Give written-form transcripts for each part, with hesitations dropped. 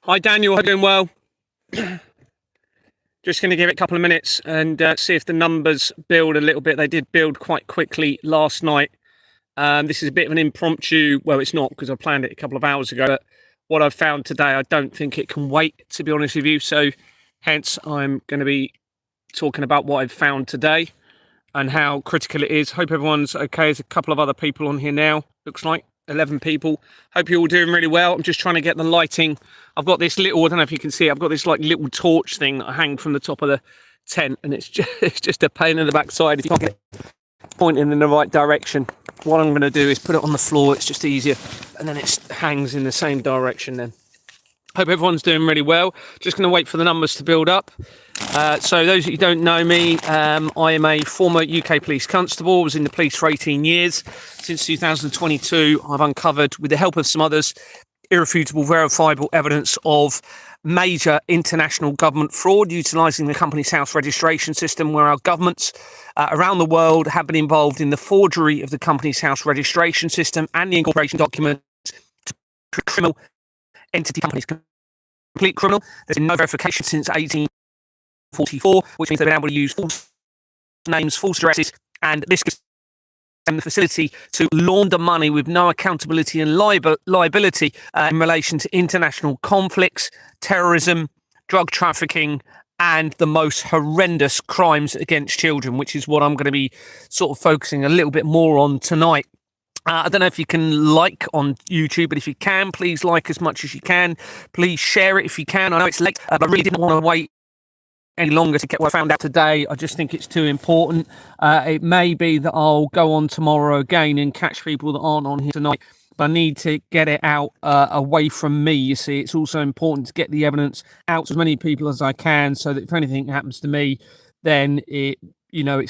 Hi, Daniel. Hope you're doing well. Just going to give it a couple of minutes and see if the numbers build a little bit. They did build quite quickly last night. This is a bit of an impromptu. Well, it's not because I planned it a couple of hours ago. But what I've found today, I don't think it can wait, to be honest with you. So hence, I'm going to be talking about what I've found today and how critical it is. Hope everyone's okay. There's a couple of other people on here now. Looks like 11 people. Hope you're all doing really well. I'm just trying to get the lighting. I've got this little, I don't know if you can see it, I've got this like little torch thing that I hang from the top of the tent, and it's just a pain in the backside if you can't get it pointing in the right direction. What I'm going to do is put it on the floor. It's just easier, and then it hangs in the same direction then. Hope everyone's doing really well. Just going to wait for the numbers to build up. So those of you who don't know me, I am a former UK police constable. I was in the police for 18 years. Since 2022, I've uncovered, with the help of some others, irrefutable, verifiable evidence of major international government fraud utilising the Companies House registration system, where our governments around the world have been involved in the forgery of the Companies House registration system and the incorporation documents to criminal entity companies. Complete criminal. There's been no verification since 1844, which means they've been able to use false names, false addresses, and this gives them the facility to launder money with no accountability and liability in relation to international conflicts, terrorism, drug trafficking, and the most horrendous crimes against children, which is what I'm going to be sort of focusing a little bit more on tonight. I don't know if you can like on YouTube, but if you can, please like as much as you can. Please share it if you can. I know it's late, but I really didn't want to wait any longer to get what I found out today. I just think it's too important. It may be that I'll go on tomorrow again and catch people that aren't on here tonight, but I need to get it out away from me. You see, it's also important to get the evidence out to as many people as I can, so that if anything happens to me, then it's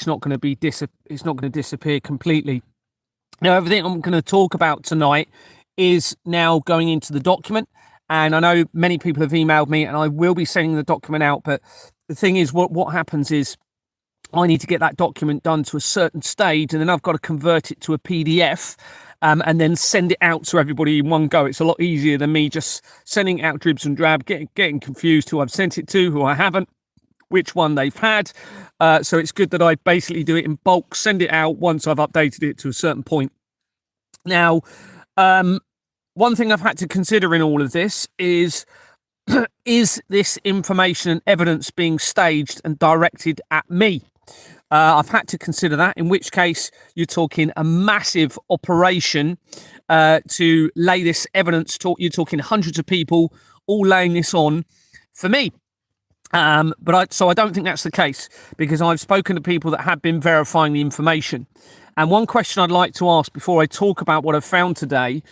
not going to disappear completely. Now, everything I'm going to talk about tonight is now going into the document, and I know many people have emailed me, and I will be sending the document out, but the thing is, what happens is I need to get that document done to a certain stage, and then I've got to convert it to a PDF and then send it out to everybody in one go. It's a lot easier than me just sending out dribs and drab, getting confused who I've sent it to, who I haven't, which one they've had. So it's good that I basically do it in bulk, send it out once I've updated it to a certain point. Now, one thing I've had to consider in all of this is this information and evidence being staged and directed at me? I've had to consider that, in which case you're talking a massive operation to lay this evidence. You're talking hundreds of people all laying this on for me. So I don't think that's the case, because I've spoken to people that have been verifying the information. And one question I'd like to ask before I talk about what I've found today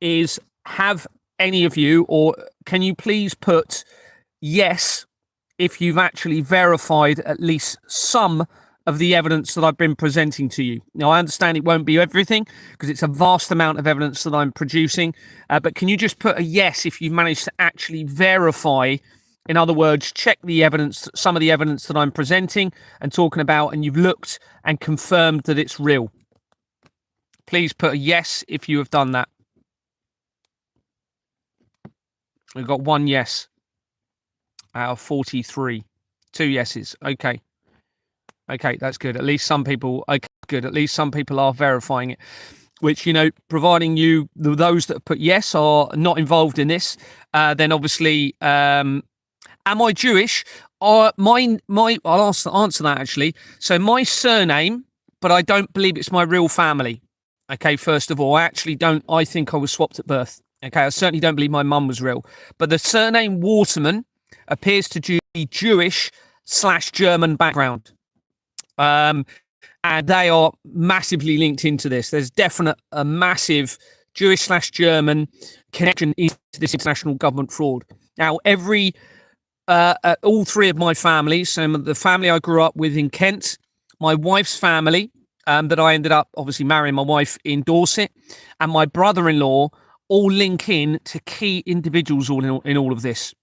is, have any of you, or can you please put yes if you've actually verified at least some of the evidence that I've been presenting to you? Now, I understand it won't be everything, because it's a vast amount of evidence that I'm producing, but can you just put a yes if you've managed to actually verify? In other words, check the evidence, some of the evidence that I'm presenting and talking about, and you've looked and confirmed that it's real. Please put a yes if you have done that. We've got one yes out of 43. 2 yeses. Okay, that's good. At least some people. Okay, good. At least some people are verifying it. Which, providing those that have put yes are not involved in this, then obviously. Am I Jewish? I'll answer that actually. So my surname, but I don't believe it's my real family. Okay, first of all, I think I was swapped at birth. Okay, I certainly don't believe my mum was real. But the surname Waterman appears to be Jewish/German background. And they are massively linked into this. There's a massive Jewish/German connection into this international government fraud. Now, all three of my families, so the family I grew up with in Kent, my wife's family, that I ended up obviously marrying my wife in Dorset, and my brother-in-law, all link in to key individuals in all of this.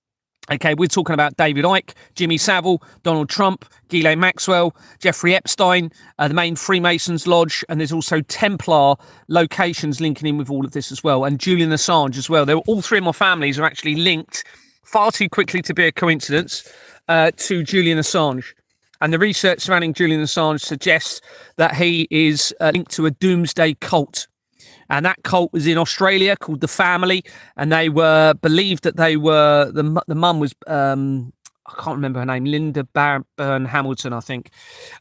Okay, we're talking about David Icke, Jimmy Savile, Donald Trump, Ghislaine Maxwell, Jeffrey Epstein, the main Freemasons Lodge, and there's also Templar locations linking in with all of this as well, and Julian Assange as well. All three of my families are actually linked far too quickly to be a coincidence to Julian Assange. And the research surrounding Julian Assange suggests that he is linked to a doomsday cult. And that cult was in Australia called The Family, and they were believed that they were the mum was I can't remember her name, Linda Byrne Hamilton, I think,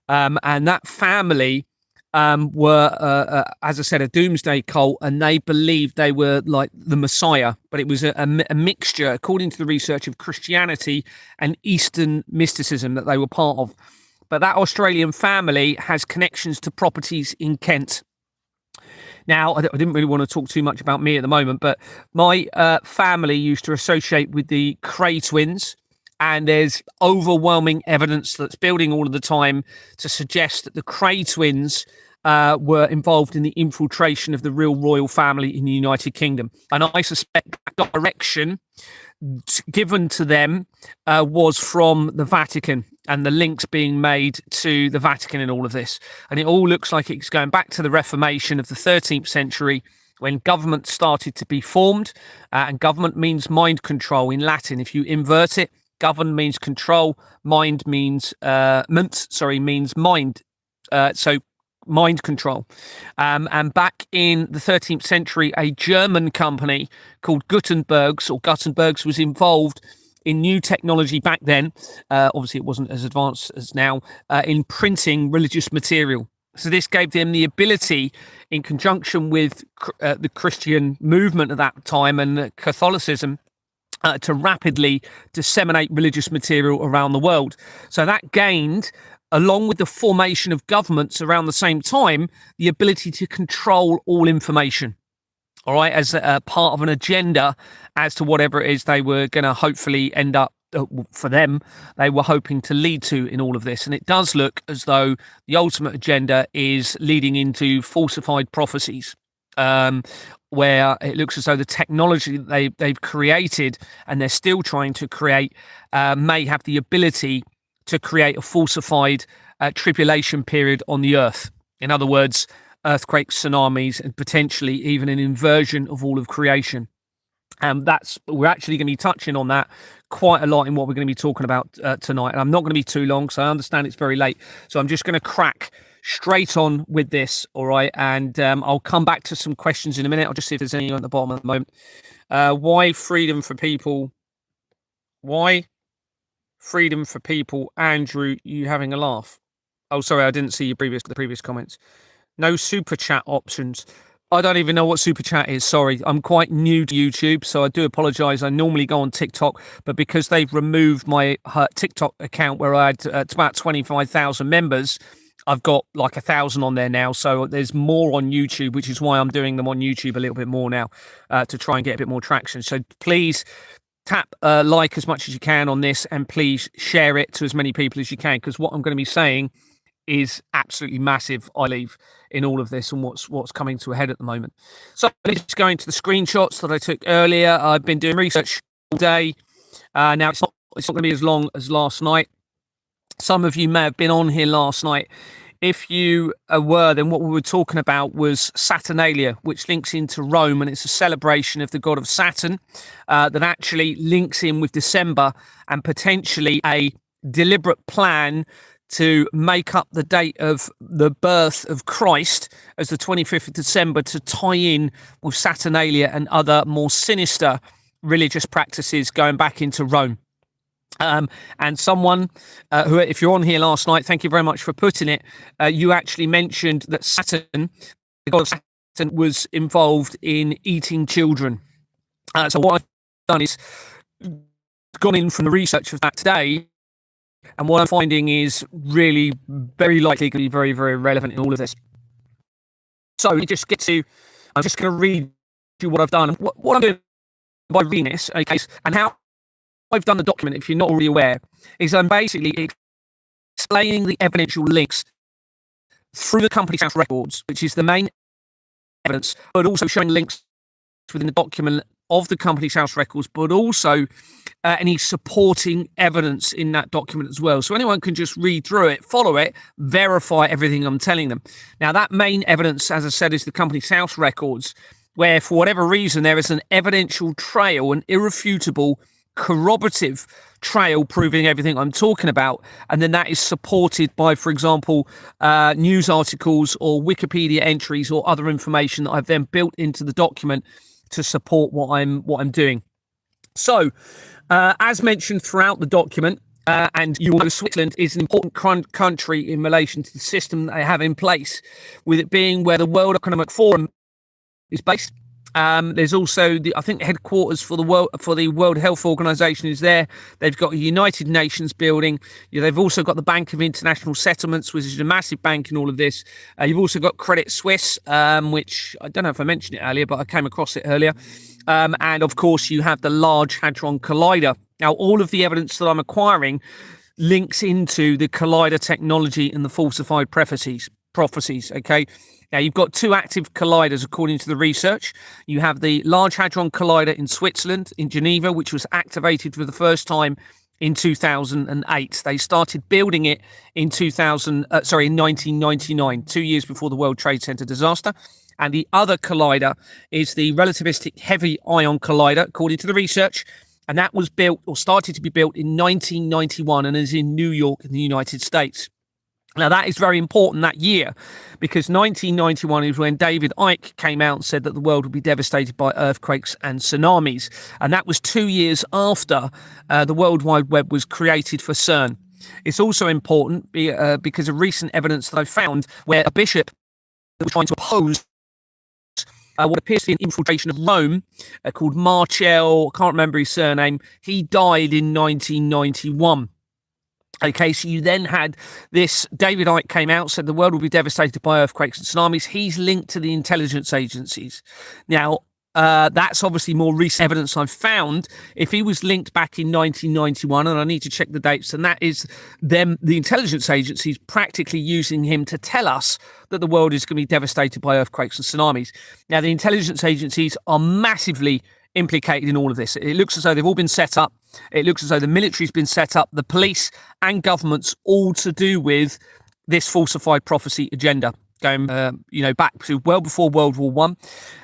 and that family were as I said, a doomsday cult, and they believed they were like the Messiah, but it was a mixture, according to the research, of Christianity and Eastern mysticism that they were part of. But that Australian family has connections to properties in Kent. Now, I didn't really want to talk too much about me at the moment, but my family used to associate with the Cray twins, and there's overwhelming evidence that's building all of the time to suggest that the Cray twins were involved in the infiltration of the real royal family in the United Kingdom. And I suspect that direction given to them was from the Vatican, and the links being made to the Vatican in all of this. And it all looks like it's going back to the Reformation of the 13th century, when government started to be formed. And government means mind control in Latin. If you invert it, govern means control, mind means means mind. So mind control. And back in the 13th century, a German company called Gutenberg's was involved in new technology back then. Obviously, it wasn't as advanced as now, in printing religious material. So this gave them the ability, in conjunction with the Christian movement at that time and Catholicism, to rapidly disseminate religious material around the world. So that gained, along with the formation of governments around the same time, the ability to control all information. All right, as a part of an agenda as to whatever it is they were going to hopefully end up, for them, they were hoping to lead to in all of this. And it does look as though the ultimate agenda is leading into falsified prophecies, where it looks as though the technology that they've created, and they're still trying to create, may have the ability to create a falsified tribulation period on the earth. In other words, earthquakes, tsunamis, and potentially even an inversion of all of creation. And we're actually going to be touching on that quite a lot in what we're going to be talking about tonight. And I'm not going to be too long, so I understand it's very late. So I'm just going to crack straight on with this, all right? And I'll come back to some questions in a minute. I'll just see if there's any at the bottom at the moment. Why freedom for people? Why freedom for people? Andrew, you having a laugh? Oh, sorry, I didn't see the previous comments. No super chat options. I don't even know what super chat is. Sorry, I'm quite new to YouTube, so I do apologize. I normally go on TikTok, but because they've removed my TikTok account where I had about 25,000 members, I've got like 1,000 on there now. So there's more on YouTube, which is why I'm doing them on YouTube a little bit more now, to try and get a bit more traction. So please tap like as much as you can on this, and please share it to as many people as you can, because what I'm going to be saying is absolutely massive, I believe, in all of this and what's coming to a head at the moment. So just going to the screenshots that I took earlier. I've been doing research all day. Now it's not going to be as long as last night. Some of you may have been on here last night. If you were, then what we were talking about was Saturnalia, which links into Rome, and it's a celebration of the god of Saturn that actually links in with December, and potentially a deliberate plan to make up the date of the birth of Christ as the 25th of December, to tie in with Saturnalia and other more sinister religious practices going back into Rome. And someone who, if you're on here last night, thank you very much for putting it, you actually mentioned that Saturn, the god of Saturn, was involved in eating children. So what I've done is gone in from the research of that today, and what I'm finding is really very likely going to be very, very relevant in all of this. So I'm just going to read you what I've done. What I'm doing by reading this, okay, and how I've done the document, if you're not already aware, is I'm basically explaining the evidential links through the company's house records, which is the main evidence, but also showing links within the document of the Company's House records, but also any supporting evidence in that document as well. So anyone can just read through it, follow it, verify everything I'm telling them. Now, that main evidence, as I said, is the Company's House records, where for whatever reason there is an evidential trail, an irrefutable corroborative trail proving everything I'm talking about, and then that is supported by, for example, news articles or Wikipedia entries or other information that I've then built into the document to support what I'm doing. So, as mentioned throughout the document, and you know, Switzerland is an important country in relation to the system that they have in place, with it being where the World Economic Forum is based. There's also the headquarters for the World Health Organization is there. They've got a United Nations building. They've also got the Bank of International Settlements, which is a massive bank in all of this. You've also got Credit Suisse, which I don't know if I mentioned it earlier, but I came across it earlier. And of course, you have the Large Hadron Collider. Now, all of the evidence that I'm acquiring links into the collider technology and the falsified prophecies. Okay. Now, you've got two active colliders, according to the research. You have the Large Hadron Collider in Switzerland, in Geneva, which was activated for the first time in 2008. They started building it in 1999, 2 years before the World Trade Center disaster. And the other collider is the Relativistic Heavy Ion Collider, according to the research. And that was built or started to be built in 1991 and is in New York in the United States. Now, that is very important that year, because 1991 is when David Icke came out and said that the world would be devastated by earthquakes and tsunamis. And that was 2 years after the World Wide Web was created for CERN. It's also important because of recent evidence that I found where a bishop was trying to oppose what appears to be an infiltration of Rome called Marcel, I can't remember his surname. He died in 1991. Okay, so you then had this, David Icke came out, said the world will be devastated by earthquakes and tsunamis. He's linked to the intelligence agencies. Now, that's obviously more recent evidence I've found. If he was linked back in 1991, and I need to check the dates, and that is them, the intelligence agencies practically using him to tell us that the world is going to be devastated by earthquakes and tsunamis. Now, the intelligence agencies are massively implicated in all of this. It looks as though they've all been set up. It looks as though the military's been set up, the police and governments, all to do with this falsified prophecy agenda, going back to well before World War One.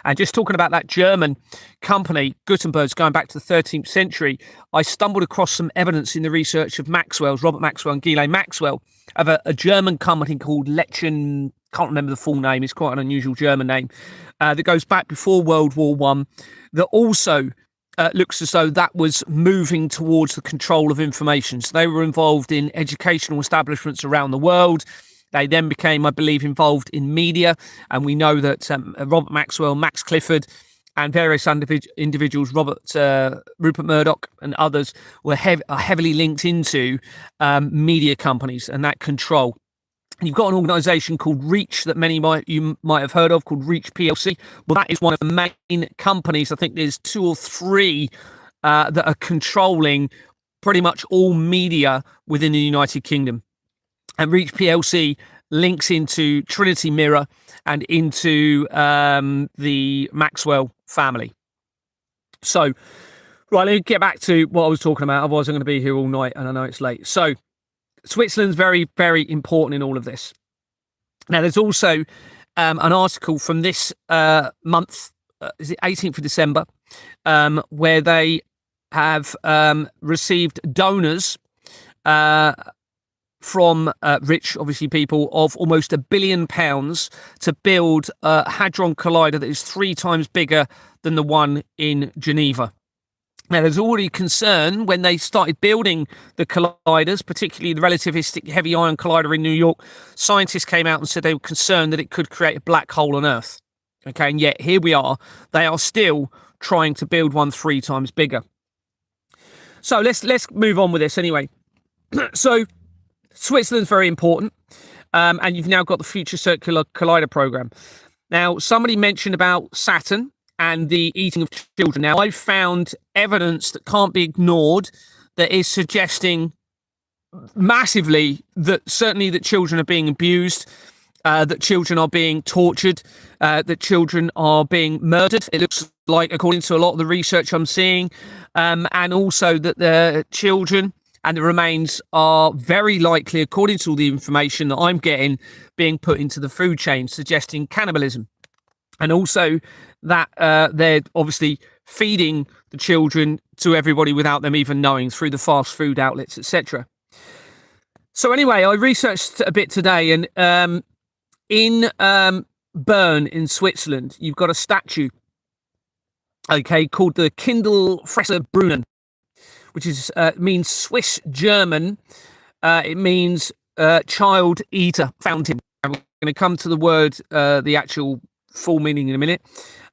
And just talking about that German company, Gutenberg's, going back to the 13th century, I stumbled across some evidence in the research of Robert Maxwell and Ghislaine Maxwell, of a German company called Lechen, can't remember the full name, it's quite an unusual German name, that goes back before World War One, that also looks as though that was moving towards the control of information. So they were involved in educational establishments around the world. They then became, I believe, involved in media. And we know that Robert Maxwell, Max Clifford, and various individuals, Rupert Murdoch and others, are heavily linked into media companies and that control. You've got an organisation called Reach that you might have heard of, called Reach PLC. Well, that is one of the main companies. I think there's 2 or 3 that are controlling pretty much all media within the United Kingdom. And Reach PLC links into Trinity Mirror and into the Maxwell family. So, right, let me get back to what I was talking about. Otherwise, I'm going to be here all night, and I know it's late. So, Switzerland's very, very important in all of this. Now, there's also an article from this month, is it 18th of December, where they have received donors from rich, obviously, people of almost £1 billion to build a Hadron Collider that is 3 times bigger than the one in Geneva. Now, there's already concern when they started building the colliders, particularly the Relativistic Heavy Ion Collider in New York. Scientists came out and said they were concerned that it could create a black hole on Earth. Okay, and yet here we are. They are still trying to build one 3 times bigger. So let's move on with this anyway. So Switzerland's very important, and you've now got the Future Circular Collider program. Now, somebody mentioned about Saturn and the eating of children. Now, I've found evidence that can't be ignored that is suggesting massively that certainly that children are being abused, that children are being tortured, that children are being murdered. It looks as like according to a lot of the research I'm seeing, and also that the children and the remains are very likely, according to all the information that I'm getting, being put into the food chain, suggesting cannibalism. And also that they're obviously feeding the children to everybody without them even knowing through the fast food outlets, etc. So anyway, I researched a bit today, and in Bern in Switzerland, you've got a statue, okay, called the Kindelfresserbrunnen, which is means Swiss German. It means child eater fountain. I'm going to come to the word, the actual full meaning in a minute.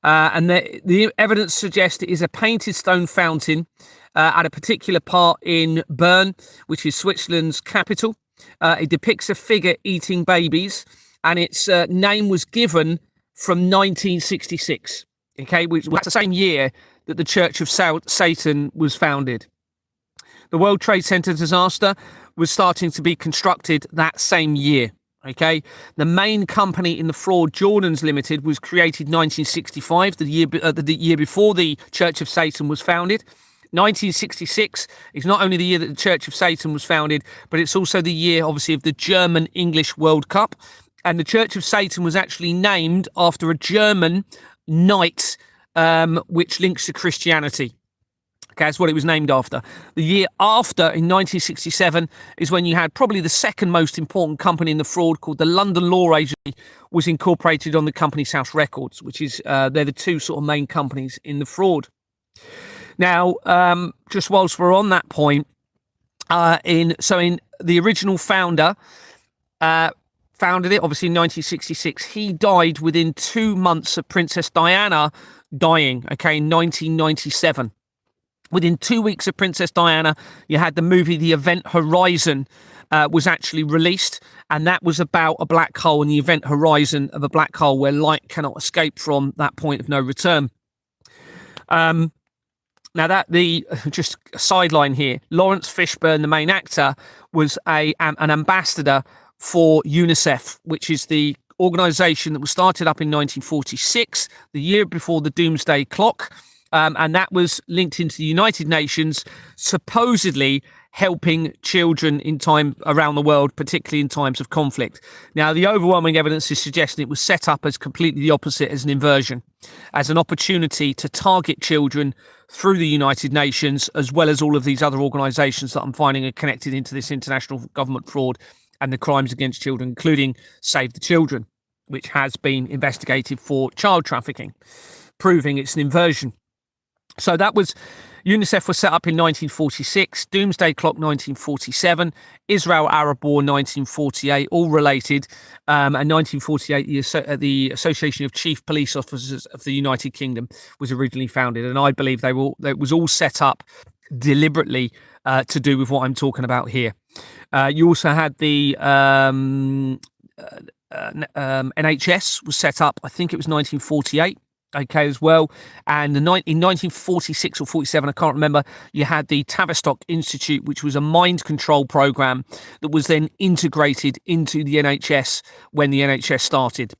And the evidence suggests it is a painted stone fountain at a particular part in Bern, which is Switzerland's capital. It depicts a figure eating babies, and its name was given from 1966. Okay, which was the same year that the Church of Satan was founded. The World Trade Center disaster was starting to be constructed that same year. Okay, the main company in the fraud, Jordan's Limited, was created 1965, the year before the Church of Satan was founded. 1966 is not only the year that the Church of Satan was founded, but it's also the year, obviously, of the German-English World Cup. And the Church of Satan was actually named after a German knight, which links to Christianity. Okay, that's what it was named after. The year after, in 1967, is when you had probably the second most important company in the fraud, called the London Law Agency, was incorporated on the Companies House Records, which is they're the two sort of main companies in the fraud. Now, just whilst we're on that point, in the original founder founded it, obviously in 1966. He died within 2 months of Princess Diana dying. Okay, in 1997. Within 2 weeks of Princess Diana, you had the movie The Event Horizon was actually released, and that was about a black hole and the event horizon of a black hole where light cannot escape from that point of no return. Now, just a sideline here, Lawrence Fishburne, the main actor, was an ambassador for UNICEF, which is the organization that was started up in 1946, the year before the Doomsday Clock. And that was linked into the United Nations, supposedly helping children in time around the world, particularly in times of conflict. Now, the overwhelming evidence is suggesting it was set up as completely the opposite, as an inversion, as an opportunity to target children through the United Nations, as well as all of these other organisations that I'm finding are connected into this international government fraud and the crimes against children, including Save the Children, which has been investigated for child trafficking, proving it's an inversion. So that was, UNICEF was set up in 1946, Doomsday Clock 1947, Israel-Arab War 1948, all related, and 1948 the Association of Chief Police Officers of the United Kingdom was originally founded, and I believe it was all set up deliberately to do with what I'm talking about here. You also had the NHS was set up, I think it was 1948. Okay, as well, and in 1946 or 47, I can't remember, you had the Tavistock Institute, which was a mind control program that was then integrated into the NHS when the NHS started.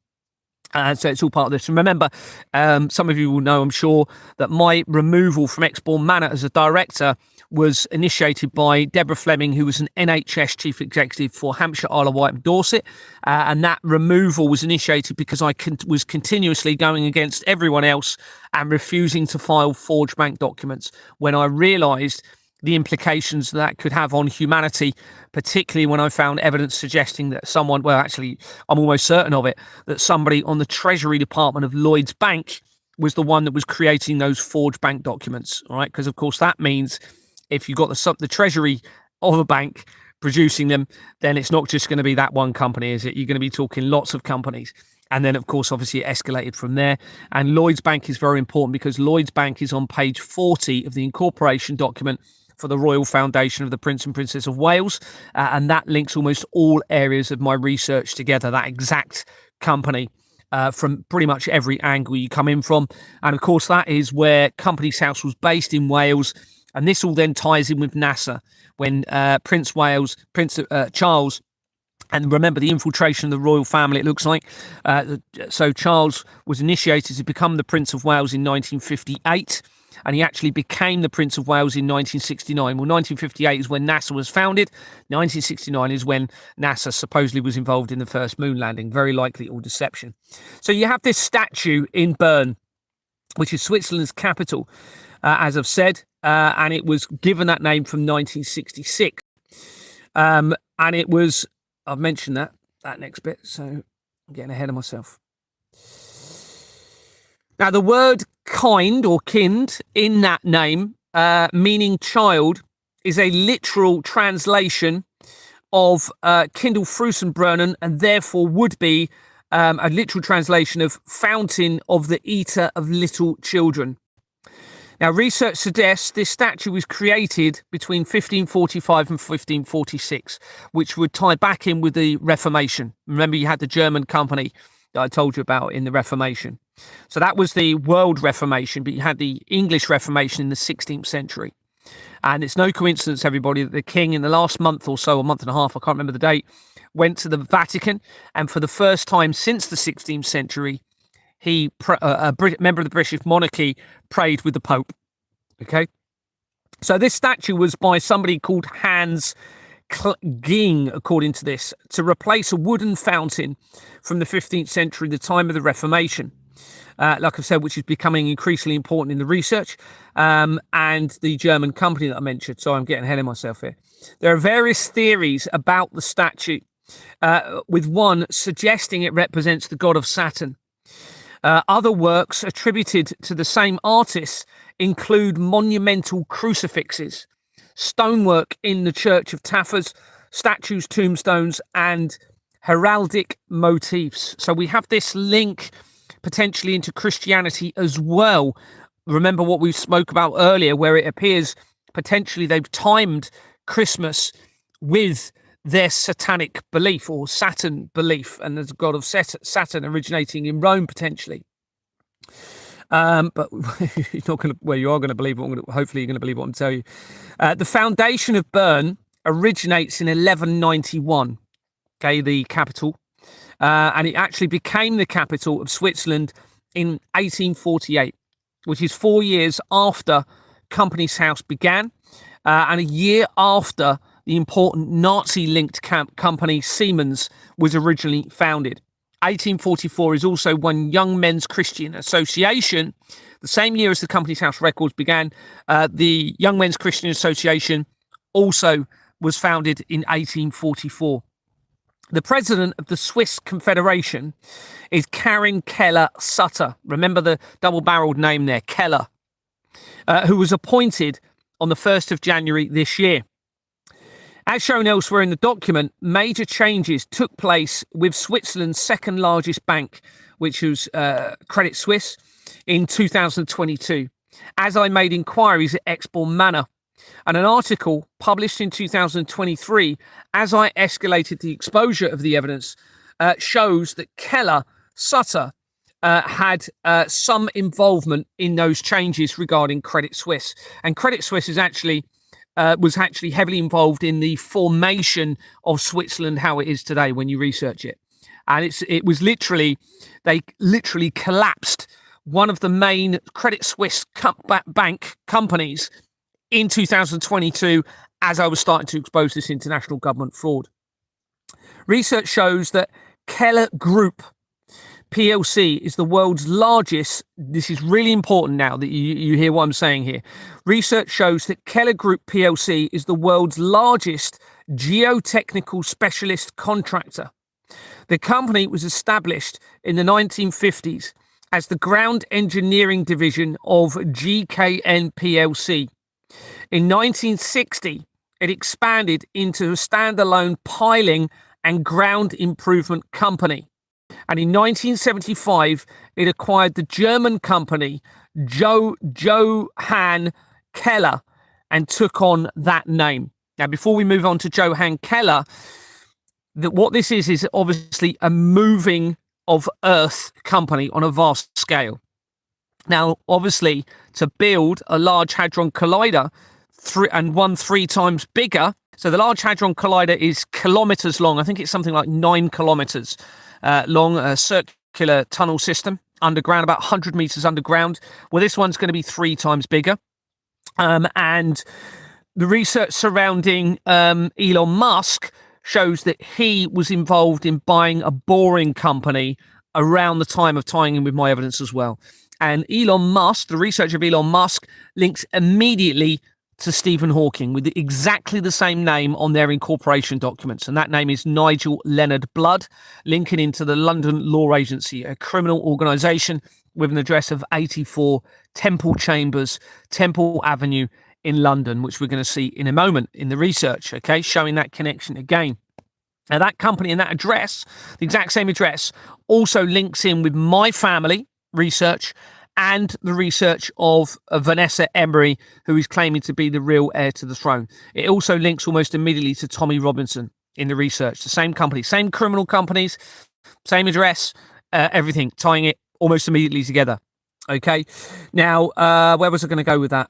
So it's all part of this. And remember, some of you will know, I'm sure, that my removal from Exbourne Manor as a director was initiated by Deborah Fleming, who was an NHS chief executive for Hampshire, Isle of Wight and Dorset. And that removal was initiated because I was continuously going against everyone else and refusing to file forged bank documents when I realised the implications that could have on humanity, particularly when I found evidence suggesting that someone, well, actually, I'm almost certain of it, that somebody on the Treasury Department of Lloyds Bank was the one that was creating those forged bank documents, all right? Because, of course, that means if you've got the Treasury of a bank producing them, then it's not just going to be that one company, is it? You're going to be talking lots of companies. And then, of course, obviously it escalated from there. And Lloyds Bank is very important because Lloyds Bank is on page 40 of the incorporation document for the Royal Foundation of the Prince and Princess of Wales. And that links almost all areas of my research together, that exact company, from pretty much every angle you come in from. And, of course, that is where Companies House was based in Wales. And this all then ties in with NASA when Prince Charles And remember the infiltration of the royal family, it looks like. So Charles was initiated to become the Prince of Wales in 1958, and he actually became the Prince of Wales in 1969. Well, 1958 is when NASA was founded. 1969 is when NASA supposedly was involved in the first moon landing. Very likely all deception. So you have this statue in Bern, which is Switzerland's capital, as I've said, and it was given that name from 1966. And it was... I've mentioned that next bit, so I'm getting ahead of myself. Now, the word kind or kind in that name, meaning child, is a literal translation of Kindlefrusenbrunnen, and therefore would be a literal translation of fountain of the eater of little children. Now, research suggests this statue was created between 1545 and 1546, which would tie back in with the Reformation. Remember, you had the German company that I told you about in the Reformation. So that was the World Reformation, but you had the English Reformation in the 16th century. And it's no coincidence, everybody, that the king in the last month or so, a month and a half, I can't remember the date, went to the Vatican. And for the first time since the 16th century, a member of the British monarchy prayed with the Pope. Okay, so this statue was by somebody called Hans Ging, according to this, to replace a wooden fountain from the 15th century, the time of the Reformation. Like I've said, which is becoming increasingly important in the research, and the German company that I mentioned. So I'm getting ahead of myself here. There are various theories about the statue, with one suggesting it represents the god of Saturn. Other works attributed to the same artists include monumental crucifixes, stonework in the Church of Taffers, statues, tombstones, and heraldic motifs. So we have this link potentially into Christianity as well. Remember what we spoke about earlier, where it appears potentially they've timed Christmas with their satanic belief or Saturn belief, and there's a god of Saturn originating in Rome potentially. But you're not going to. Well, you are going to believe what hopefully you're going to believe what I'm telling you. The foundation of Bern originates in 1191. Okay, the capital, and it actually became the capital of Switzerland in 1848, which is 4 years after Company's House began, and a year after the important Nazi-linked company Siemens was originally founded. 1844 is also when Young Men's Christian Association, the same year as the Company's House records began, the Young Men's Christian Association also was founded in 1844. The president of the Swiss Confederation is Karin Keller-Sutter. Remember the double-barreled name there, Keller, who was appointed on the 1st of January this year. As shown elsewhere in the document, major changes took place with Switzerland's second largest bank, which was Credit Suisse, in 2022, as I made inquiries at Exborn Manor. And an article published in 2023, as I escalated the exposure of the evidence, shows that Keller-Sutter had some involvement in those changes regarding Credit Suisse. And Credit Suisse is was actually heavily involved in the formation of Switzerland, how it is today when you research it. And they literally collapsed one of the main Credit Suisse bank companies in 2022, as I was starting to expose this international government fraud. Research shows that Keller Group PLC is the world's largest. This is really important now that you hear what I'm saying here. Research shows that Keller Group PLC is the world's largest geotechnical specialist contractor. The company was established in the 1950s as the ground engineering division of GKN PLC. In 1960, it expanded into a standalone piling and ground improvement company. And in 1975, it acquired the German company Johann Keller and took on that name. Now, before we move on to Johann Keller, what this is obviously a moving of Earth company on a vast scale. Now, obviously, to build a Large Hadron Collider one 3 times bigger. So the Large Hadron Collider is kilometers long. I think it's something like 9 kilometers long, a circular tunnel system underground, about 100 meters underground. Well, this one's going to be 3 times bigger. And the research surrounding Elon Musk shows that he was involved in buying a boring company around the time of tying in with my evidence as well. And Elon Musk, the research of Elon Musk, links immediately to Stephen Hawking with exactly the same name on their incorporation documents. And that name is Nigel Leonard Blood, linking into the London Law Agency, a criminal organisation with an address of 84 Temple Chambers, Temple Avenue in London, which we're going to see in a moment in the research, okay, showing that connection again. Now, that company and that address, the exact same address, also links in with my family research and the research of Vanessa Emery, who is claiming to be the real heir to the throne. It also links almost immediately to Tommy Robinson in the research. The same company, same criminal companies, same address, everything, tying it almost immediately together. Okay. Now, where was I going to go with that?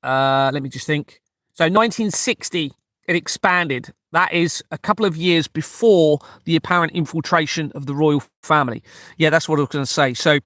Let me just think. So 1960, it expanded. That is a couple of years before the apparent infiltration of the royal family. Yeah, that's what I was going to say. So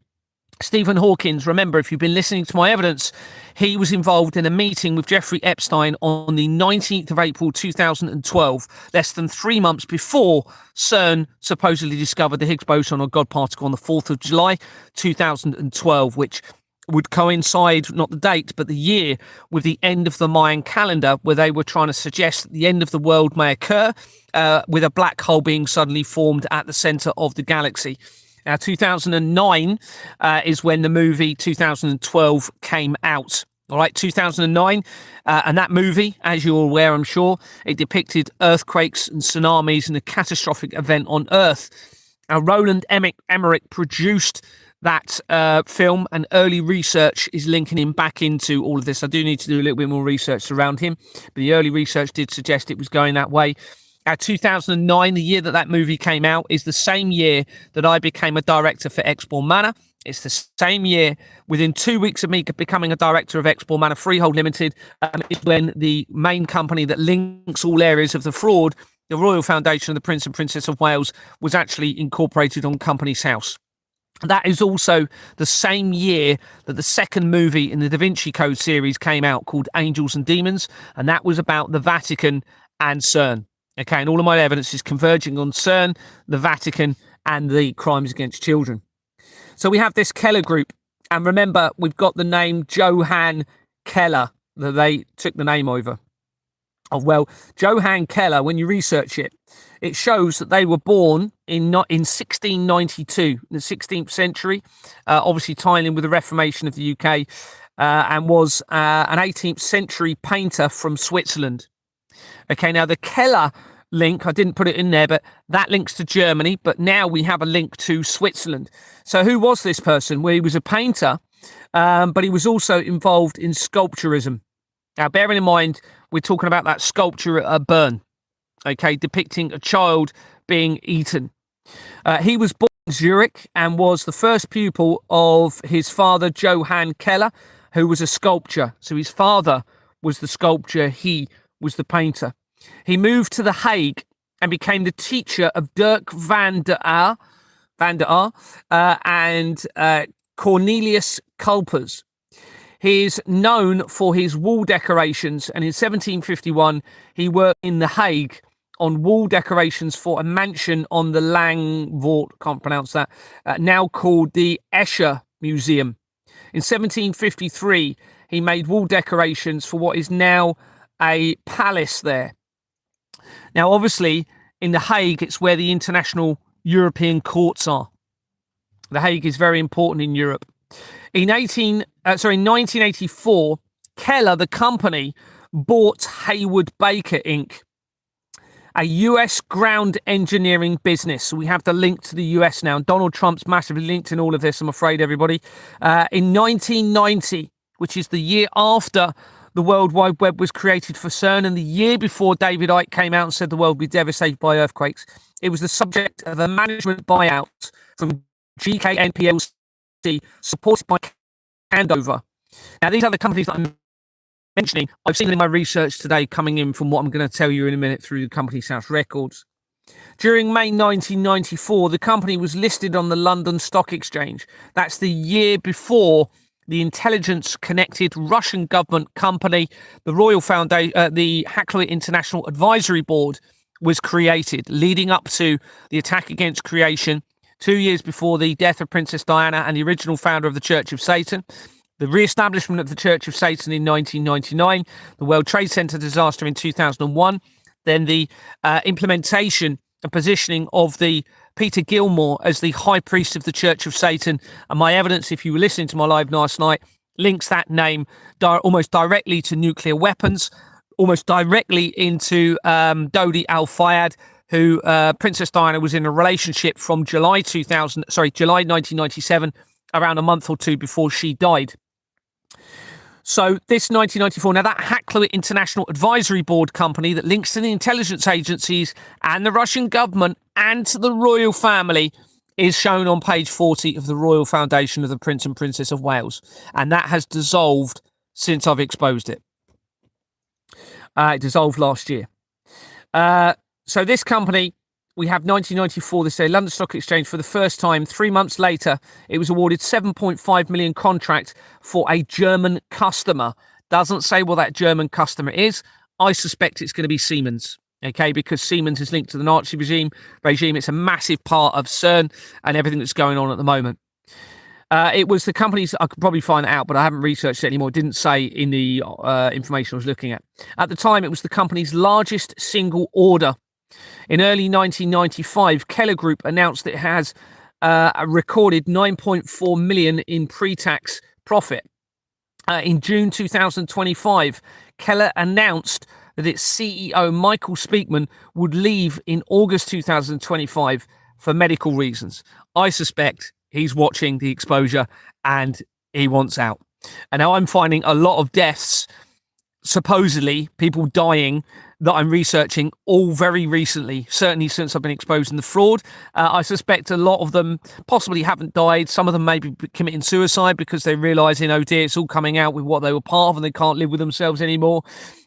Stephen Hawking, remember, if you've been listening to my evidence, he was involved in a meeting with Jeffrey Epstein on the 19th of April 2012, less than 3 months before CERN supposedly discovered the Higgs boson or God particle on the 4th of July 2012, which would coincide, not the date, but the year, with the end of the Mayan calendar, where they were trying to suggest that the end of the world may occur with a black hole being suddenly formed at the center of the galaxy. Now, 2009 is when the movie 2012 came out. All right, 2009. And that movie, as you're aware, I'm sure, it depicted earthquakes and tsunamis and a catastrophic event on Earth. Now, Roland Emmerich produced that film, and early research is linking him back into all of this. I do need to do a little bit more research around him, but the early research did suggest it was going that way. 2009, the year that movie came out, is the same year that I became a director for Exmoor Manor. It's the same year, within 2 weeks of me becoming a director of Exmoor Manor Freehold Limited, is when the main company that links all areas of the fraud, the Royal Foundation of the Prince and Princess of Wales, was actually incorporated on Companies House. That is also the same year that the second movie in the Da Vinci Code series came out, called Angels and Demons, and that was about the Vatican and CERN. Okay, and all of my evidence is converging on CERN, the Vatican, and the crimes against children. So we have this Keller group, and remember, we've got the name Johann Keller that they took the name over. Oh, well, Johann Keller, when you research it, it shows that they were born in 1692, in the 16th century, obviously tying in with the Reformation of the UK, and was an 18th century painter from Switzerland. Okay, now the Keller link, I didn't put it in there, but that links to Germany, but now we have a link to Switzerland. So who was this person? Well, he was a painter, but he was also involved in sculpturism. Now, bearing in mind, we're talking about that sculpture at Bern, okay, depicting a child being eaten. He was born in Zurich and was the first pupil of his father, Johann Keller, who was a sculptor. So his father was the sculptor, he was the painter. He moved to The Hague and became the teacher of Dirk van der Aar and Cornelius Culpers. He is known for his wall decorations, and in 1751 he worked in The Hague on wall decorations for a mansion on the Langvoort, can't pronounce that, now called the Escher Museum. In 1753 he made wall decorations for what is now a palace there. Now, obviously, in The Hague, it's where the international European courts are. The Hague is very important in Europe. In 1984, Keller, the company, bought Hayward Baker Inc., a US ground engineering business. So we have the link to the US now. Donald Trump's massively linked in all of this, I'm afraid, everybody. In 1990, which is the year after the World Wide Web was created for CERN, and the year before David Icke came out and said the world would be devastated by earthquakes, it was the subject of a management buyout from GKN PLC, supported by Andover. Now, these are the companies that I'm mentioning, I've seen in my research today coming in from what I'm going to tell you in a minute through the company's house records. During May 1994, the company was listed on the London Stock Exchange. That's the year before the intelligence-connected Russian government company, the Royal Foundation, the Hackler International Advisory Board, was created, leading up to the attack against creation 2 years before the death of Princess Diana and the original founder of the Church of Satan, the re-establishment of the Church of Satan in 1999, the World Trade Center disaster in 2001, then the implementation and positioning of the Peter Gilmore as the High Priest of the Church of Satan. And my evidence, if you were listening to my live last night, links that name almost directly to nuclear weapons, almost directly into Dodi Al-Fayed, who Princess Diana was in a relationship from July 1997, around a month or two before she died. So this 1994, now that Hackler International Advisory Board company that links to the intelligence agencies and the Russian government and to the royal family is shown on page 40 of the Royal Foundation of the Prince and Princess of Wales. And that has dissolved since I've exposed it. It dissolved last year. So this company, we have 1994, this day, London Stock Exchange, for the first time. 3 months later, it was awarded 7.5 million contract for a German customer. Doesn't say what that German customer is. I suspect it's going to be Siemens, okay, because Siemens is linked to the Nazi regime. It's a massive part of CERN and everything that's going on at the moment. It was the company's, I could probably find it out, but I haven't researched it anymore. It didn't say in the information I was looking at. At the time, it was the company's largest single order. In early 1995, Keller Group announced that it has recorded 9.4 million in pre-tax profit. In June 2025, Keller announced that its CEO, Michael Speakman, would leave in August 2025 for medical reasons. I suspect he's watching the exposure and he wants out. And now I'm finding a lot of deaths, supposedly people dying, that I'm researching all very recently, certainly since I've been exposing the fraud. I suspect a lot of them possibly haven't died. Some of them may be committing suicide because they're realising, oh dear, it's all coming out with what they were part of and they can't live with themselves anymore.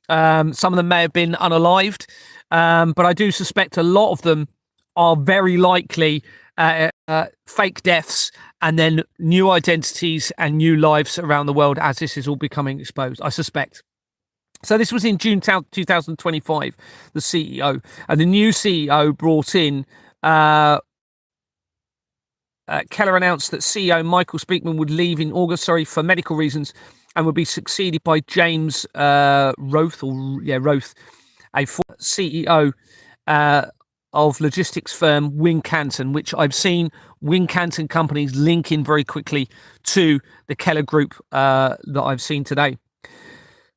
Some of them may have been unalived, but I do suspect a lot of them are very likely fake deaths and then new identities and new lives around the world as this is all becoming exposed, I suspect. So this was in June 2025, the CEO. And the new CEO brought in, Keller announced that CEO Michael Speakman would leave in August, for medical reasons, and would be succeeded by James Roth, a CEO of logistics firm Wincanton, which I've seen Wincanton companies link in very quickly to the Keller Group that I've seen today.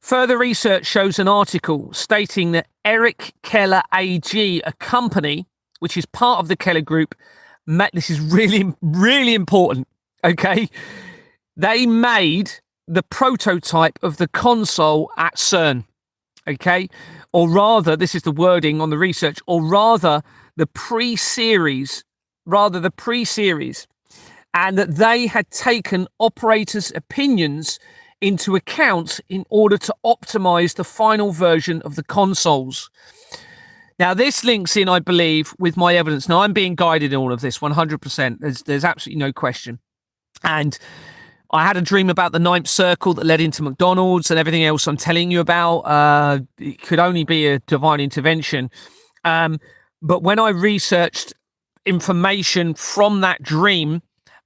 Further research shows an article stating that Eric Keller AG, a company which is part of the Keller Group, this is really, really important, okay? They made the prototype of the console at CERN, okay? Or rather, this is the wording on the research, or rather the pre-series, and that they had taken operators' opinions into account in order to optimize the final version of the consoles. Now, this links in, I believe, with my evidence. Now, I'm being guided in all of this 100%. There's absolutely no question. And I had a dream about the ninth circle that led into McDonald's and everything else I'm telling you about. It could only be a divine intervention. But when I researched information from that dream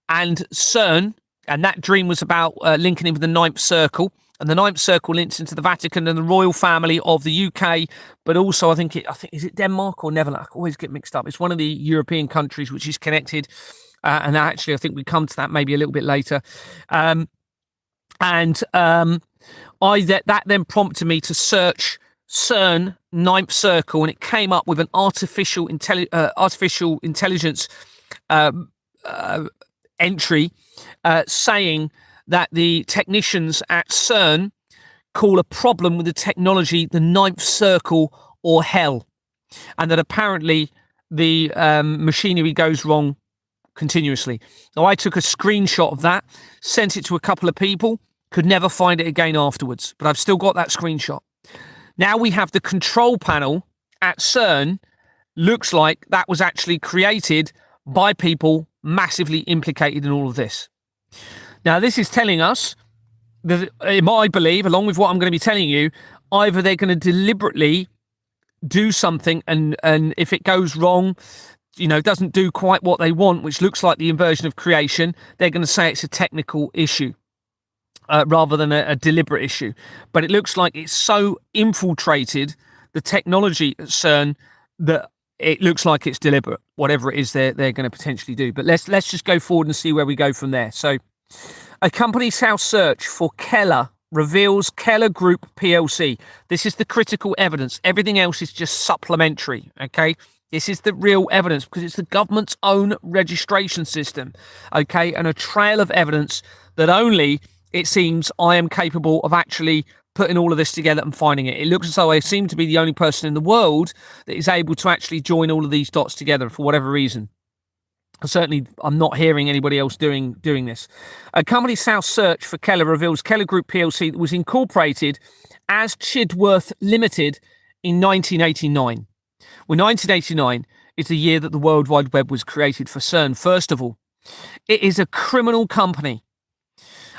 and CERN, and that dream was about linking in with the ninth circle, and the ninth circle links into the Vatican and the royal family of the UK, but also I think is it Denmark or Netherlands? I always get mixed up. It's one of the European countries which is connected, and actually I think we come to that maybe a little bit later. That then prompted me to search CERN ninth circle, and it came up with an artificial intelligence entry saying that the technicians at CERN call a problem with the technology the ninth circle or hell, and that apparently the machinery goes wrong continuously. Now, I took a screenshot of that, sent it to a couple of people, Could never find it again afterwards, but I've still got that screenshot. Now we have the control panel at CERN. Looks like that was actually created by people massively implicated in all of this. Now, this is telling us that, I believe, along with what I'm going to be telling you, either they're going to deliberately do something, and if it goes wrong, doesn't do quite what they want, which looks like the inversion of creation, they're going to say it's a technical issue rather than a deliberate issue. But it looks like it's so infiltrated the technology at CERN that it looks like it's deliberate, whatever it is they're going to potentially do. But let's just go forward and see where we go from there. So a company's house search for Keller reveals Keller Group PLC. This is the critical evidence. Everything else is just supplementary, okay? This is the real evidence because it's the government's own registration system, okay? And a trail of evidence that only, it seems, I am capable of actually putting all of this together and finding it. It looks as though I seem to be the only person in the world that is able to actually join all of these dots together for whatever reason. Certainly, I'm not hearing anybody else doing this. A company's house search for Keller reveals Keller Group PLC that was incorporated as Chidworth Limited in 1989. Well, 1989 is the year that the World Wide Web was created for CERN. First of all, it is a criminal company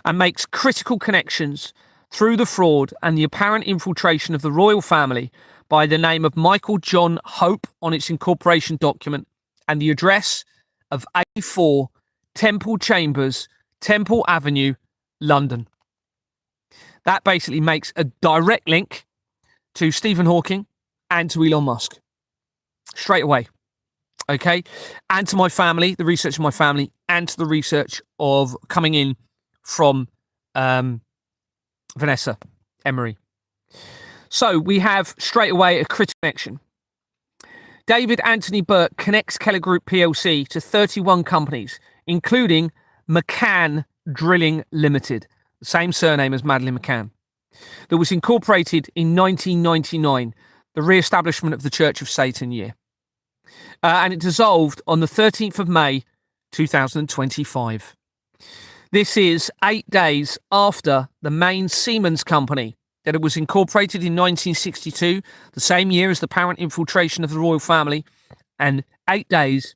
and makes critical connections through the fraud and the apparent infiltration of the royal family by the name of Michael John Hope on its incorporation document and the address of A4 Temple Chambers, Temple Avenue, London. That basically makes a direct link to Stephen Hawking and to Elon Musk. Straight away. Okay? And to my family, the research of my family, and to the research of coming in from Vanessa Emery. So we have straight away a critical connection. David Anthony Burke connects Keller Group PLC to 31 companies, including McCann Drilling Limited, the same surname as Madeleine McCann, that was incorporated in 1999, the re-establishment of the Church of Satan year. And it dissolved on the 13th of May, 2025. This is 8 days after the main Siemens company, that it was incorporated in 1962, the same year as the apparent infiltration of the royal family, and 8 days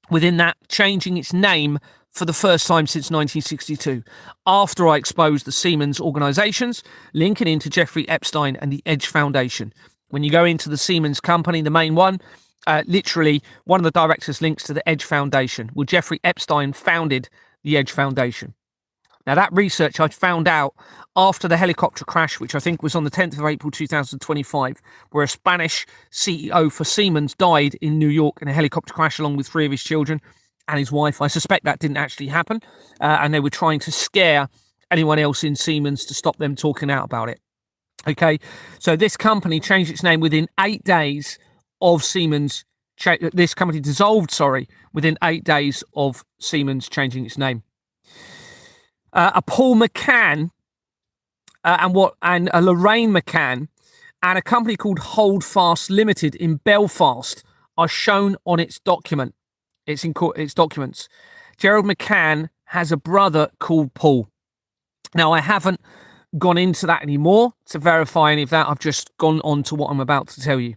within that changing its name for the first time since 1962, after I exposed the Siemens organisations, linking into Jeffrey Epstein and the Edge Foundation. When you go into the Siemens company, the main one, literally one of the directors links to the Edge Foundation. Well, Jeffrey Epstein founded the Edge Foundation. Now, that research I found out after the helicopter crash, which I think was on the 10th of April 2025, where a Spanish CEO for Siemens died in New York in a helicopter crash along with 3 of his children and his wife. I suspect that didn't actually happen, and they were trying to scare anyone else in Siemens to stop them talking out about it. Okay, so this company changed its name within 8 days of Siemens. This company dissolved, within 8 days of Siemens changing its name. A Paul McCann and a Lorraine McCann and a company called Holdfast Limited in Belfast are shown on its document. Its documents. Gerald McCann has a brother called Paul. Now, I haven't gone into that anymore to verify any of that. I've just gone on to what I'm about to tell you.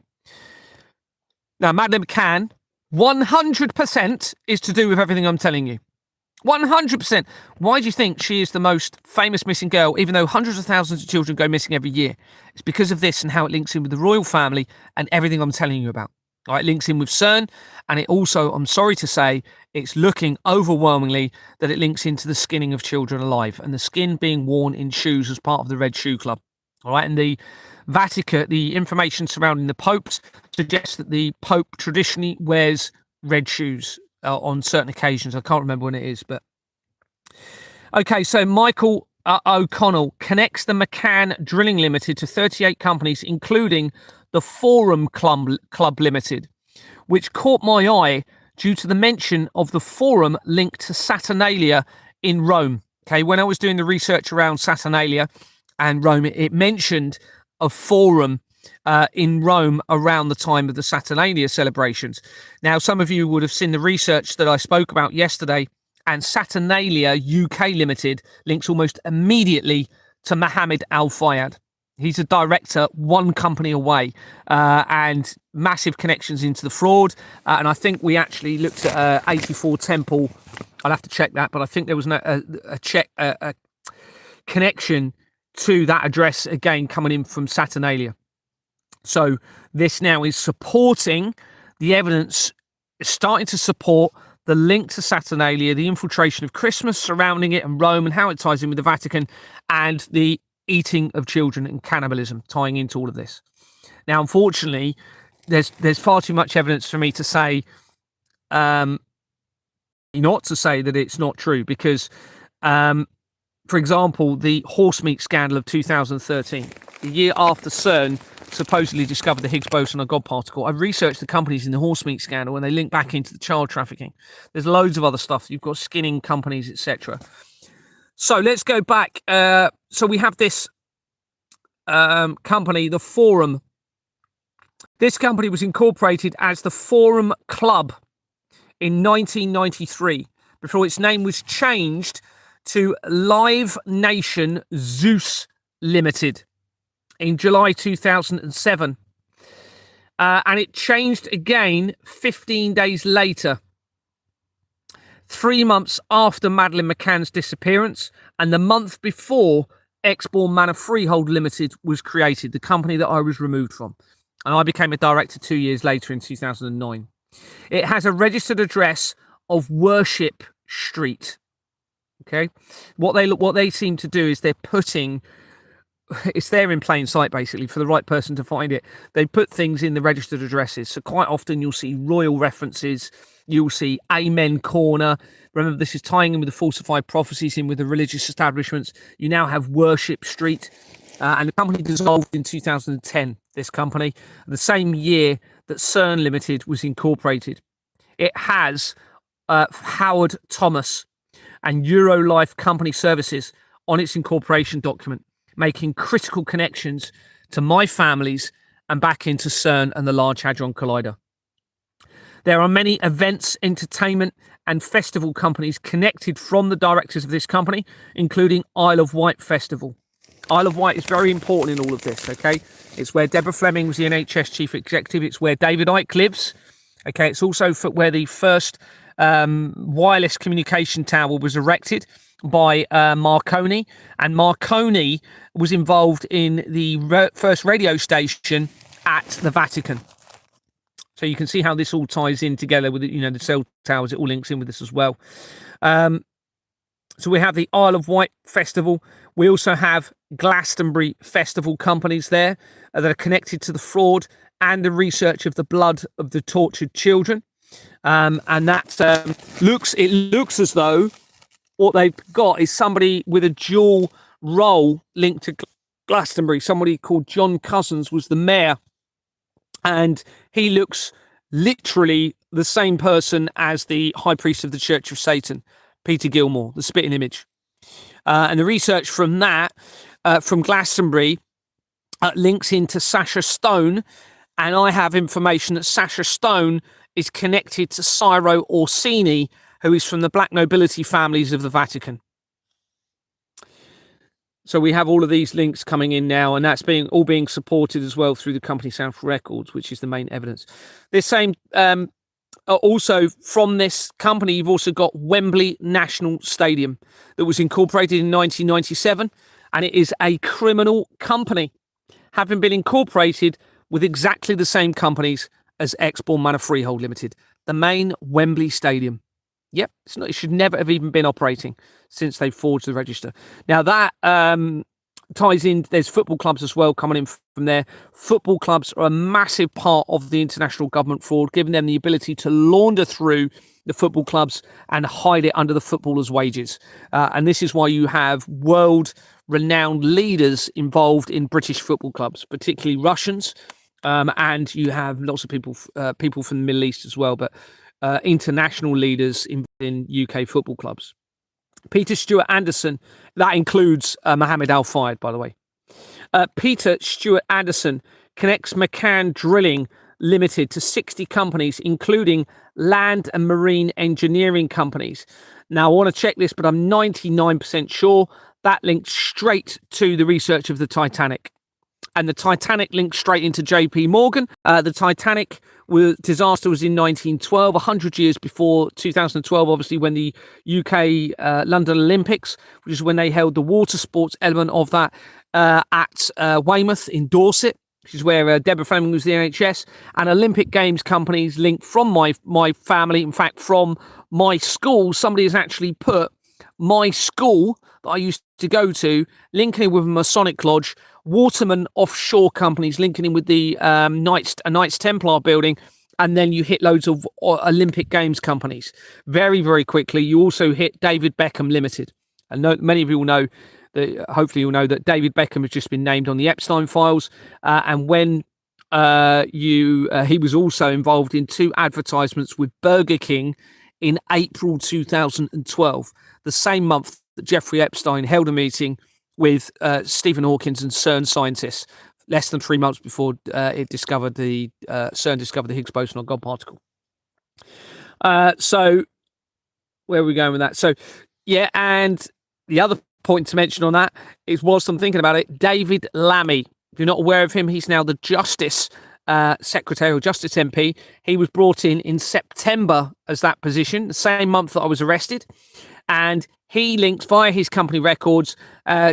Now, Madeleine McCann, 100% is to do with everything I'm telling you. 100%. Why do you think she is the most famous missing girl, even though hundreds of thousands of children go missing every year? It's because of this and how it links in with the royal family and everything I'm telling you about. All right, it links in with CERN, and it also, I'm sorry to say, it's looking overwhelmingly that it links into the skinning of children alive and the skin being worn in shoes as part of the Red Shoe Club. All right, and the Vatican, the information surrounding the popes suggests that the Pope traditionally wears red shoes on certain occasions. I can't remember when it is, but okay. So Michael O'Connell connects the McCann Drilling Limited to 38 companies, including the Forum Club Limited, which caught my eye due to the mention of the Forum linked to Saturnalia in Rome. Okay, when I was doing the research around Saturnalia and Rome, it mentioned a Forum in Rome around the time of the Saturnalia celebrations. Now, some of you would have seen the research that I spoke about yesterday, and Saturnalia UK Limited links almost immediately to Mohammed Al Fayed. He's a director, one company away, and massive connections into the fraud. And I think we actually looked at 84 Temple. I'll have to check that, but I think there was a connection to that address again coming in from Saturnalia. So this now is supporting the evidence, starting to support the link to Saturnalia, the infiltration of Christmas surrounding it and Rome and how it ties in with the Vatican, and the eating of children and cannibalism tying into all of this. Now, unfortunately, there's far too much evidence for me to say, not to say that it's not true, because, for example, the horse meat scandal of 2013, the year after CERN supposedly discovered the Higgs boson or God particle. I researched the companies in the horse meat scandal and they link back into the child trafficking. There's loads of other stuff. You've got skinning companies, etc. So let's go back. So we have this company, the Forum. This company was incorporated as the Forum Club in 1993 before its name was changed to Live Nation Zeus Limited in July 2007. And it changed again 15 days later, 3 months after Madeleine McCann's disappearance, and the month before Exborn Manor Freehold Limited was created, the company that I was removed from. And I became a director 2 years later in 2009. It has a registered address of Worship Street. Okay, what they seem to do is they're putting, it's there in plain sight basically for the right person to find it. They put things in the registered addresses. So quite often you'll see royal references, you'll see Amen Corner. Remember, this is tying in with the falsified prophecies, in with the religious establishments. You now have Worship Street, and the company dissolved in 2010. This company, the same year that CERN Limited was incorporated. It has Howard Thomas and Eurolife Company Services on its incorporation document, making critical connections to my families and back into CERN and the Large Hadron Collider. There are many events, entertainment and festival companies connected from the directors of this company, including Isle of Wight Festival. Isle of Wight is very important in all of this, okay? It's where Deborah Fleming was the NHS chief executive. It's where David Icke lives, okay? It's also where the first wireless communication tower was erected by Marconi, and Marconi was involved in the first radio station at the Vatican. So you can see how this all ties in together with, the cell towers. It all links in with this as well. So we have the Isle of Wight Festival. We also have Glastonbury Festival companies there that are connected to the fraud and the research of the blood of the tortured children. And that looks as though what they've got is somebody with a dual role linked to Glastonbury. Somebody called John Cousins was the mayor, and he looks literally the same person as the high priest of the Church of Satan, Peter Gilmore, the spitting image. And the research from that, from Glastonbury, links into Sacha Stone, and I have information that Sacha Stone is connected to Ciro Orsini, who is from the black nobility families of the Vatican. So we have all of these links coming in now, and that's all being supported as well through the company South Records, which is the main evidence. This same, also from this company, you've also got Wembley National Stadium that was incorporated in 1997, and it is a criminal company, having been incorporated with exactly the same companies as Exborn Manor Freehold Limited, the main Wembley Stadium. Yep, it should never have even been operating since they forged the register. Now that ties in, there's football clubs as well coming in from there. Football clubs are a massive part of the international government fraud, giving them the ability to launder through the football clubs and hide it under the footballers' wages. And this is why you have world-renowned leaders involved in British football clubs, particularly Russians, and you have lots of people from the Middle East as well, but international leaders in UK football clubs. Peter Stuart Anderson, that includes Mohammed Al Fayed, by the way. Peter Stuart Anderson connects McCann Drilling Limited to 60 companies, including land and marine engineering companies. Now, I want to check this, but I'm 99% sure that linked straight to the research of the Titanic. And the Titanic linked straight into JP Morgan. The Titanic disaster was in 1912, 100 years before 2012, obviously, when the UK London Olympics, which is when they held the water sports element of that at Weymouth in Dorset, which is where Deborah Fleming was the NHS, and Olympic Games companies linked from my family. In fact, from my school, somebody has actually put my school that I used to go to, linking in with a Masonic Lodge, Waterman offshore companies, linking in with the Knights Templar building, and then you hit loads of Olympic Games companies. Very, very quickly, you also hit David Beckham Limited. And many of you will know that, hopefully you'll know that David Beckham has just been named on the Epstein files. And when he was also involved in 2 advertisements with Burger King in April 2012, the same month that Jeffrey Epstein held a meeting with Stephen Hawking and CERN scientists, less than 3 months before CERN discovered the Higgs boson or God particle. So where are we going with that? So yeah, and the other point to mention on that is, whilst I'm thinking about it, David Lammy. If you're not aware of him, he's now the Justice Secretary or Justice MP. He was brought in September as that position, the same month that I was arrested. And he links via his company records.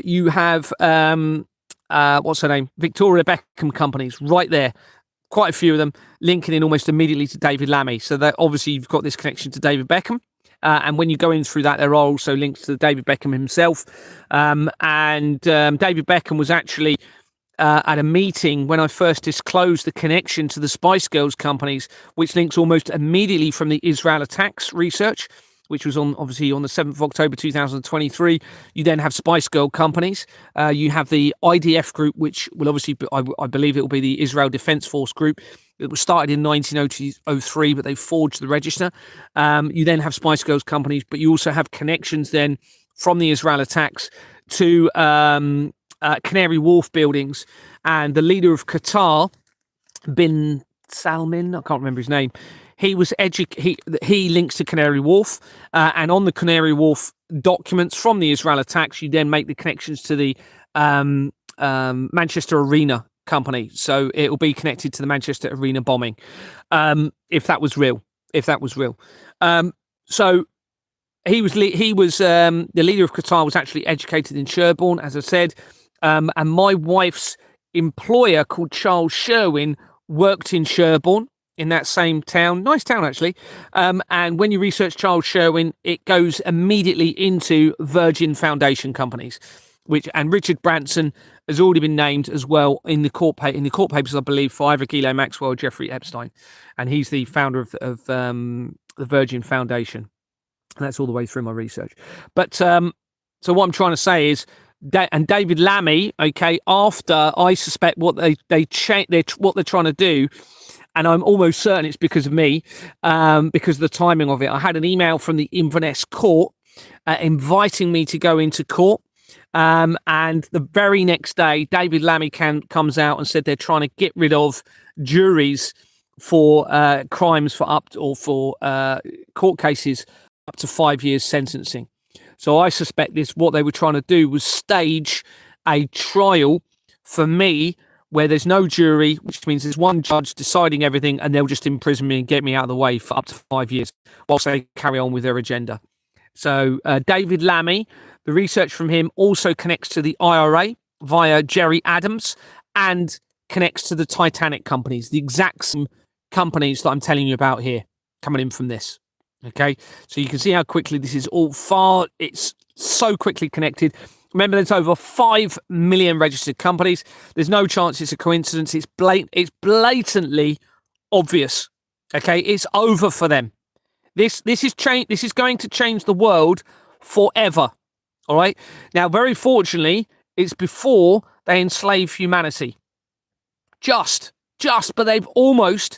You have, what's her name? Victoria Beckham companies right there. Quite a few of them linking in almost immediately to David Lammy. So that obviously you've got this connection to David Beckham. And when you go in through that, there are also links to David Beckham himself. David Beckham was actually at a meeting when I first disclosed the connection to the Spice Girls companies, which links almost immediately from the Israel attacks research, which was obviously on the 7th of October 2023. You then have Spice Girl companies. You have the IDF group, which will obviously, I believe it will be the Israel Defense Force group. It was started in 1903, but they forged the register. You then have Spice Girls companies, but you also have connections then from the Israel attacks to Canary Wharf buildings. And the leader of Qatar, bin Salman, I can't remember his name, he was he links to Canary Wharf, and on the Canary Wharf documents from the Israel attacks, you then make the connections to the Manchester Arena company. So it will be connected to the Manchester Arena bombing, if that was real. So he was the leader of Qatar, was actually educated in Sherborne, as I said, and my wife's employer, called Charles Sherwin, worked in Sherborne, in that same town. Nice town, actually. And when you research Charles Sherwin, it goes immediately into Virgin Foundation companies, and Richard Branson has already been named as well in the court papers, I believe, for either Ghislaine Maxwell or Jeffrey Epstein. And he's the founder of the Virgin Foundation. And that's all the way through my research. But so what I'm trying to say is, and David Lammy, okay, after I suspect what they're trying to do, and I'm almost certain it's because of me, because of the timing of it. I had an email from the Inverness court inviting me to go into court. And the very next day, David Lammy comes out and said they're trying to get rid of juries for crimes for court cases up to 5 years sentencing. So I suspect what they were trying to do was stage a trial for me where there's no jury, which means there's one judge deciding everything, and they'll just imprison me and get me out of the way for up to 5 years whilst they carry on with their agenda. So David Lammy, the research from him also connects to the IRA via Jerry Adams and connects to the Titanic companies, the exact same companies that I'm telling you about here, coming in from this. Okay, so you can see how quickly this is it's so quickly connected. Remember, there's over 5 million registered companies. There's no chance it's a coincidence. It's blatantly obvious. Okay, it's over for them. This is going to change the world forever. All right. Now, very fortunately, it's before they enslave humanity. Just, but they've almost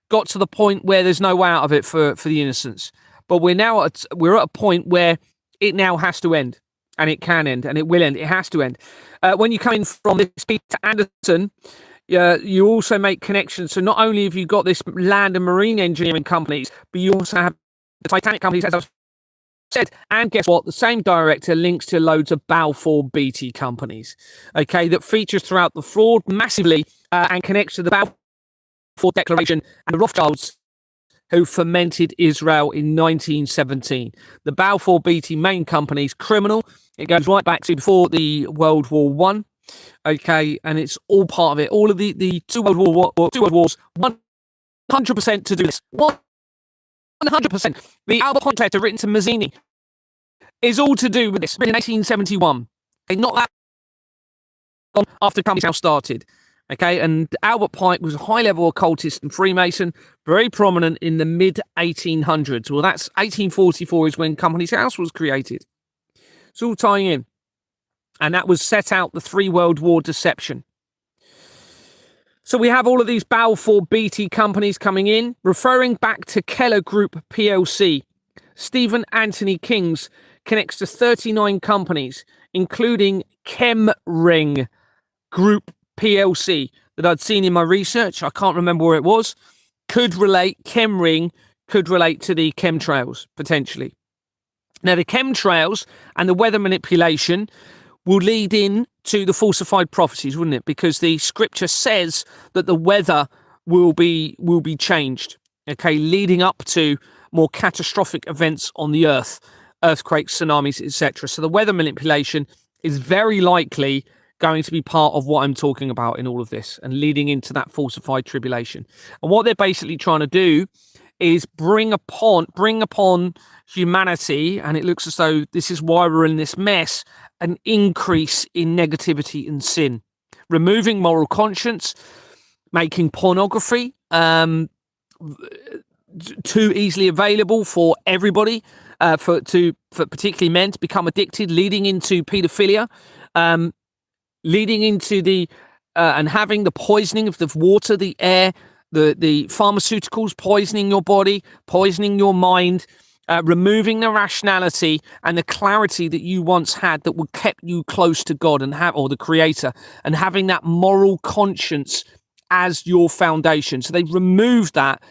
got to the point where there's no way out of it for the innocents. But we're at a point where it now has to end. And it can end, and it will end. It has to end. When you come in from this Peter Anderson, you also make connections. So not only have you got this land and marine engineering companies, but you also have the Titanic companies, as I was said, and guess what? The same director links to loads of Balfour Beatty companies, okay, that features throughout the fraud massively and connects to the Balfour Declaration and the Rothschilds who fermented Israel in 1917. The Balfour Beatty main company's criminal. It goes right back to before the World War One, okay, and it's all part of it. All of the two World Wars, 100% to do this. 100%. The Albert Point letter written to Mazzini is all to do with this. Written in 1871. Okay, not that long after the company's house started. Okay, and Albert Pike was a high-level occultist and Freemason, very prominent in the mid-1800s. Well, that's 1844 is when Company's House was created. It's all tying in. And that was set out the Three World War deception. So we have all of these Balfour Beatty companies coming in, referring back to Keller Group PLC. Stephen Anthony King's connects to 39 companies, including Chemring Group PLC that I'd seen in my research. I can't remember where it was. Chemring could relate to the chemtrails, potentially. Now, the chemtrails and the weather manipulation will lead in to the falsified prophecies, wouldn't it? Because the scripture says that the weather will be changed, okay, leading up to more catastrophic events on the earth, earthquakes, tsunamis, etc. So the weather manipulation is very likely going to be part of what I'm talking about in all of this and leading into that falsified tribulation. And what they're basically trying to do is bring upon humanity, and it looks as though this is why we're in this mess, an increase in negativity and sin, removing moral conscience, making pornography too easily available for everybody, for particularly men to become addicted, leading into paedophilia, leading into the and having the poisoning of the water, the air, the pharmaceuticals poisoning your body, poisoning your mind, removing the rationality and the clarity that you once had that would kept you close to God and or the Creator, and having that moral conscience as your foundation. So they've removed that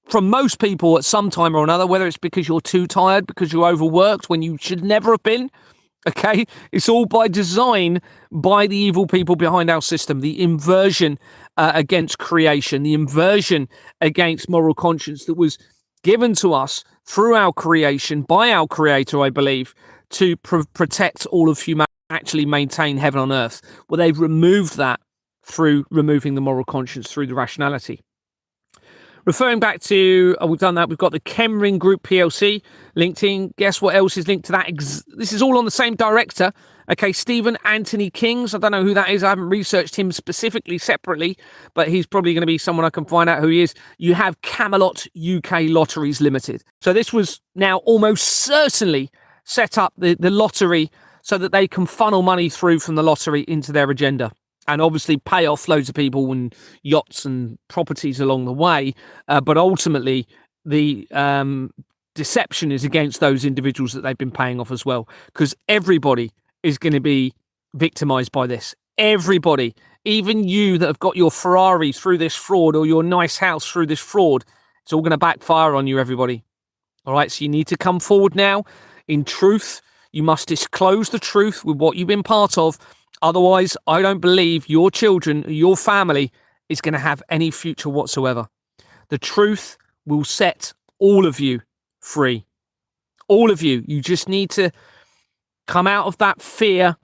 from most people at some time or another, whether it's because you're too tired, because you're overworked when you should never have been. Okay, it's all by design by the evil people behind our system. The inversion against creation, the inversion against moral conscience that was given to us through our creation by our Creator, I believe, to protect all of humanity, actually maintain heaven on earth. Well, they've removed that through removing the moral conscience, through the rationality. Referring back to, we've done that. We've got the Chemring Group PLC linked in. Guess what else is linked to that? This is all on the same director. Okay, Stephen Anthony King's. I don't know who that is. I haven't researched him specifically separately, but he's probably going to be someone I can find out who he is. You have Camelot UK Lotteries Limited. So this was now almost certainly set up the lottery so that they can funnel money through from the lottery into their agenda. And obviously pay off loads of people and yachts and properties along the way. But ultimately, the deception is against those individuals that they've been paying off as well. Because everybody is going to be victimized by this. Everybody. Even you that have got your Ferrari through this fraud or your nice house through this fraud. It's all going to backfire on you, everybody. All right, so you need to come forward now in truth. You must disclose the truth with what you've been part of. Otherwise, I don't believe your children, your family is going to have any future whatsoever. The truth will set all of you free. All of you. You just need to come out of that fear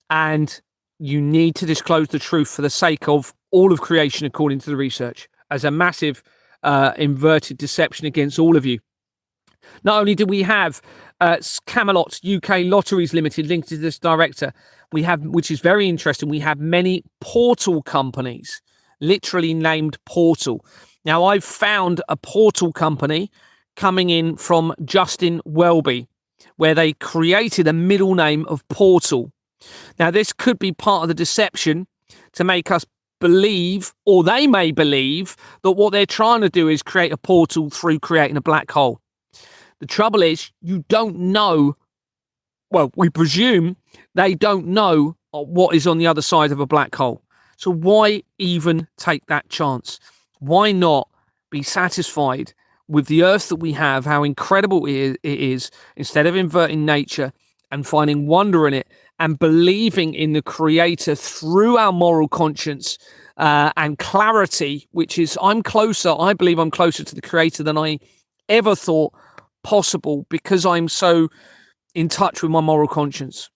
and you need to disclose the truth for the sake of all of creation, according to the research, as a massive inverted deception against all of you. Not only do we have Camelot UK Lotteries Limited linked to this director, we have, which is very interesting, we have many portal companies, literally named Portal. Now, I've found a portal company coming in from Justin Welby, where they created a middle name of Portal. Now, this could be part of the deception to make us believe, or they may believe, that what they're trying to do is create a portal through creating a black hole. The trouble is, you don't know, well, we presume they don't know what is on the other side of a black hole. So why even take that chance? Why not be satisfied with the earth that we have, how incredible it is, instead of inverting nature and finding wonder in it and believing in the creator through our moral conscience and clarity, which is I believe I'm closer to the creator than I ever thought possible, because I'm so in touch with my moral conscience,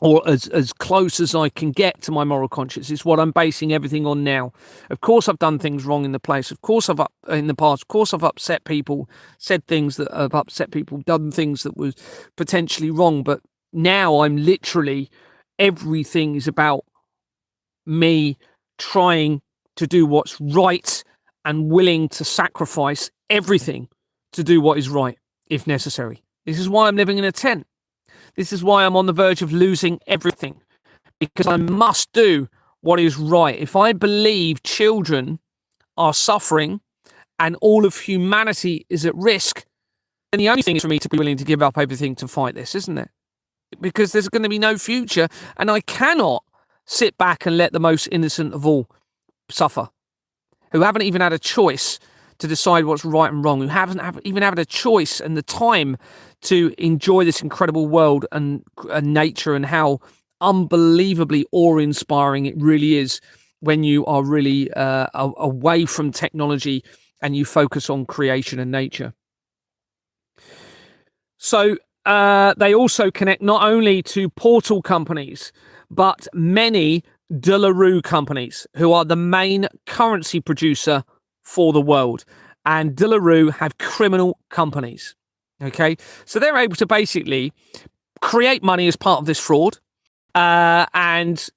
or as close as I can get to my moral conscience. It's what I'm basing everything on now. Of course, I've done things wrong in the place. Of course, in the past. Of course, I've upset people, said things that have upset people, done things that was potentially wrong. But now I'm literally, everything is about me trying to do what's right and willing to sacrifice everything to do what is right, if necessary. This is why I'm living in a tent. This is why I'm on the verge of losing everything, because I must do what is right. If I believe children are suffering and all of humanity is at risk, then the only thing is for me to be willing to give up everything to fight this, isn't it? Because there's going to be no future, and I cannot sit back and let the most innocent of all suffer, who haven't even had a choice to decide what's right and wrong, who haven't even had a choice and the time to enjoy this incredible world and nature, and how unbelievably awe-inspiring it really is when you are really away from technology and you focus on creation and nature. So they also connect not only to portal companies, but many De La Rue companies, who are the main currency producer for the world. And De La Rue have criminal companies. Okay, so they're able to basically create money as part of this fraud, and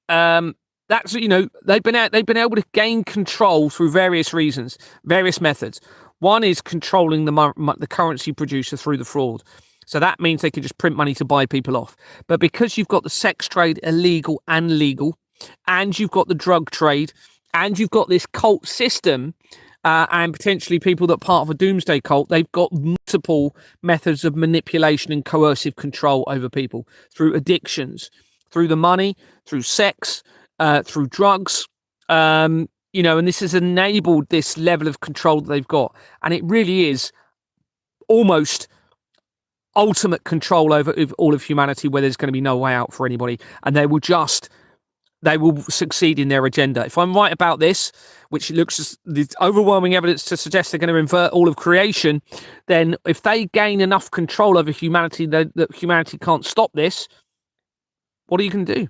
that's, you know, they've been able to gain control through various reasons, various methods. One is controlling the currency producer through the fraud. So that means they can just print money to buy people off. But because you've got the sex trade, illegal and legal, and you've got the drug trade, and you've got this cult system, and potentially people that are part of a doomsday cult, they've got multiple methods of manipulation and coercive control over people through addictions, through the money, through sex, through drugs, you know, and this has enabled this level of control that they've got. And it really is almost ultimate control over all of humanity, where there's going to be no way out for anybody, and they will succeed in their agenda. If I'm right about this, which looks as the overwhelming evidence to suggest they're going to invert all of creation, then if they gain enough control over humanity that humanity can't stop this, what are you going to do?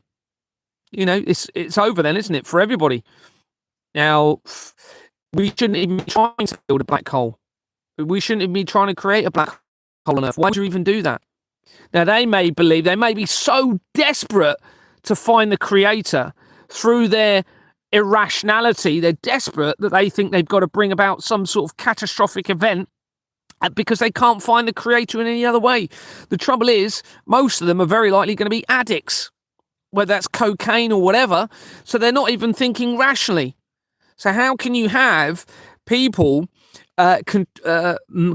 You know, it's over then, isn't it, for everybody? Now, we shouldn't even be trying to build a black hole. We shouldn't even be trying to create a black hole on Earth. Why would you even do that? Now, they may be so desperate to find the creator through their irrationality. They're desperate that they think they've got to bring about some sort of catastrophic event because they can't find the creator in any other way. The trouble is, most of them are very likely going to be addicts, whether that's cocaine or whatever, so they're not even thinking rationally. So how can you have people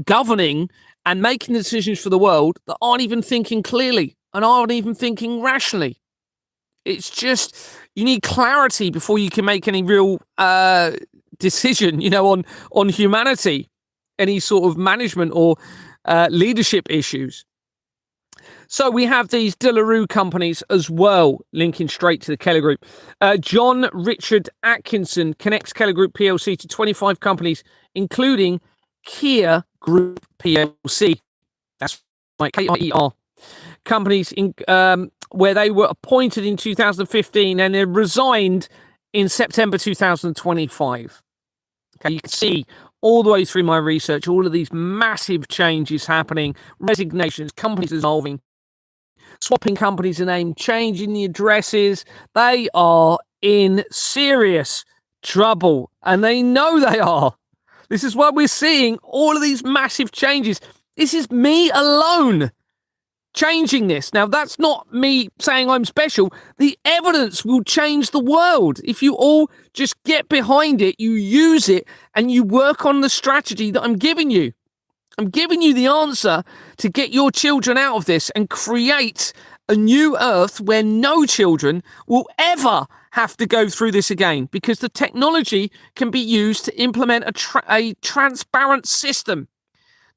governing and making decisions for the world that aren't even thinking clearly and aren't even thinking rationally? It's just, you need clarity before you can make any real decision, you know, on humanity, any sort of management or leadership issues. So we have these De La Rue companies as well, linking straight to the Keller Group. John Richard Atkinson connects Keller Group PLC to 25 companies, including Kier Group PLC. That's like KIER. Companies in where they were appointed in 2015 and they resigned in September 2025. Okay, you can see all the way through my research, all of these massive changes happening, resignations, companies dissolving, swapping companies' name, changing the addresses. They are in serious trouble, and they know they are. This is why we're seeing all of these massive changes. This is me alone changing this. Now, that's not me saying I'm special. The evidence will change the world. If you all just get behind it, you use it, and you work on the strategy that I'm giving you. I'm giving you the answer to get your children out of this and create a new earth where no children will ever have to go through this again, because the technology can be used to implement a transparent system,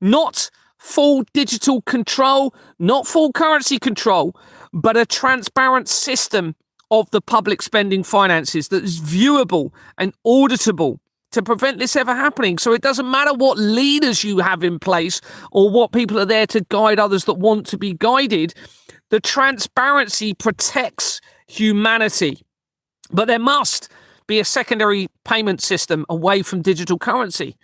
not full digital control, not full currency control, but a transparent system of the public spending finances that is viewable and auditable to prevent this ever happening. So it doesn't matter what leaders you have in place or what people are there to guide others that want to be guided. The transparency protects humanity. But there must be a secondary payment system away from digital currency.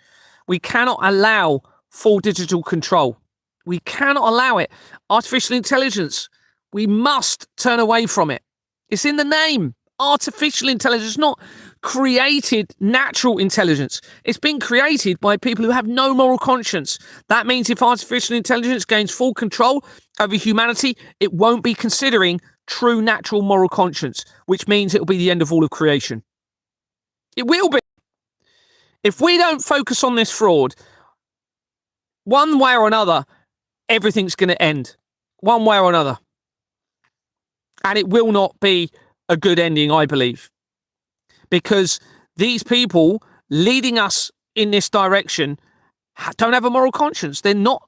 We cannot allow full digital control. We cannot allow it. Artificial intelligence, we must turn away from it. It's in the name. Artificial intelligence, not created natural intelligence. It's been created by people who have no moral conscience. That means if artificial intelligence gains full control over humanity, it won't be considering true natural moral conscience, which means it'll be the end of all of creation. It will be. If we don't focus on this fraud, one way or another, everything's going to end. One way or another. And it will not be a good ending, I believe. Because these people leading us in this direction don't have a moral conscience. They're not.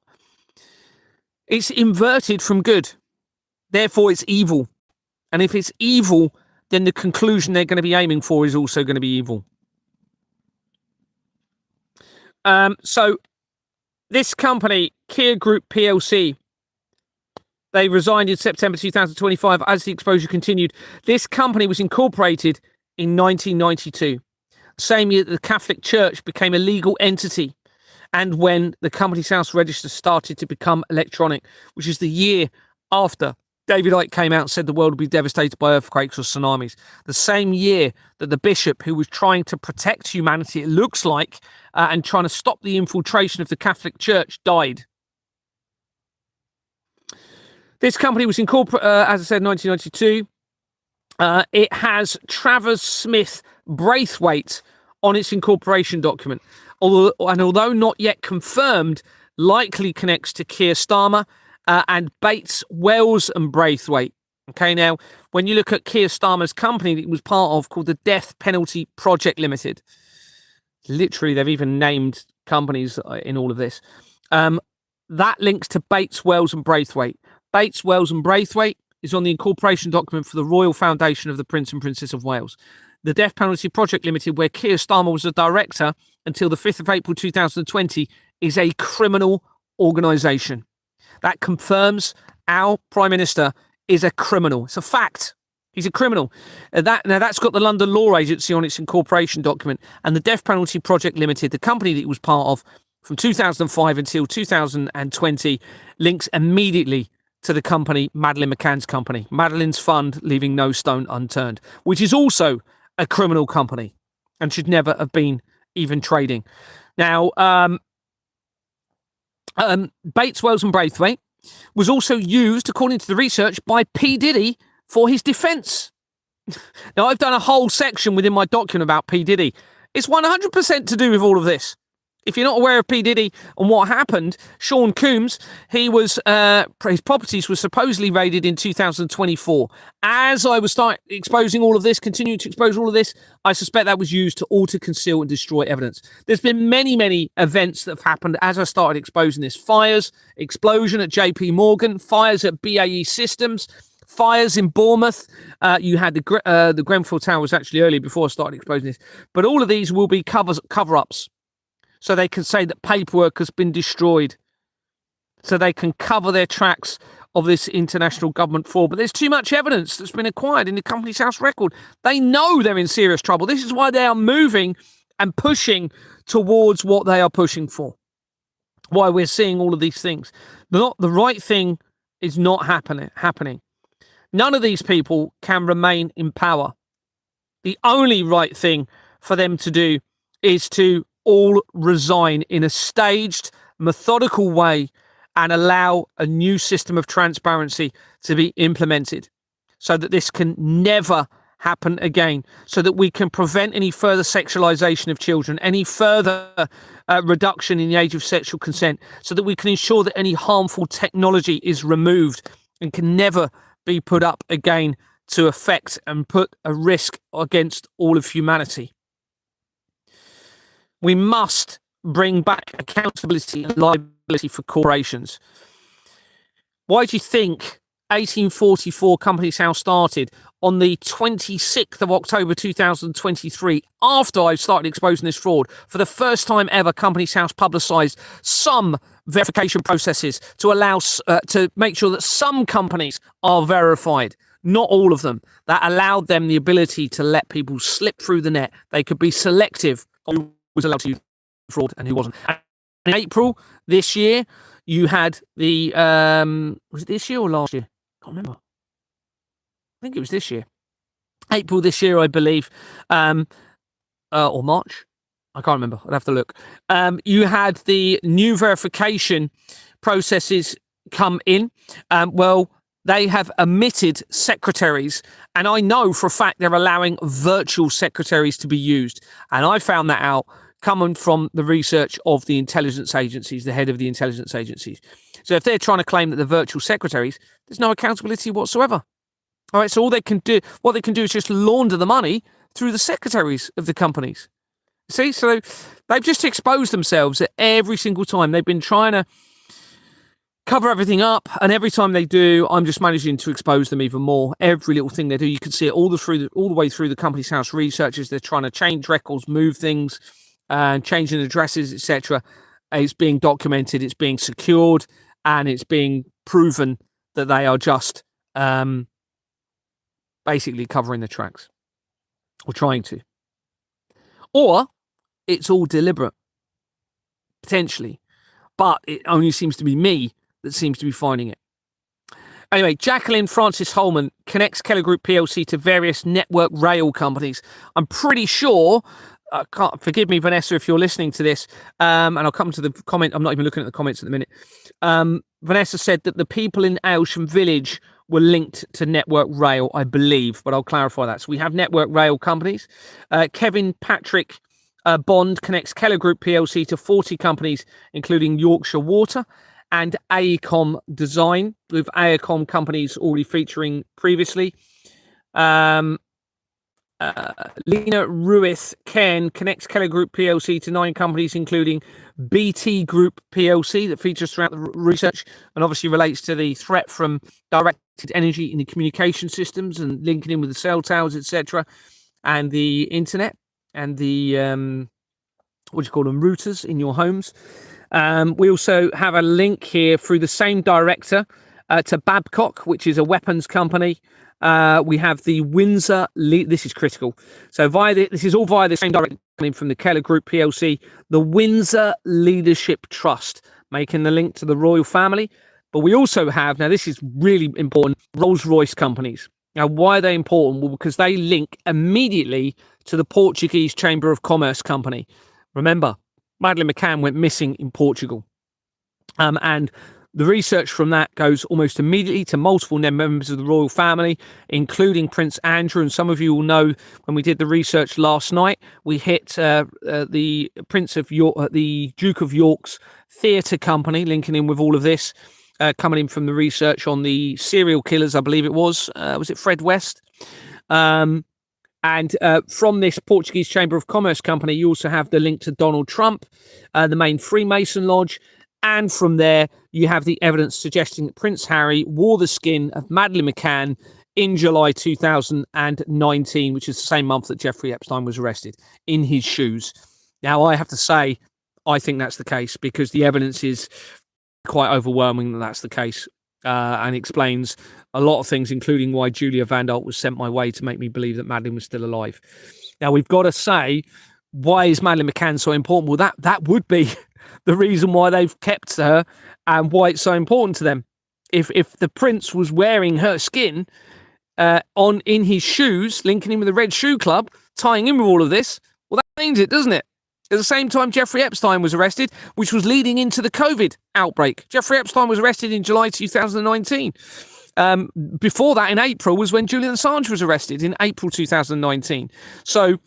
It's inverted from good. Therefore, it's evil. And if it's evil, then the conclusion they're going to be aiming for is also going to be evil. So this company, Kier Group PLC, they resigned in September 2025 as the exposure continued. This company was incorporated in 1992, the same year that the Catholic Church became a legal entity and when the Companies House Register started to become electronic, which is the year after David Icke came out and said the world would be devastated by earthquakes or tsunamis. The same year that the bishop who was trying to protect humanity, it looks like, and trying to stop the infiltration of the Catholic Church died. This company was incorporated, as I said, 1992. It has Travers Smith Braithwaite on its incorporation document. Although not yet confirmed, likely connects to Keir Starmer and Bates, Wells and Braithwaite. Okay, now, when you look at Keir Starmer's company that he was part of called the Death Penalty Project Limited, literally they've even named companies in all of this, that links to Bates, Wells and Braithwaite. Bates, Wells and Braithwaite is on the incorporation document for the Royal Foundation of the Prince and Princess of Wales. The Death Penalty Project Limited, where Keir Starmer was a director until the 5th of April 2020, is a criminal organisation. That confirms our Prime Minister is a criminal. It's a fact. He's a criminal. That's got the London Law Agency on its incorporation document, and the Death Penalty Project Limited, the company that he was part of from 2005 until 2020, links immediately to the company, Madeleine McCann's company, Madeleine's Fund, leaving no stone unturned, which is also a criminal company and should never have been even trading. Now, Bates, Wells and Braithwaite was also used, according to the research, by P. Diddy for his defence. Now, I've done a whole section within my document about P. Diddy. It's 100% to do with all of this. If you're not aware of P. Diddy and what happened, Sean Combs, his properties were supposedly raided in 2024. As I was exposing all of this, continuing to expose all of this, I suspect that was used to alter, conceal and destroy evidence. There's been many, many events that have happened as I started exposing this. Fires, explosion at JP Morgan, fires at BAE Systems, fires in Bournemouth. You had the Grenfell Tower was actually earlier before I started exposing this. But all of these will be cover-ups. So they can say that paperwork has been destroyed. So they can cover their tracks of this international government fraud. But there's too much evidence that's been acquired in the Companies House record. They know they're in serious trouble. This is why they are moving and pushing towards what they are pushing for. Why we're seeing all of these things. The right thing is not happening. None of these people can remain in power. The only right thing for them to do is to all resign in a staged, methodical way and allow a new system of transparency to be implemented so that this can never happen again, so that we can prevent any further sexualization of children, any further reduction in the age of sexual consent, so that we can ensure that any harmful technology is removed and can never be put up again to affect and put a risk against all of humanity. We must bring back accountability and liability for corporations. Why do you think 1844 Companies House started on the 26th of October 2023, after I started exposing this fraud? For the first time ever, Companies House publicised some verification processes to allow to make sure that some companies are verified, not all of them. That allowed them the ability to let people slip through the net. They could be selective on who was allowed to use fraud and who wasn't. And in April this year, you had the was it this year or last year? I can't remember. I think it was this year. April this year, I believe, or March. I can't remember. I'd have to look. You had the new verification processes come in. Well, they have omitted secretaries, and I know for a fact they're allowing virtual secretaries to be used. And I found that out coming from the research of the intelligence agencies, the head of the intelligence agencies. So if they're trying to claim that they're virtual secretaries, there's no accountability whatsoever. All right, so what they can do is just launder the money through the secretaries of the companies. See, so they've just exposed themselves at every single time. They've been trying to cover everything up, and every time they do, I'm just managing to expose them even more. Every little thing they do, you can see it all the way through the Companies House researchers. They're trying to change records, move things, and changing addresses, etc. It's being documented, it's being secured, and it's being proven that they are just basically covering the tracks, or trying to. Or it's all deliberate, potentially, but it only seems to be me that seems to be finding it. Anyway, Jacqueline Francis Holman connects Keller Group PLC to various network rail companies. I'm pretty sure, forgive me, Vanessa, if you're listening to this, and I'll come to the comment. I'm not even looking at the comments at the minute. Vanessa said that the people in Aylsham Village were linked to Network Rail, I believe, but I'll clarify that. So we have Network Rail companies. Kevin Patrick Bond connects Keller Group PLC to 40 companies, including Yorkshire Water and AECOM Design, with AECOM companies already featuring previously. Lena Ruiz Ken connects Keller Group PLC to 9 companies, including BT Group PLC, that features throughout the research and obviously relates to the threat from directed energy in the communication systems and linking in with the cell towers, etc., and the internet and the routers in your homes. We also have a link here through the same director to Babcock, which is a weapons company. We have the Windsor. This is critical. So this is all via the same director from the Keller Group PLC, the Windsor Leadership Trust, making the link to the royal family. But we also have, now this is really important, Rolls-Royce companies. Now, why are they important? Well, because they link immediately to the Portuguese Chamber of Commerce company. Remember, Madeleine McCann went missing in Portugal. And the research from that goes almost immediately to multiple members of the royal family, including Prince Andrew. And some of you will know when we did the research last night, we hit the Prince of York, the Duke of York's theatre company, linking in with all of this, coming in from the research on the serial killers, I believe it was it Fred West? And from this Portuguese Chamber of Commerce company, you also have the link to Donald Trump, the main Freemason lodge. And from there, you have the evidence suggesting that Prince Harry wore the skin of Madeleine McCann in July 2019, which is the same month that Jeffrey Epstein was arrested, in his shoes. Now, I have to say, I think that's the case because the evidence is quite overwhelming that that's the case, and explains a lot of things, including why Julia Van Dalt was sent my way to make me believe that Madeleine was still alive. Now, we've got to say, why is Madeleine McCann so important? Well, that would be the reason why they've kept her and why it's so important to them. If the prince was wearing her skin in his shoes, linking in with the Red Shoe Club, tying in with all of this, well, that means it, doesn't it? At the same time, Jeffrey Epstein was arrested, which was leading into the COVID outbreak. Jeffrey Epstein was arrested in July 2019. Before that, in April, was when Julian Assange was arrested, in April 2019. So,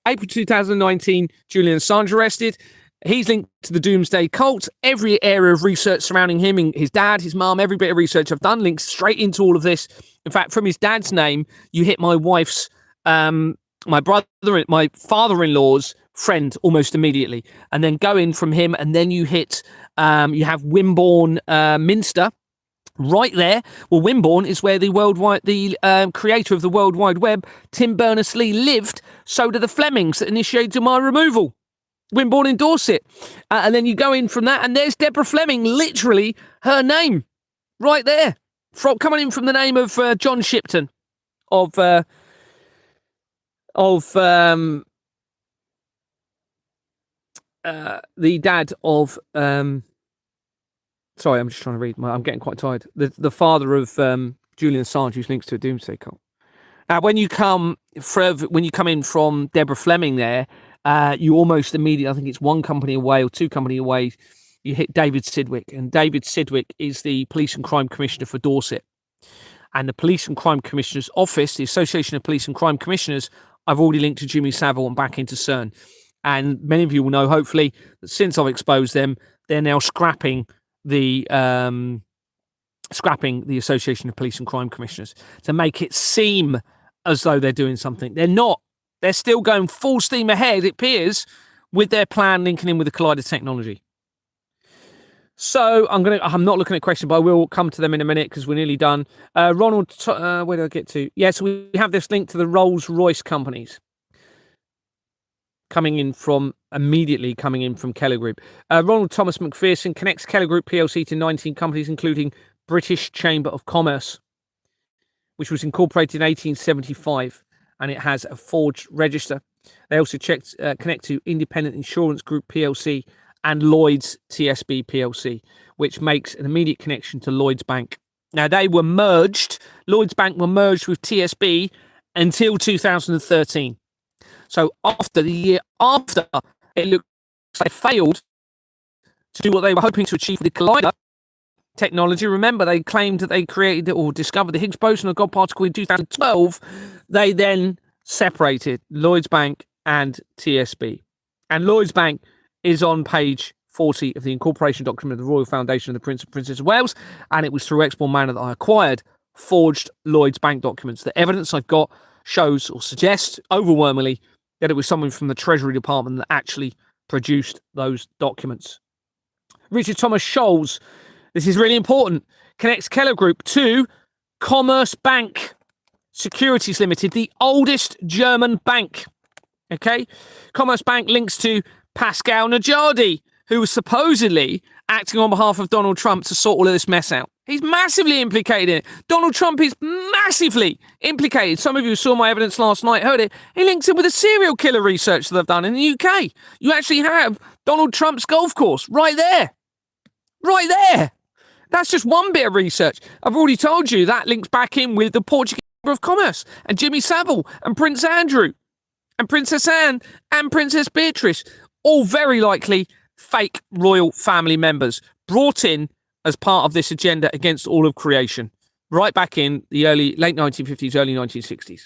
April 2019, Julian Assange arrested. He's linked to the Doomsday Cult. Every area of research surrounding him, and his dad, his mum, every bit of research I've done links straight into all of this. In fact, from his dad's name, you hit my wife's, my father-in-law's friend almost immediately, and then go in from him, and then you hit, you have Wimborne Minster. Right there. Well, Wimborne is where the creator of the World Wide Web, Tim Berners-Lee, lived. So do the Flemings that initiated my removal. Wimborne in Dorset. And then you go in from that, and there's Deborah Fleming, literally her name, right there. Coming in from the name of John Shipton of the dad of sorry, I'm just trying to read. I'm getting quite tired. The father of Julian Assange, who's links to a Doomsday Cult. Now, when you come in from Deborah Fleming, there, you almost immediately, I think it's one company away or two company away, you hit David Sidgwick, and David Sidgwick is the Police and Crime Commissioner for Dorset. And the Police and Crime Commissioner's Office, the Association of Police and Crime Commissioners, I've already linked to Jimmy Savile and back into CERN. And many of you will know, hopefully, that since I've exposed them, they're now scrapping the Association of Police and Crime Commissioners to make it seem as though they're doing something. They're not. They're still going full steam ahead, it appears, with their plan linking in with the Collider technology. So I'm not looking at questions, but I will come to them in a minute because we're nearly done. Ronald, where did I get to? Yes, we have this link to the Rolls-Royce companies immediately coming in from Keller Group. Ronald Thomas McPherson connects Keller Group PLC to 19 companies, including British Chamber of Commerce, which was incorporated in 1875, and it has a forged register. They also connect to Independent Insurance Group PLC and Lloyds TSB PLC, which makes an immediate connection to Lloyds Bank. Now, they were merged. Lloyds Bank were merged with TSB until 2013. So after the year after, it looks like they failed to do what they were hoping to achieve with the Collider technology. Remember, they claimed that they created or discovered the Higgs boson or God particle in 2012. They then separated Lloyds Bank and TSB. And Lloyds Bank is on page 40 of the incorporation document of the Royal Foundation of the Prince and Princess of Wales. And it was through Exmoor Manor that I acquired forged Lloyds Bank documents. The evidence I've got shows or suggests overwhelmingly that it was someone from the Treasury Department that actually produced those documents. Richard Thomas Scholes, this is really important, connects Keller Group to Commerce Bank Securities Limited, the oldest German bank. Okay? Commerce Bank links to Pascal Najjardi, who was supposedly acting on behalf of Donald Trump to sort all of this mess out. He's massively implicated in it. Donald Trump is massively implicated. Some of you saw my evidence last night, heard it. He links in with the serial killer research that I've done in the UK. You actually have Donald Trump's golf course right there. Right there. That's just one bit of research. I've already told you that links back in with the Portuguese Chamber of Commerce and Jimmy Savile and Prince Andrew and Princess Anne and Princess Beatrice. All very likely fake royal family members brought in as part of this agenda against all of creation, right back in the late 1950s, early 1960s.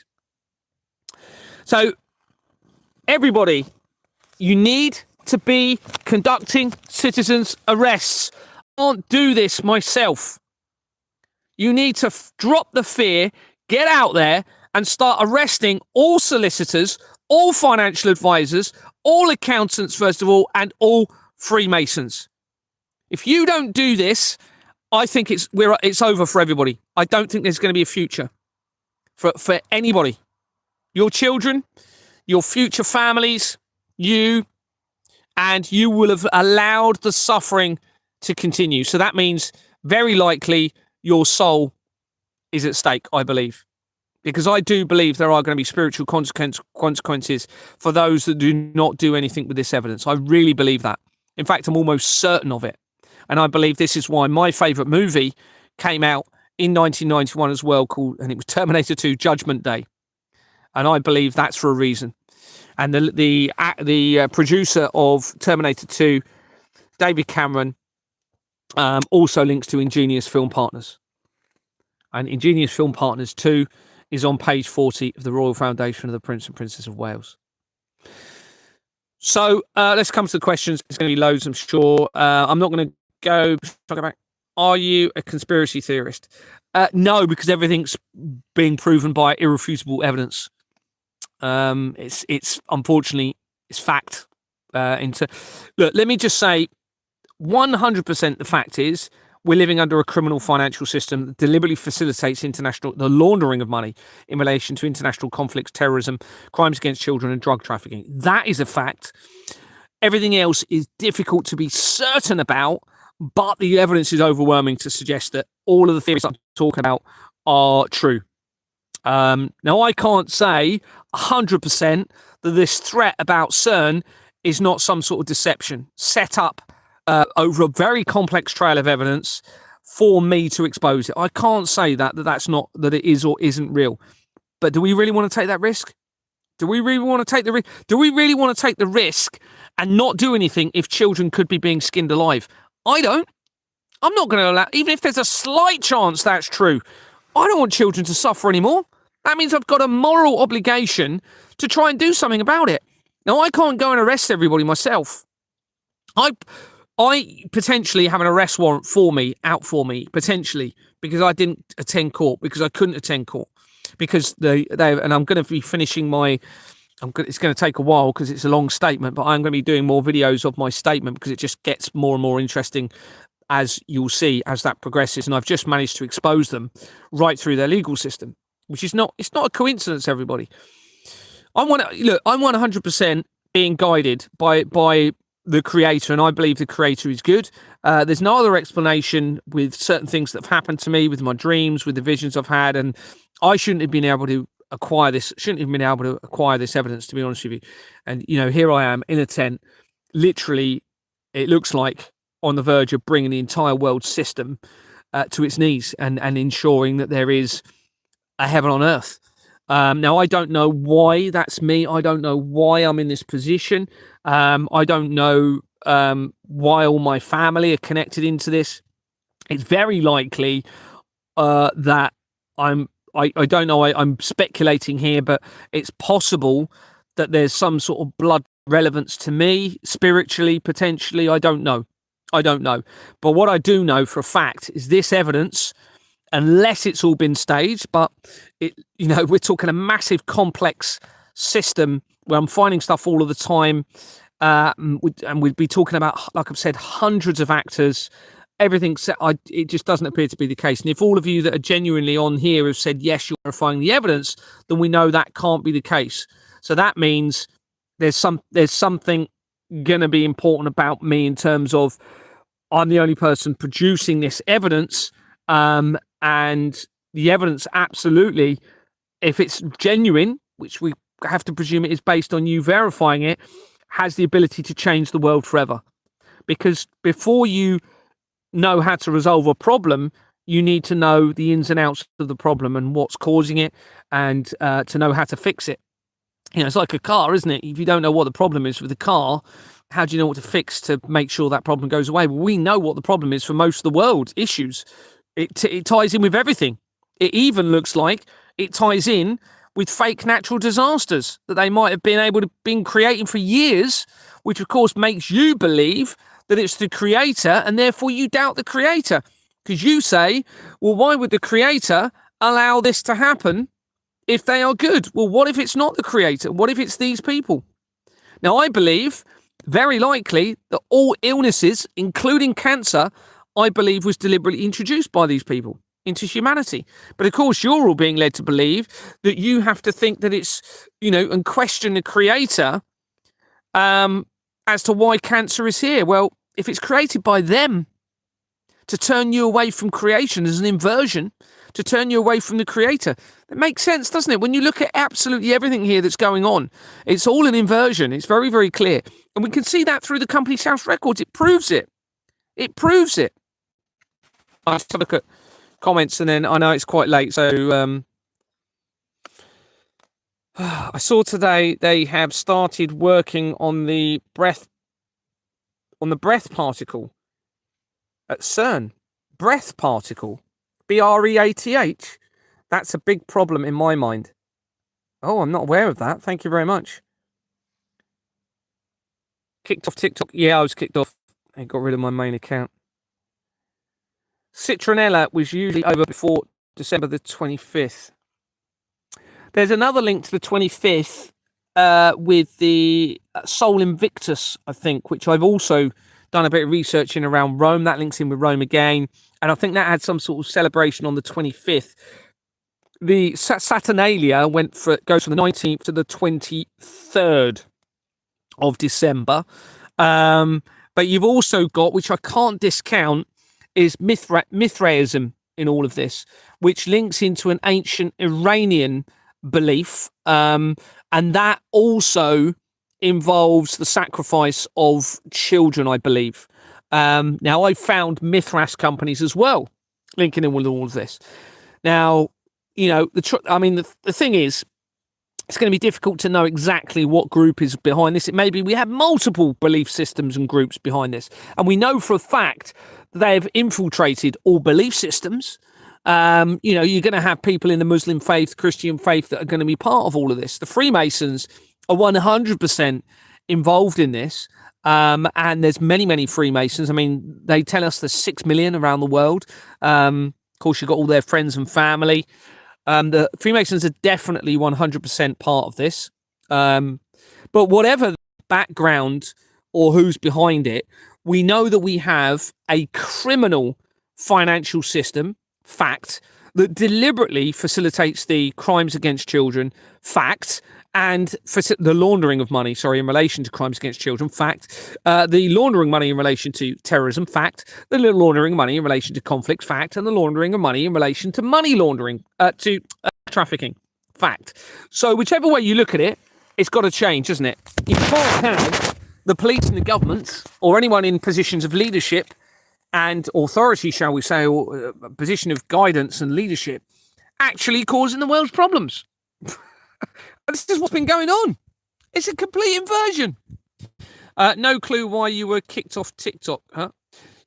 So, everybody, you need to be conducting citizens' arrests. I can't do this myself. You need to drop the fear, get out there, and start arresting all solicitors, all financial advisors, all accountants, first of all, and all Freemasons. If you don't do this, I think it's over for everybody. I don't think there's going to be a future for anybody. Your children, your future families, you will have allowed the suffering to continue. So that means very likely your soul is at stake, I believe. Because I do believe there are going to be spiritual consequences for those that do not do anything with this evidence. I really believe that. In fact, I'm almost certain of it. And I believe this is why my favourite movie came out in 1991 as well, and it was Terminator 2 Judgment Day. And I believe that's for a reason. And the producer of Terminator 2, David Cameron, also links to Ingenious Film Partners. And Ingenious Film Partners 2 is on page 40 of the Royal Foundation of the Prince and Princess of Wales. So let's come to the questions. There's going to be loads, I'm sure. I'm not going to go talk about. Are you a conspiracy theorist? No, because everything's being proven by irrefutable evidence. It's unfortunately it's fact. Look, let me just say, 100% the fact is we're living under a criminal financial system that deliberately facilitates the laundering of money in relation to international conflicts, terrorism, crimes against children, and drug trafficking. That is a fact. Everything else is difficult to be certain about, but the evidence is overwhelming to suggest that all of the theories I'm talking about are true. Now, I can't say 100% that this threat about CERN is not some sort of deception set up over a very complex trail of evidence for me to expose it. I can't say that it is or isn't real. But do we really want to take that risk? Do we really want to take the risk? Do we really want to take the risk and not do anything if children could be being skinned alive? I don't. I'm not going to allow, even if there's a slight chance that's true, I don't want children to suffer anymore. That means I've got a moral obligation to try and do something about it. Now, I can't go and arrest everybody myself. I potentially have an arrest warrant out for me, potentially, because I didn't attend court, because I couldn't attend court, because and I'm going to be finishing it's going to take a while because it's a long statement, but I'm going to be doing more videos of my statement because it just gets more and more interesting, as you'll see, as that progresses. And I've just managed to expose them right through their legal system, which is it's not a coincidence, everybody. I'm 100% being guided by the creator, and I believe the creator is good. There's no other explanation with certain things that have happened to me, with my dreams, with the visions I've had, and I shouldn't have been able to acquire this evidence, to be honest with you. And, here I am in a tent, literally, it looks like on the verge of bringing the entire world system to its knees and ensuring that there is a heaven on earth. Now, I don't know why that's me. I don't know why I'm in this position. I don't know why all my family are connected into this. It's very likely that I don't know. I'm speculating here, but it's possible that there's some sort of blood relevance to me spiritually, potentially. I don't know. But what I do know for a fact is this evidence, unless it's all been staged, but we're talking a massive complex system where I'm finding stuff all of the time. And we'd be talking about, like I've said, hundreds of actors, everything. It just doesn't appear to be the case. And if all of you that are genuinely on here have said, yes, you're verifying the evidence, then we know that can't be the case. So that means there's something going to be important about me in terms of I'm the only person producing this evidence. And the evidence, absolutely, if it's genuine, which we have to presume it is based on you verifying it, has the ability to change the world forever. Because before you know how to resolve a problem, you need to know the ins and outs of the problem and what's causing it, and to know how to fix it. It's like a car, isn't it? If you don't know what the problem is with the car, how do you know what to fix to make sure that problem goes away? Well, we know what the problem is for most of the world's issues. It ties in with everything. It even looks like it ties in with fake natural disasters that they might have been creating for years, which of course makes you believe that it's the creator, and therefore you doubt the creator, because you say, well, why would the creator allow this to happen if they are good? Well, what if it's not the creator? What if it's these people? Now, I believe very likely that all illnesses, including cancer, I believe was deliberately introduced by these people into humanity. But of course, you're all being led to believe that you have to think that it's, and question the creator as to why cancer is here. Well, if it's created by them to turn you away from creation as an inversion, to turn you away from the creator, it makes sense, doesn't it? When you look at absolutely everything here that's going on, it's all an inversion. It's very, very clear. And we can see that through the Company's House records. It proves it. I just have a look at comments, and then I know it's quite late, so I saw today they have started working on the breath particle at CERN. Breath particle, BREATH. That's a big problem in my mind. Oh, I'm not aware of that. Thank you very much. Kicked off TikTok. Yeah, I was kicked off. I got rid of my main account. Citronella was usually over before December the 25th. There's another link to the 25th with the Sol Invictus, I think, which I've also done a bit of research in around Rome. That links in with Rome again. And I think that had some sort of celebration on the 25th. The Saturnalia goes from the 19th to the 23rd of December. But you've also got, which I can't discount, is Mithraism in all of this, which links into an ancient Iranian belief. And that also involves the sacrifice of children, I believe. Now, I found Mithras companies as well, linking in with all of this. Now, you know, the thing is, it's going to be difficult to know exactly what group is behind this. It may be we have multiple belief systems and groups behind this. And we know for a fact that they have infiltrated all belief systems. You know, you're going to have people in the Muslim faith, Christian faith that are going to be part of all of this. The Freemasons are 100% involved in this. And there's many, many Freemasons. I mean, they tell us there's 6 million around the world. Of course, you've got all their friends and family. The Freemasons are definitely 100% part of this. But whatever the background or who's behind it, we know that we have a criminal financial system, fact, that deliberately facilitates the crimes against children, fact, and the laundering of money, in relation to crimes against children, fact, the laundering money in relation to terrorism, fact, the laundering money in relation to conflict, fact, and the laundering of money in relation to money laundering, to trafficking, fact. So whichever way you look at it, it's got to change, isn't it? You can't have the police and the government or anyone in positions of leadership and authority, shall we say, or a position of guidance and leadership, actually causing the world's problems. This is what's been going on. It's a complete inversion. No clue why you were kicked off TikTok, huh?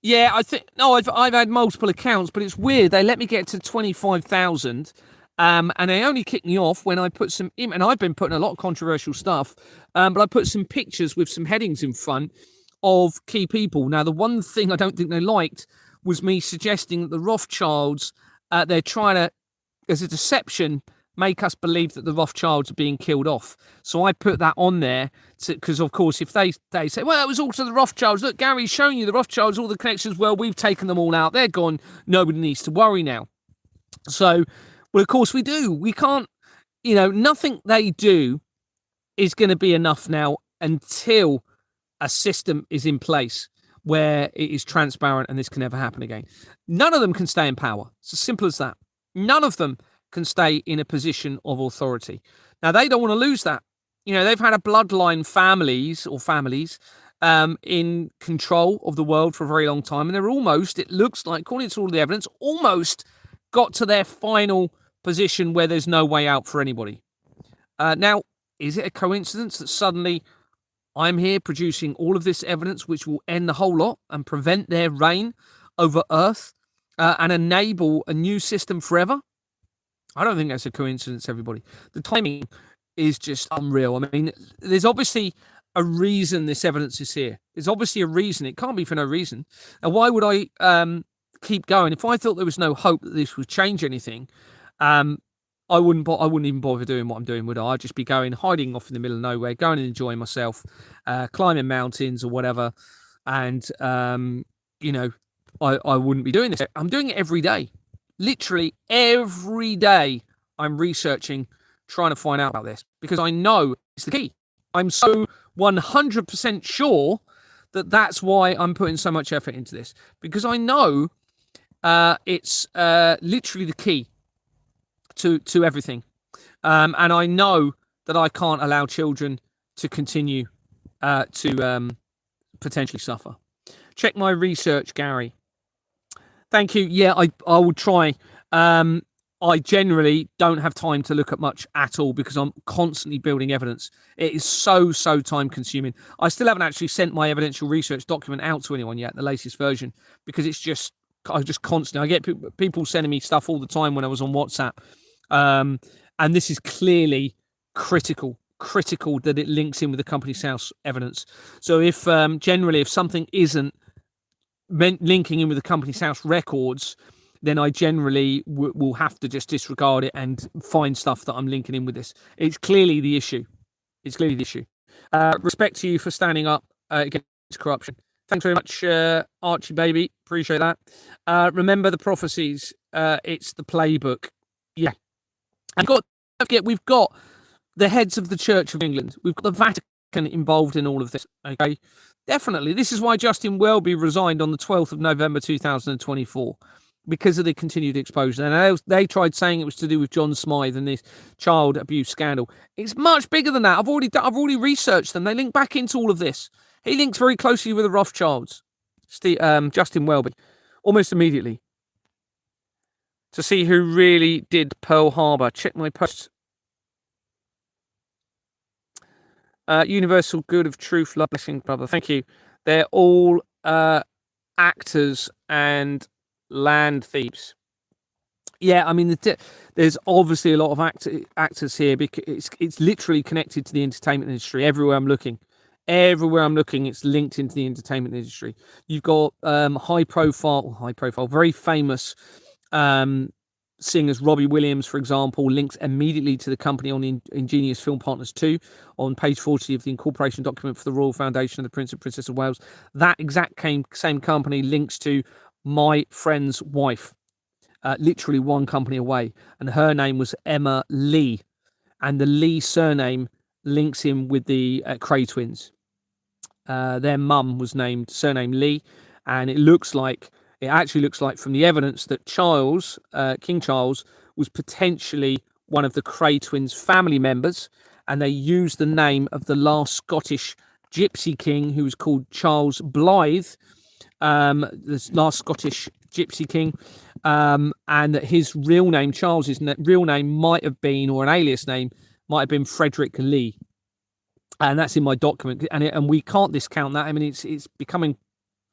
Yeah, I've had multiple accounts, but it's weird. They let me get to 25,000, and they only kicked me off when I put some and I've been putting a lot of controversial stuff, but I put some pictures with some headings in front of key people. Now, the one thing I don't think they liked was me suggesting that the Rothschilds, they're trying to, as a deception, make us believe that the Rothschilds are being killed off. So I put that on there because, of course, if they say, well, it was all to the Rothschilds. Look, Gary's showing you the Rothschilds, all the connections. Well, we've taken them all out. They're gone. Nobody needs to worry now. So, well, of course we do. We can't, nothing they do is going to be enough now until a system is in place where it is transparent and this can never happen again. None of them can stay in power. It's as simple as that. None of them can stay in a position of authority. Now, they don't want to lose that. They've had a bloodline families in control of the world for a very long time. And they're almost, it looks like, according to all the evidence, almost got to their final position where there's no way out for anybody. Now, is it a coincidence that suddenly I'm here producing all of this evidence which will end the whole lot and prevent their reign over Earth and enable a new system forever? I don't think that's a coincidence, everybody. The timing is just unreal. I mean, there's obviously a reason this evidence is here. There's obviously a reason. It can't be for no reason. And why would I keep going? If I thought there was no hope that this would change anything, I wouldn't even bother doing what I'm doing, would I? I'd just be hiding off in the middle of nowhere, going and enjoying myself, climbing mountains or whatever. And, I wouldn't be doing this. I'm doing it every day. Literally every day I'm researching, trying to find out about this because I know it's the key. I'm so 100% sure that that's why I'm putting so much effort into this because I know it's literally the key to everything. And I know that I can't allow children to continue to potentially suffer. Check my research, Gary. Thank you. Yeah, I will try. I generally don't have time to look at much at all because I'm constantly building evidence. It is so time consuming. I still haven't actually sent my evidential research document out to anyone yet, the latest version, because I just constantly, I get people sending me stuff all the time when I was on WhatsApp. And this is clearly critical critical that it links in with the company's house evidence. So if generally if something isn't linking in with the company's house records, then I generally will have to just disregard it and find stuff that I'm linking in with this. It's clearly the issue. Respect to you for standing up against corruption. Thanks very much, Archie baby. Appreciate that. Remember the prophecies. It's the playbook. Yeah. And we've got the heads of the Church of England. We've got the Vatican involved in all of this. Okay. Definitely. This is why Justin Welby resigned on the 12th of November 2024. Because of the continued exposure. And they tried saying it was to do with John Smythe and this child abuse scandal. It's much bigger than that. I've already researched them. They link back into all of this. He links very closely with the Rothschilds. Justin Welby. Almost immediately. To see who really did Pearl Harbor. Check my posts. Universal good of truth, love, blessing, brother. Thank you. They're all actors and land thieves. Yeah, I mean, there's obviously a lot of actors here because it's literally connected to the entertainment industry. Everywhere I'm looking, it's linked into the entertainment industry. You've got high profile, very famous singers. Robbie Williams, for example, links immediately to the company on Ingenious Film Partners 2 on page 40 of the incorporation document for the Royal Foundation of the Prince and Princess of Wales. That exact same company links to my friend's wife, literally one company away, and her name was Emma Lee, and the Lee surname links him with the Cray twins. Their mum was named surname Lee, and it actually looks like from the evidence that King Charles was potentially one of the Cray twins' family members, and they used the name of the last Scottish gypsy king, who was called Charles Blythe. This last Scottish gypsy king, and that his real name, Charles's real name, might have been, or an alias name, might have been Frederick Lee, and that's in my document, and we can't discount that. I mean, it's becoming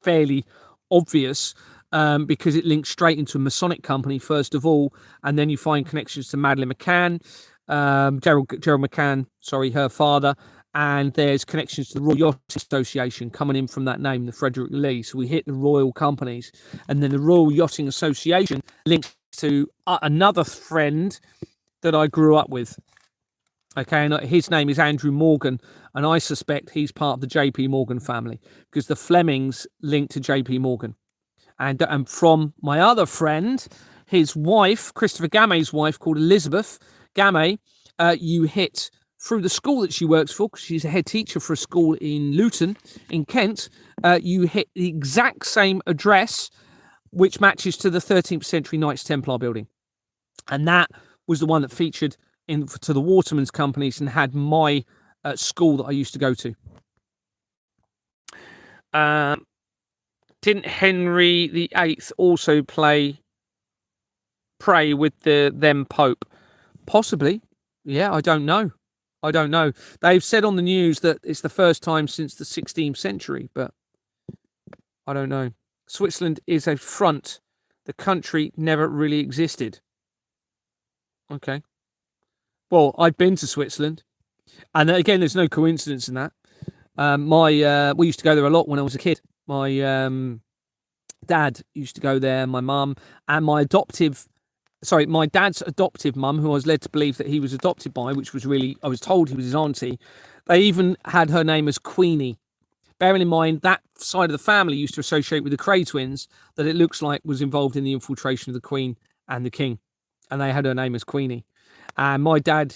fairly obvious because it links straight into a Masonic company first of all, and then you find connections to Madeleine McCann, Gerald McCann, her father. And there's connections to the Royal Yacht Association coming in from that name, the Frederick Lee. So we hit the royal companies. And then the Royal Yachting Association links to another friend that I grew up with. Okay, and his name is Andrew Morgan. And I suspect he's part of the JP Morgan family because the Flemings link to JP Morgan. And from my other friend, his wife, Christopher Gammay's wife, called Elizabeth Gammay, you hit through the school that she works for, because she's a head teacher for a school in Luton, in Kent, you hit the exact same address, which matches to the 13th century Knights Templar building. And that was the one that featured to the Waterman's companies and had my school that I used to go to. Didn't Henry VIII also pray with them Pope? Possibly. Yeah, I don't know. They've said on the news that it's the first time since the 16th century, but I don't know. Switzerland is a front. The country never really existed. Okay. Well, I've been to Switzerland, and again, there's no coincidence in that. We used to go there a lot when I was a kid. My dad used to go there, my mum, and my dad's adoptive mum, who I was led to believe that he was adopted by, which was really, I was told he was his auntie. They even had her name as Queenie. Bearing in mind that side of the family used to associate with the Cray twins, that it looks like was involved in the infiltration of the Queen and the King. And they had her name as Queenie. And my dad,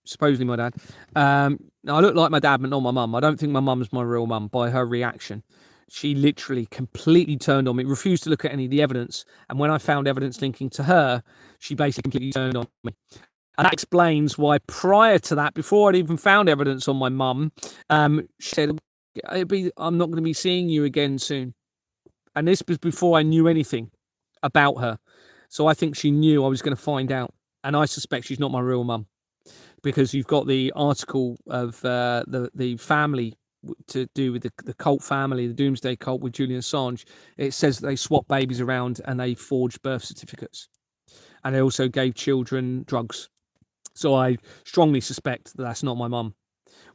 supposedly my dad, I look like my dad, but not my mum. I don't think my mum's my real mum by her reaction. She literally completely turned on me, refused to look at any of the evidence. And when I found evidence linking to her, she basically completely turned on me. And that explains why prior to that, before I'd even found evidence on my mum, she said, I'm not going to be seeing you again soon. And this was before I knew anything about her. So I think she knew I was going to find out. And I suspect she's not my real mum. Because you've got the article of the family to do with the cult family, the Doomsday Cult with Julian Assange. It says that they swap babies around and they forged birth certificates. And they also gave children drugs. So I strongly suspect that that's not my mum.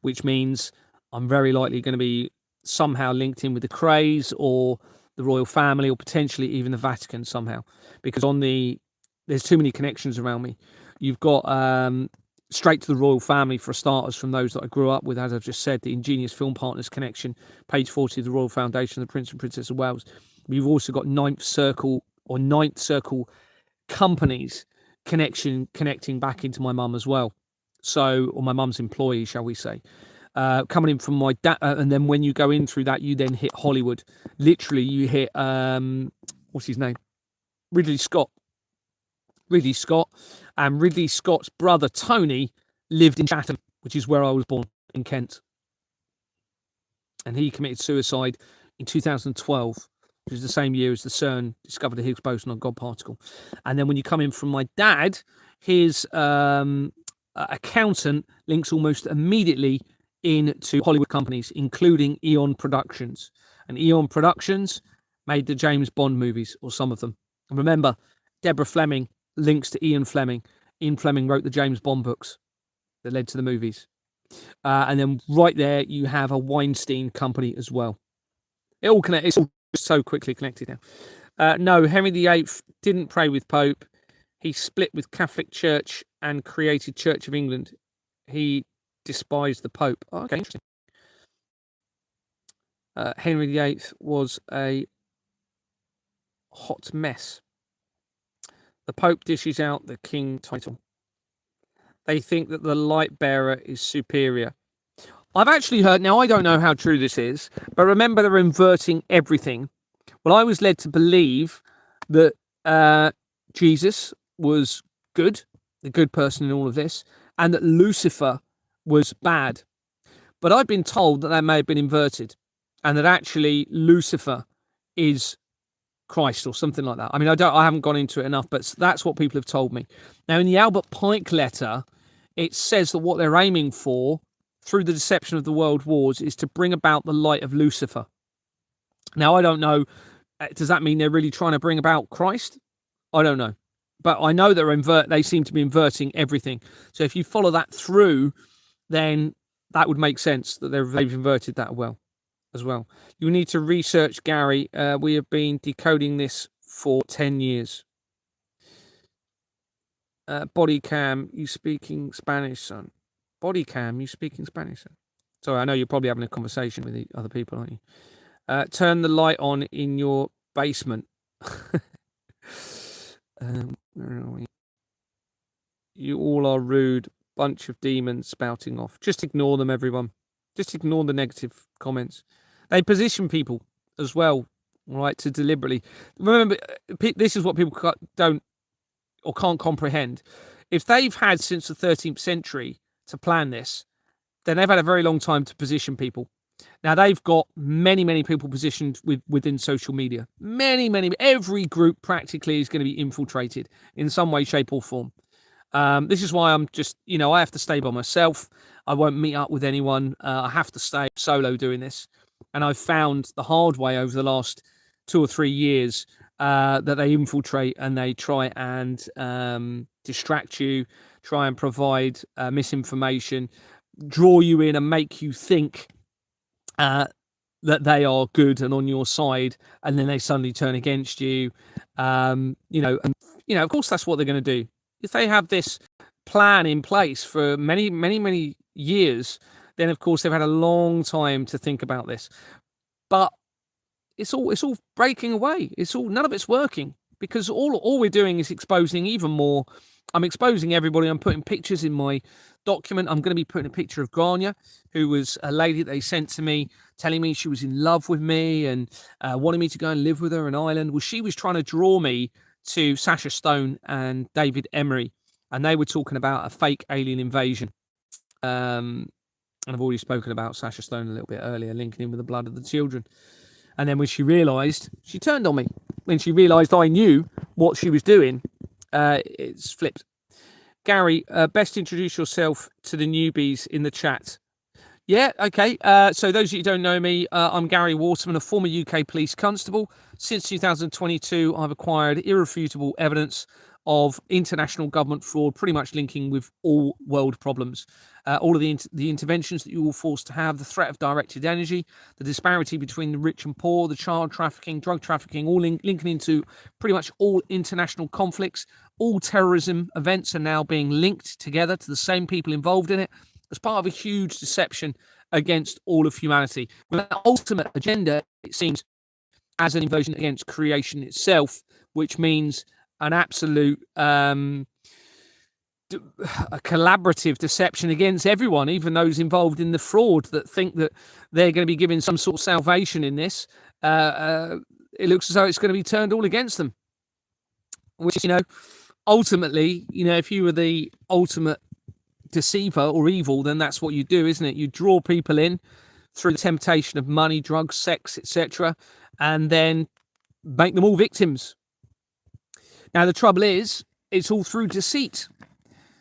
which means I'm very likely going to be somehow linked in with the Krays or the royal family, or potentially even the Vatican somehow, because there's too many connections around me. You've got straight to the royal family for starters, from those that I grew up with, as I've just said, the Ingenious Film Partners connection, page 40 of the Royal Foundation, the Prince and Princess of Wales. You've also got Ninth Circle companies connecting back into my mum as well. So, or my mum's employee, shall we say. Coming in from my dad, and then when you go in through that, you then hit Hollywood. Literally, you hit what's his name? Ridley Scott, and Ridley Scott's brother Tony lived in Chatham, which is where I was born, in Kent, and he committed suicide in 2012, which is the same year as the CERN discovered the Higgs boson on God particle. And then when you come in from my dad, his accountant links almost immediately into Hollywood companies, including Eon Productions. And Eon Productions made the James Bond movies, or some of them. And remember, Deborah Fleming links to Ian Fleming. Ian Fleming wrote the James Bond books that led to the movies. And then right there, you have a Weinstein company as well. It's all so quickly connected now. No, Henry VIII didn't pray with Pope. He split with Catholic Church and created Church of England. He despised the Pope. Oh, okay, interesting. Henry VIII was a hot mess. The Pope dishes out the king title. They think that the light bearer is superior. I've actually heard, now I don't know how true this is, but remember they're inverting everything. Well, I was led to believe that Jesus was good, the good person in all of this, and that Lucifer was bad. But I've been told that may have been inverted, and that actually Lucifer is Christ or something like that. I mean, I haven't gone into it enough, but that's what people have told me. Now, in the Albert Pike letter, it says that what they're aiming for through the deception of the world wars is to bring about the light of Lucifer. Now, I don't know. Does that mean they're really trying to bring about Christ? I don't know. But I know they seem to be inverting everything. So if you follow that through, then that would make sense that they've inverted that as well. You need to research, Gary. We have been decoding this for 10 years. Body cam, you speaking Spanish, son? Body cam, you speaking Spanish, son? Sorry, I know you're probably having a conversation with the other people, aren't you? Turn the light on in your basement. Where are we? You all are rude. Bunch of demons spouting off. Just ignore them, everyone. Just ignore the negative comments. They position people as well, right, to deliberately. Remember, this is what people don't or can't comprehend. If they've had since the 13th century to plan this, then they've had a very long time to position people. Now, they've got many, many people positioned within social media. Every group practically is going to be infiltrated in some way, shape or form. This is why I'm just, I have to stay by myself. I won't meet up with anyone. I have to stay solo doing this. And I've found the hard way over the last 2 or 3 years that they infiltrate and they try and distract you, try and provide misinformation, draw you in and make you think that they are good and on your side, and then they suddenly turn against you. Of course, that's what they're going to do. If they have this plan in place for many years, then of course they've had a long time to think about this. But it's all breaking away. None of it's working, because all we're doing is exposing even more. I'm exposing everybody. I'm putting pictures in my document. I'm going to be putting a picture of Grania, who was a lady that they sent to me, telling me she was in love with me and wanted me to go and live with her in Ireland. Well, she was trying to draw me to Sacha Stone and David Emery, and they were talking about a fake alien invasion. And I've already spoken about Sacha Stone a little bit earlier, linking in with the blood of the children. And then when she realised, she turned on me. When she realised I knew what she was doing, it's flipped. Gary, best introduce yourself to the newbies in the chat. Yeah, okay. So those of you who don't know me, I'm Gary Waterman, a former UK police constable. Since 2022, I've acquired irrefutable evidence of international government fraud, pretty much linking with all world problems. All of the interventions that you will force to have, the threat of directed energy, the disparity between the rich and poor, the child trafficking, drug trafficking, all linking into pretty much all international conflicts. All terrorism events are now being linked together to the same people involved in it as part of a huge deception against all of humanity. With that ultimate agenda, it seems, as an invasion against creation itself, which means an absolute a collaborative deception against everyone, even those involved in the fraud that think that they're going to be given some sort of salvation in this. It looks as though it's going to be turned all against them, which, ultimately, if you were the ultimate deceiver or evil, then that's what you do, isn't it? You draw people in through the temptation of money, drugs, sex, etc., and then make them all victims. Now, the trouble is, it's all through deceit.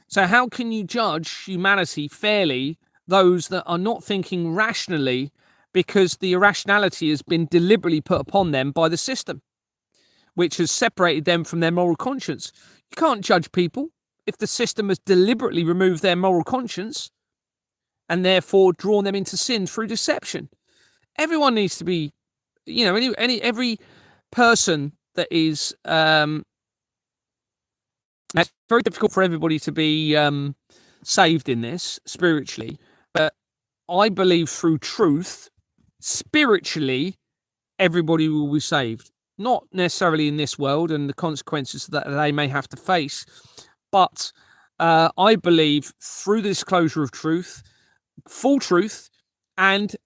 So how can you judge humanity fairly, those that are not thinking rationally, because the irrationality has been deliberately put upon them by the system, which has separated them from their moral conscience? You can't judge people if the system has deliberately removed their moral conscience and therefore drawn them into sin through deception. Everyone needs to be, every person that is, it's very difficult for everybody to be saved in this spiritually, but I believe through truth, spiritually, everybody will be saved. Not necessarily in this world and the consequences that they may have to face, but I believe through the disclosure of truth, full truth, and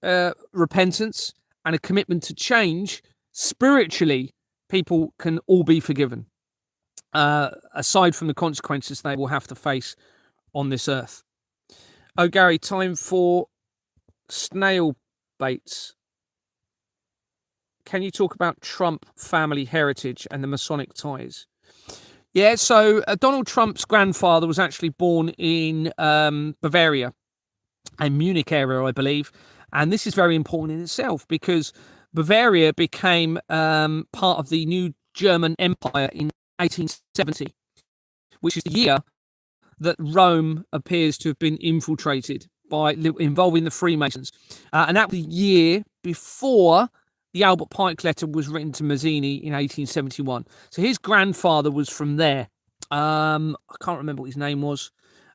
repentance and a commitment to change, spiritually, people can all be forgiven, aside from the consequences they will have to face on this earth. Oh, Gary, time for snail baits. Can you talk about Trump family heritage and the Masonic ties? Yeah, so Donald Trump's grandfather was actually born in Bavaria and Munich area, I believe. And this is very important in itself because Bavaria became part of the new German Empire in 1870, which is the year that Rome appears to have been infiltrated by involving the Freemasons. And that was the year before the Albert Pike letter was written to Mazzini in 1871. So his grandfather was from there. I can't remember what his name was.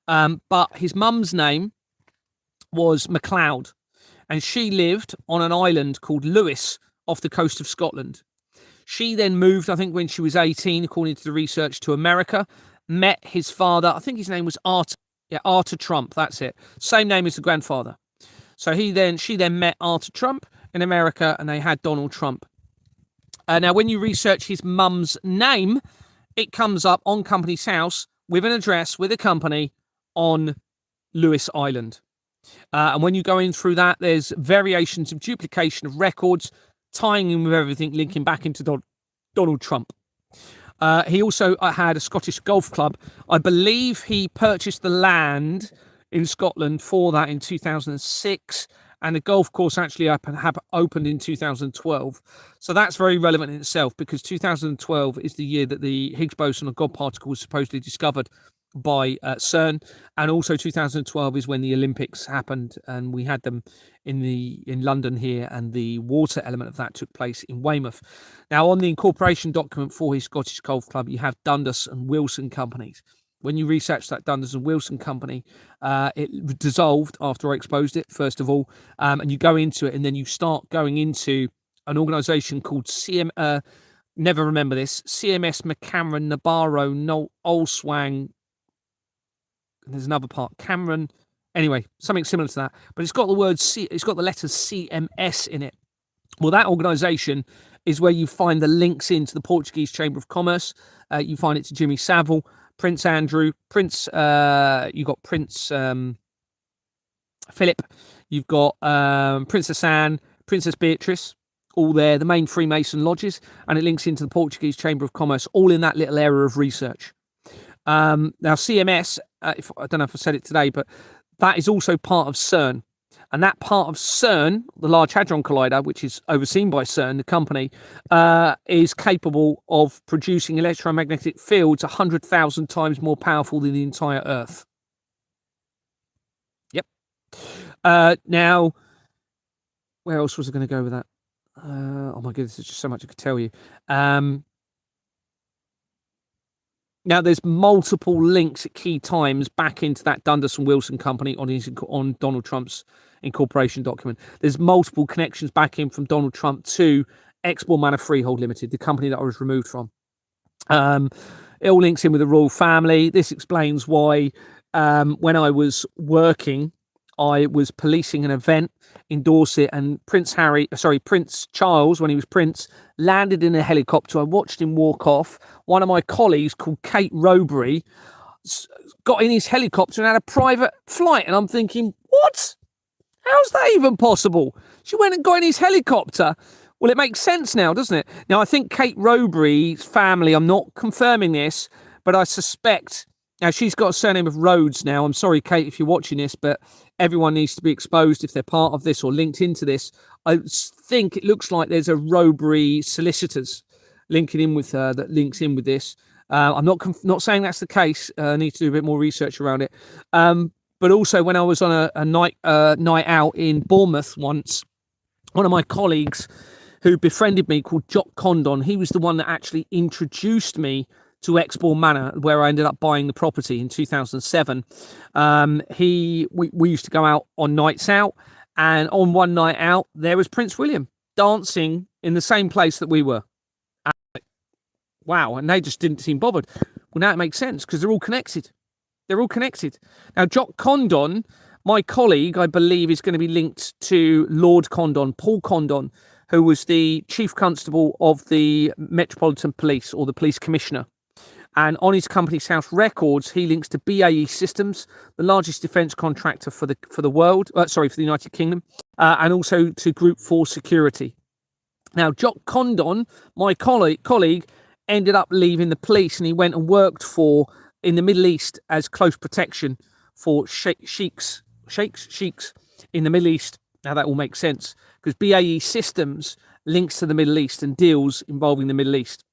But his mum's name was MacLeod. And she lived on an island called Lewis off the coast of Scotland. She then moved, I think when she was 18, according to the research, to America, met his father. I think his name was Arthur. Yeah, Arthur Trump, that's it. Same name as the grandfather. So she then met Arthur Trump in America, and they had Donald Trump. Now, when you research his mum's name, it comes up on Company's House with an address with a company on Lewis Island. And when you go in through that, there's variations of duplication of records, tying in with everything, linking back into Donald Trump. He also had a Scottish golf club. I believe he purchased the land in Scotland for that in 2006. And the golf course actually opened in 2012. So that's very relevant in itself because 2012 is the year that the Higgs boson or God particle was supposedly discovered by CERN. And also 2012 is when the Olympics happened and we had them in London here, and the water element of that took place in Weymouth. Now, on the incorporation document for his Scottish golf club, you have Dundas and Wilson companies. When you research that Dundas and Wilson company, it dissolved after I exposed it, first of all, and you go into it, and then you start going into an organisation called never remember this, CMS McCameron, Nabarro, Olswang, and there's another part, Cameron, anyway, something similar to that, but it's got the word it's got the letters CMS in it. Well, that organisation is where you find the links into the Portuguese Chamber of Commerce. You find it to Jimmy Savile, Prince Andrew, you've got Prince Philip, you've got Princess Anne, Princess Beatrice, all there, the main Freemason lodges, and it links into the Portuguese Chamber of Commerce, all in that little area of research. Now, CMS, I don't know if I said it today, but that is also part of CERN. And that part of CERN, the Large Hadron Collider, which is overseen by CERN, the company, is capable of producing electromagnetic fields 100,000 times more powerful than the entire Earth. Yep. Now, where else was I going to go with that? Oh my goodness, there's just so much I could tell you. Now, there's multiple links at key times back into that Dundas and Wilson company on Donald Trump's incorporation document. There's multiple connections back in from Donald Trump to Export Manor Freehold Limited, the company that I was removed from. It all links in with the royal family. This explains why when I was working, I was policing an event in Dorset, and Prince Charles, when he was Prince, landed in a helicopter. I watched him walk off. One of my colleagues, called Kate Robury, got in his helicopter and had a private flight. And I'm thinking, what? How's that even possible? She went and got in his helicopter. Well, it makes sense now, doesn't it? Now, I think Kate Robury's family, I'm not confirming this, but I suspect... Now, she's got a surname of Rhodes now. I'm sorry, Kate, if you're watching this, but everyone needs to be exposed if they're part of this or linked into this. I think it looks like there's a Robury solicitors linking in with her that links in with this. I'm not saying that's the case. I need to do a bit more research around it. But also, when I was on a night out in Bournemouth once, one of my colleagues who befriended me, called Jock Condon, he was the one that actually introduced me to Exbourne Manor, where I ended up buying the property in 2007. We used to go out on nights out, and on one night out, there was Prince William dancing in the same place that we were. Wow, and they just didn't seem bothered. Well, now it makes sense, because they're all connected. They're all connected. Now, Jock Condon, my colleague, I believe, is going to be linked to Lord Condon, Paul Condon, who was the Chief Constable of the Metropolitan Police, or the Police Commissioner. And on his company's house records, he links to BAE Systems, the largest defence contractor for the world, for the United Kingdom, and also to Group 4 Security. Now, Jock Condon, my colleague, ended up leaving the police, and he went and worked in the Middle East as close protection for sheiks in the Middle East. Now, that all makes sense, because BAE Systems links to the Middle East and deals involving the Middle East.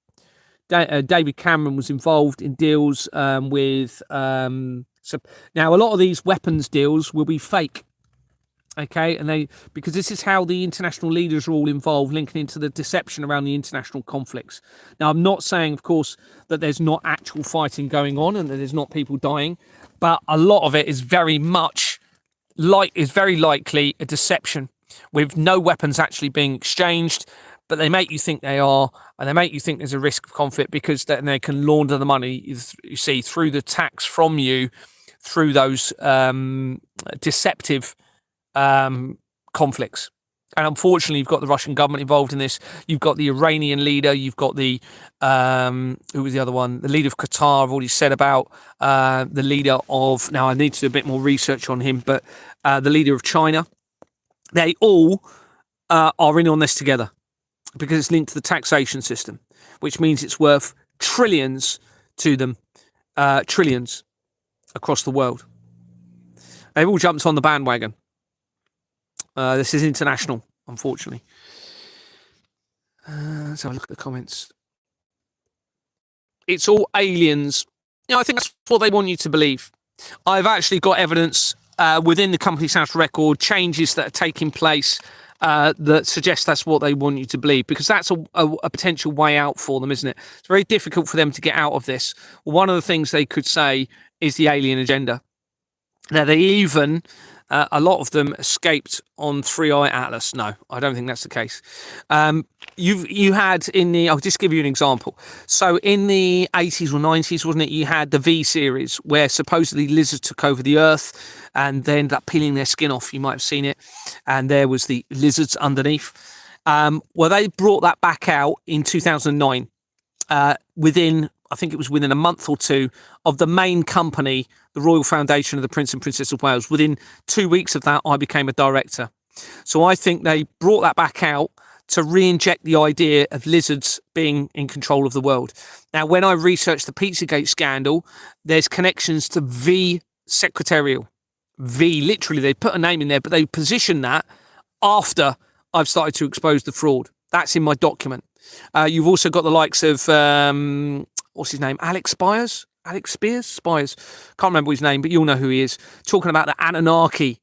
David Cameron was involved in deals with... So now, a lot of these weapons deals will be fake, okay? And because this is how the international leaders are all involved, linking into the deception around the international conflicts. Now, I'm not saying, of course, that there's not actual fighting going on and that there's not people dying, but a lot of it is very likely a deception, with no weapons actually being exchanged. But they make you think they are, and they make you think there's a risk of conflict, because then they can launder the money, you see, through the tax from you, through those deceptive conflicts. And unfortunately, you've got the Russian government involved in this. You've got the Iranian leader. You've got the, who was the other one? The leader of Qatar, I've already said about. The leader of, now I need to do a bit more research on him, but the leader of China. They all are in on this together, because it's linked to the taxation system, which means it's worth trillions to them, trillions across the world. They've all jumped on the bandwagon. This is international, unfortunately. Let's have a look at the comments. It's all aliens. I think that's what they want you to believe. I've actually got evidence within the company's house record, changes that are taking place that suggest that's what they want you to believe, because that's a potential way out for them, isn't it? It's very difficult for them to get out of this. Well, one of the things they could say is the alien agenda. Now, they even, a lot of them escaped on 3i Atlas. No, I don't think that's the case. You had I'll just give you an example. So in the 80s or 90s, wasn't it, you had the V series, where supposedly lizards took over the Earth and they ended up peeling their skin off. You might have seen it. And there was the lizards underneath. Well, they brought that back out in 2009, I think it was within a month or two of the main company, the Royal Foundation of the Prince and Princess of Wales. Within 2 weeks of that, I became a director. So I think they brought that back out to re-inject the idea of lizards being in control of the world. Now, when I researched the Pizzagate scandal, there's connections to V Secretarial. V, literally, they put a name in there, but they position that after I've started to expose the fraud. That's in my document. You've also got the likes of, what's his name? Alex Spires? Spires. Can't remember his name, but you'll know who he is. Talking about the Anunnaki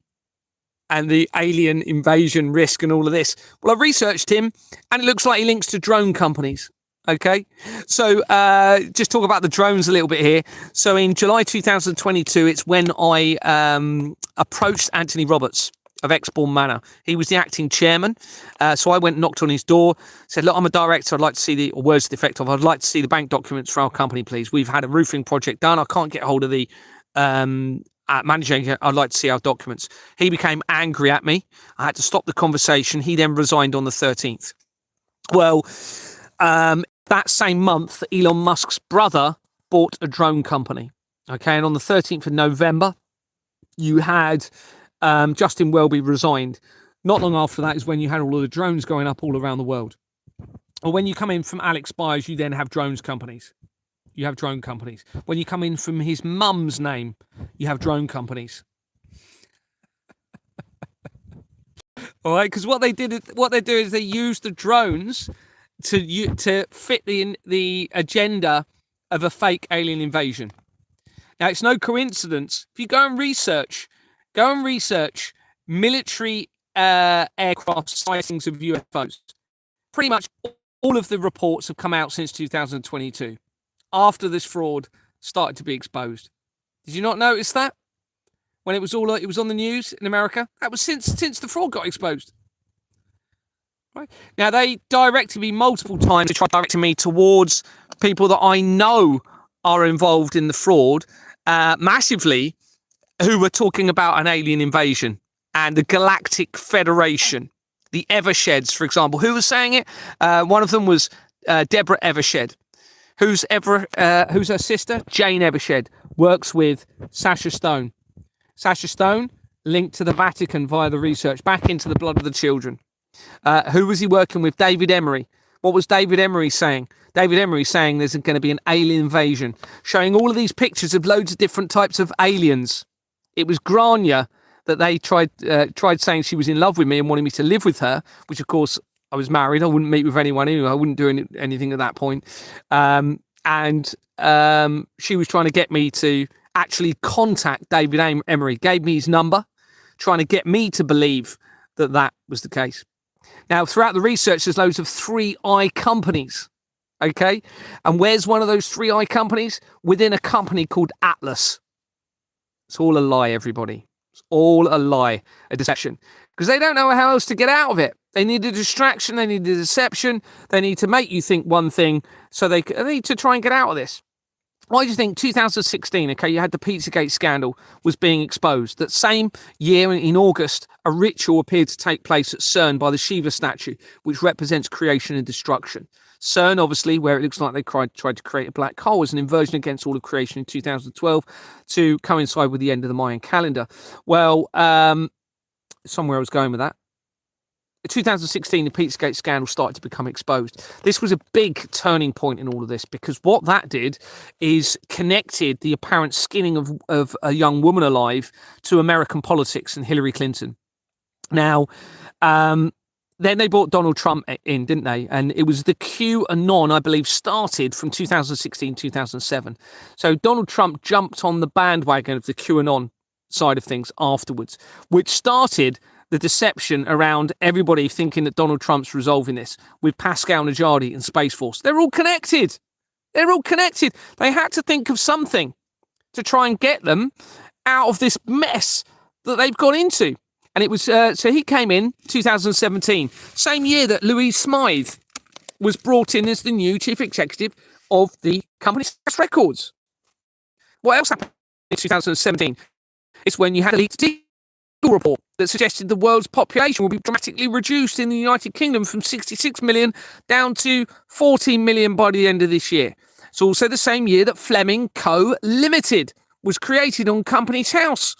and the alien invasion risk and all of this. Well, I researched him, and it looks like he links to drone companies. Okay, so just talk about the drones a little bit here. So in July 2022, it's when I approached Anthony Roberts of Exbourne Manor. He was the acting chairman. So I went and knocked on his door, said, look, I'm a director. I'd like to see or words to the effect of, I'd like to see the bank documents for our company, please. We've had a roofing project done. I can't get hold of the manager. I'd like to see our documents. He became angry at me. I had to stop the conversation. He then resigned on the 13th. Well, that same month, Elon Musk's brother bought a drone company. Okay, and on the 13th of November, you had Justin Welby resigned. Not long after that is when you had all of the drones going up all around the world. Or when you come in from Alex Spires, you then have drones companies. You have drone companies. When you come in from his mum's name, you have drone companies. All right, because what they do is they use the drones to fit the agenda of a fake alien invasion. Now, it's no coincidence. If you go and research military aircraft sightings of UFOs, pretty much all of the reports have come out since 2022, after this fraud started to be exposed. Did you not notice that? When it was on the news in America? That was since the fraud got exposed. Right. Now, they directed me multiple times to try directing me towards people that I know are involved in the fraud massively, who were talking about an alien invasion and the Galactic Federation, the Eversheds, for example. Who was saying it? One of them was Deborah Evershed, who's her sister, Jane Evershed, works with Sasha Stone. Sasha Stone linked to the Vatican via the research back into the blood of the children. Who was he working with? David Emery. What was David Emery saying? David Emery saying there's going to be an alien invasion, showing all of these pictures of loads of different types of aliens. It was Grania that they tried saying she was in love with me and wanted me to live with her, which of course I was married. I wouldn't meet with anyone anyway. I wouldn't do anything at that point. And she was trying to get me to actually contact David Emery, gave me his number, trying to get me to believe that was the case. Now, throughout the research, there's loads of 3i companies, okay? And where's one of those 3i companies? Within a company called Atlas. It's all a lie, everybody. It's all a lie, a deception. Because they don't know how else to get out of it. They need a distraction, they need a deception, they need to make you think one thing, so they need to try and get out of this. Why do you think 2016, okay, you had the Pizzagate scandal was being exposed? That same year in August, a ritual appeared to take place at CERN by the Shiva statue, which represents creation and destruction. CERN, obviously, where it looks like they tried to create a black hole, was an inversion against all of creation in 2012 to coincide with the end of the Mayan calendar. Well, somewhere I was going with that. In 2016, the Pizzagate scandal started to become exposed. This was a big turning point in all of this, because what that did is connected the apparent skinning of a young woman alive to American politics and Hillary Clinton. Now, then they brought Donald Trump in, didn't they? And it was the QAnon, I believe, started from 2016, 2007. So Donald Trump jumped on the bandwagon of the QAnon side of things afterwards, which started the deception around everybody thinking that Donald Trump's resolving this with Pascal Najadi and Space Force. They're all connected. They're all connected. They had to think of something to try and get them out of this mess that they've gone into. And it was, so he came in 2017, same year that Louise Smythe was brought in as the new chief executive of the company Records. What else happened in 2017? It's when you had a leaked report that suggested the world's population will be dramatically reduced in the United Kingdom from 66 million down to 14 million by the end of this year. It's also the same year that Fleming Co. Limited was created on Companies House.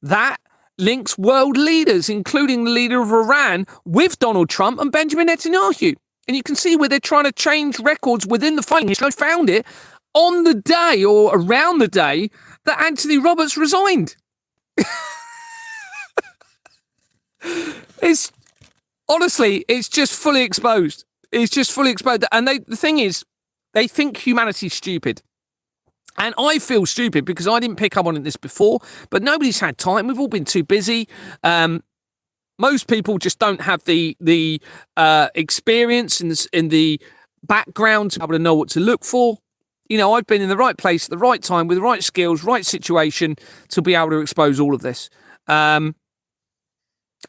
That links world leaders, including the leader of Iran, with Donald Trump and Benjamin Netanyahu. And you can see where they're trying to change records within the fighting history. I found it on the day or around the day that Anthony Roberts resigned. It's honestly, it's just fully exposed. It's just fully exposed. And the thing is, they think humanity's stupid. And I feel stupid because I didn't pick up on this before, but nobody's had time. We've all been too busy. Most people just don't have the experience in the background to be able to know what to look for. You know, I've been in the right place at the right time with the right skills, right situation to be able to expose all of this. And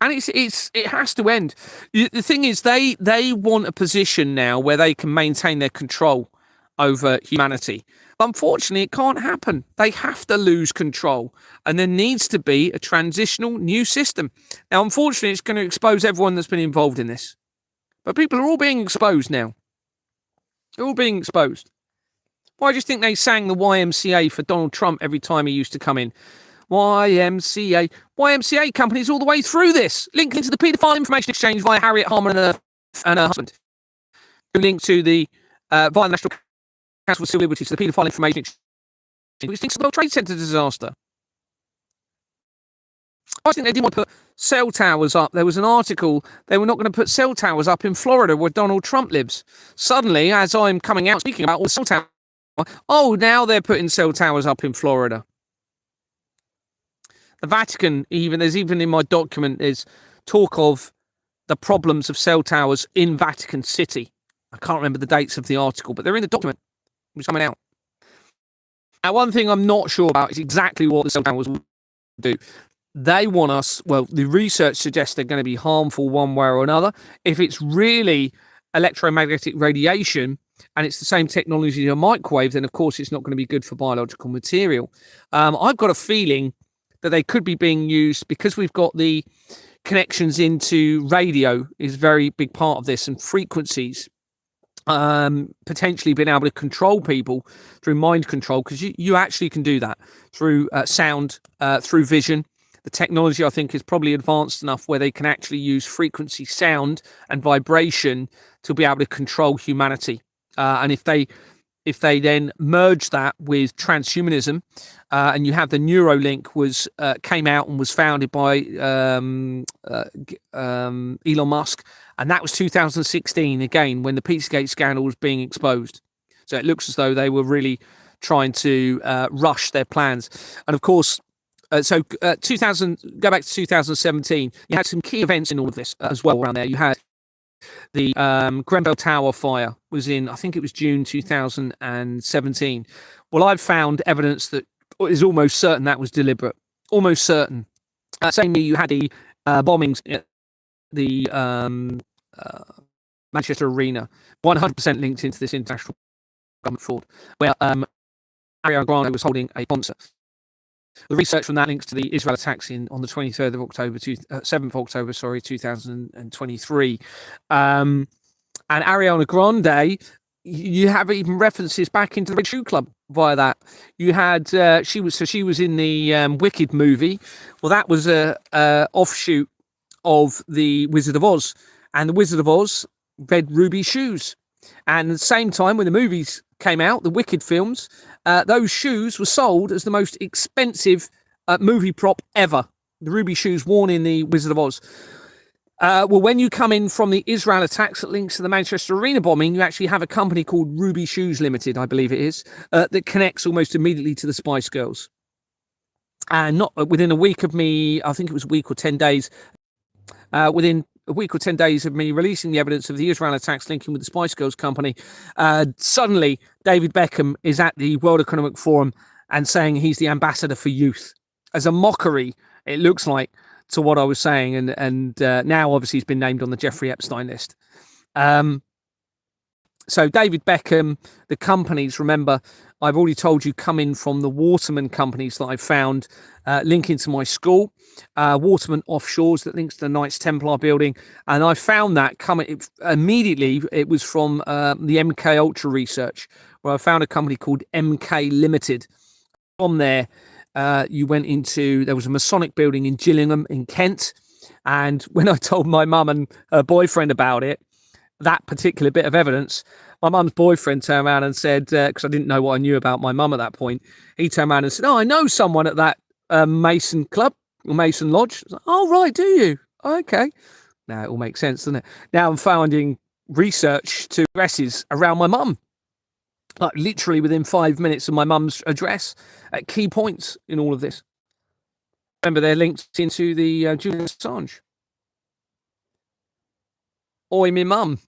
it has to end. The thing is, they want a position now where they can maintain their control over humanity. Unfortunately, it can't happen. They have to lose control, and there needs to be a transitional new system. Now, unfortunately, it's going to expose everyone that's been involved in this. But people are all being exposed now. They're all being exposed. Why do you think they sang the YMCA for Donald Trump every time he used to come in? YMCA. YMCA companies all the way through this. Linked into the paedophile information exchange via Harriet Harman and her husband. Linked to the via the National Council for Civil Liberties to the paedophile information exchange, which links to the World Trade Center disaster. I think they didn't want to put cell towers up. There was an article, they were not going to put cell towers up in Florida where Donald Trump lives. Suddenly, as I'm coming out speaking about all the cell towers, now they're putting cell towers up in Florida. The Vatican, there's even in my document, there's talk of the problems of cell towers in Vatican City. I can't remember the dates of the article, but they're in the document. It was coming out. Now, one thing I'm not sure about is exactly what the cell towers will do. They want us, the research suggests they're going to be harmful one way or another. If it's really electromagnetic radiation and it's the same technology as a microwave, then of course it's not going to be good for biological material. I've got a feeling that they could be being used because we've got the connections into radio is a very big part of this, and frequencies. Potentially being able to control people through mind control, because you actually can do that through sound, through vision. The technology, I think, is probably advanced enough where they can actually use frequency, sound, and vibration to be able to control humanity. And if they then merge that with transhumanism, and you have the Neuralink came out and was founded by Elon Musk, and that was 2016 again when the Pizzagate scandal was being exposed. So it looks as though they were really trying to rush their plans. And of course, go back to 2017, you had some key events in all of this as well around there. You had the Grenfell Tower fire was in, I think it was June 2017. Well, I've found evidence that is almost certain that was deliberate. Almost certain. Same year you had the bombings at the Manchester Arena, 100% linked into this international government fraud, where Ariana Grande was holding a concert. The research from that links to the Israel attacks on the 23rd of October, 7th of October, 2023. And Ariana Grande, you have even references back into the Red Shoe Club via that. You had she was in the Wicked movie. Well, that was a offshoot of the Wizard of Oz, and the Wizard of Oz read Ruby shoes. And at the same time, when the movies came out, the Wicked films, those shoes were sold as the most expensive movie prop ever. The ruby shoes worn in the Wizard of Oz. Well, when you come in from the Israel attacks that links to the Manchester Arena bombing, you actually have a company called Ruby Shoes Limited, I believe it is, that connects almost immediately to the Spice Girls. And not within a week of me, I think it was a week or 10 days, within a week or 10 days of me releasing the evidence of the Israel attacks linking with the Spice Girls company, suddenly David Beckham is at the World Economic Forum and saying he's the ambassador for youth. As a mockery, it looks like, to what I was saying. And now, obviously, he's been named on the Jeffrey Epstein list. So David Beckham, the companies, remember, I've already told you, come in from the Waterman companies that I found linking to my school. Waterman Offshores that links to the Knights Templar building. And I found that immediately, it was from the MK Ultra research, where I found a company called MK Limited. From there, you went into, there was a Masonic building in Gillingham in Kent. And when I told my mum and her boyfriend about it, that particular bit of evidence, my mum's boyfriend turned around and said, because I didn't know what I knew about my mum at that point, he turned around and said, "Oh, I know someone at that Mason Club or Mason Lodge." I was like, "Oh, right, do you? Okay. Now it all makes sense, doesn't it? Now I'm finding research to addresses around my mum, like literally within 5 minutes of my mum's address at key points in all of this. Remember, they're linked into the Julian Assange. Oi, me mum.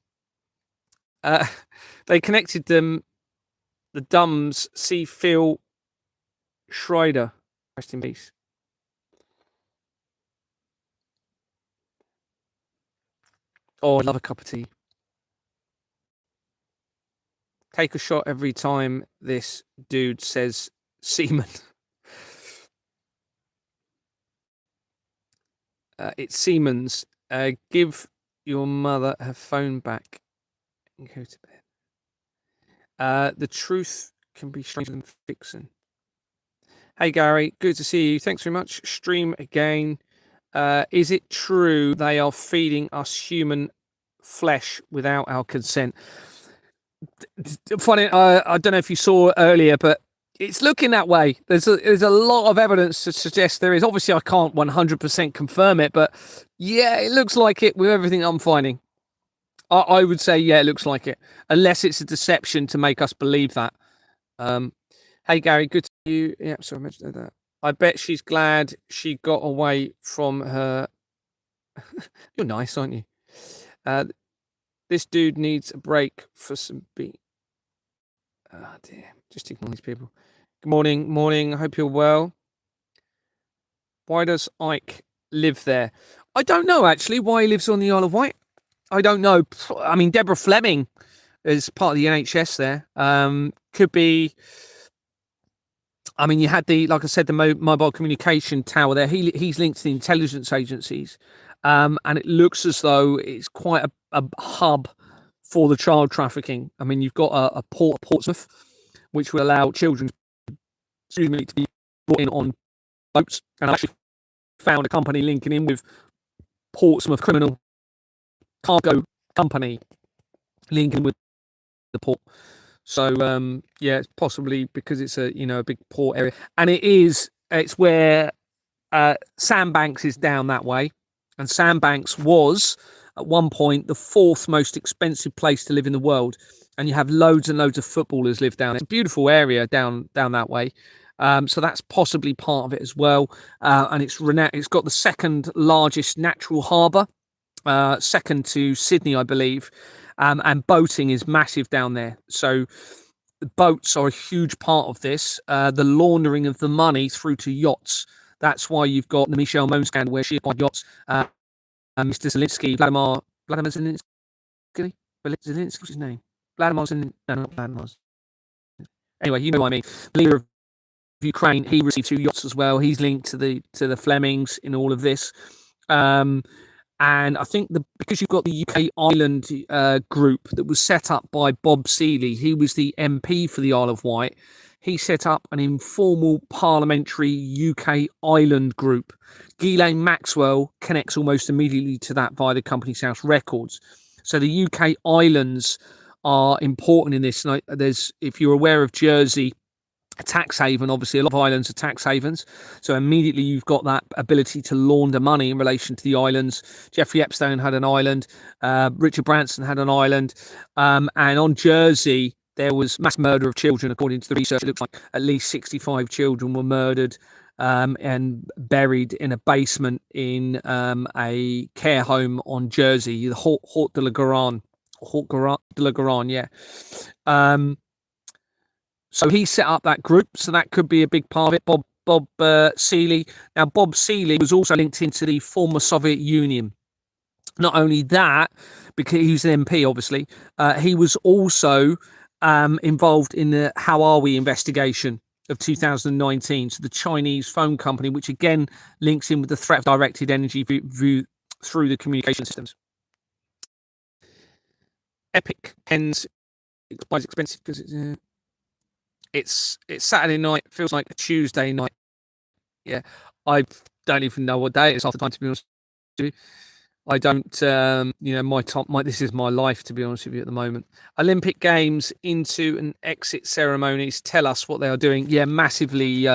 They connected them. The Dumbs see Phil Schreider. Rest in peace. Oh, I love a cup of tea. Take a shot every time this dude says semen. It's Siemens. Give your mother her phone back and go to bed. The truth can be stranger than fiction. Hey Gary, good to see you. Thanks very much. Stream again. Is it true they are feeding us human flesh without our consent? Funny, I don't know if you saw earlier, but it's looking that way. There's a lot of evidence to suggest there is. Obviously, I can't 100% confirm it, but yeah, it looks like it with everything I'm finding. I would say, yeah, it looks like it, unless it's a deception to make us believe that. Hey, Gary, good to see you. Yeah, sorry, I mentioned that. I bet she's glad she got away from her. You're nice, aren't you? This dude needs a break for some beat. Oh, dear. Just ignore these people. Good morning. I hope you're well. Why does Ike live there? I don't know, actually, why he lives on the Isle of Wight. I don't know. I mean, Deborah Fleming is part of the NHS there. Could be... I mean, you had like I said, the mobile communication tower there. He's linked to the intelligence agencies. And it looks as though it's quite a hub for the child trafficking. I mean, you've got a port at Portsmouth, which will allow children, to be brought in on boats. And I actually found a company linking in with Portsmouth Criminal Cargo Company, linking with the port. So yeah, it's possibly because it's a big port area, and it's where Sandbanks is down that way, and Sandbanks was at one point the 4th most expensive place to live in the world, and you have loads and loads of footballers live down there. It's a beautiful area down that way. So that's possibly part of it as well, and it's got the 2nd largest natural harbour, second to Sydney, I believe. And boating is massive down there. So the boats are a huge part of this. The laundering of the money through to yachts. That's why you've got the Michelle Mone scandal where she acquired yachts. Mr. Zelensky, Vladimir Zelensky? What's his name? Vladimir Zelensky. No, not Vladimir. Anyway, you know what I mean. The leader of Ukraine, he received 2 yachts as well. He's linked to the Flemings in all of this. And I think because you've got the UK Island group that was set up by Bob Seeley, he was the MP for the Isle of Wight. He set up an informal parliamentary UK Island group. Ghislaine Maxwell connects almost immediately to that via the Company's House records. So the UK Islands are important in this. If you're aware of Jersey, a tax haven, obviously a lot of islands are tax havens, so immediately you've got that ability to launder money in relation to the islands. Jeffrey Epstein had an island, Richard Branson had an island, and on Jersey there was mass murder of children. According to the research, it looks like at least 65 children were murdered and buried in a basement in a care home on Jersey, the Hort de la Garonne, yeah. So he set up that group, so that could be a big part of it. Bob Seeley. Now, Bob Seeley was also linked into the former Soviet Union. Not only that, because he was an MP, obviously, he was also involved in the How Are We investigation of 2019. So the Chinese phone company, which again links in with the threat of directed energy through the communication systems. Epic Pens is expensive because it's Saturday night. It feels like a Tuesday night. Yeah, I don't even know what day it is half the time, to be honest with you. I don't, this is my life, to be honest with you, at the moment. Olympic Games into and exit ceremonies. Tell us what they are doing. Yeah, massively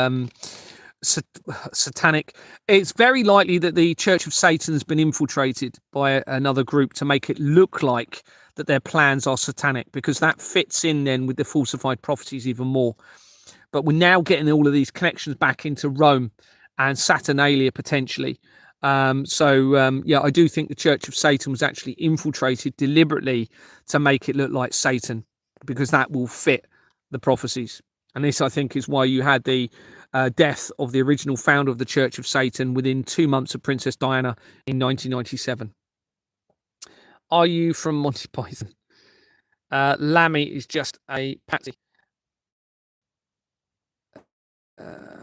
satanic. It's very likely that the Church of Satan has been infiltrated by another group to make it look like that their plans are satanic, because that fits in then with the falsified prophecies even more. But we're now getting all of these connections back into Rome and Saturnalia potentially. Yeah, I do think the Church of Satan was actually infiltrated deliberately to make it look like Satan, because that will fit the prophecies. And this, I think, is why you had the death of the original founder of the Church of Satan within 2 months of Princess Diana in 1997. Are you from Monty Python? Lammy is just a patsy.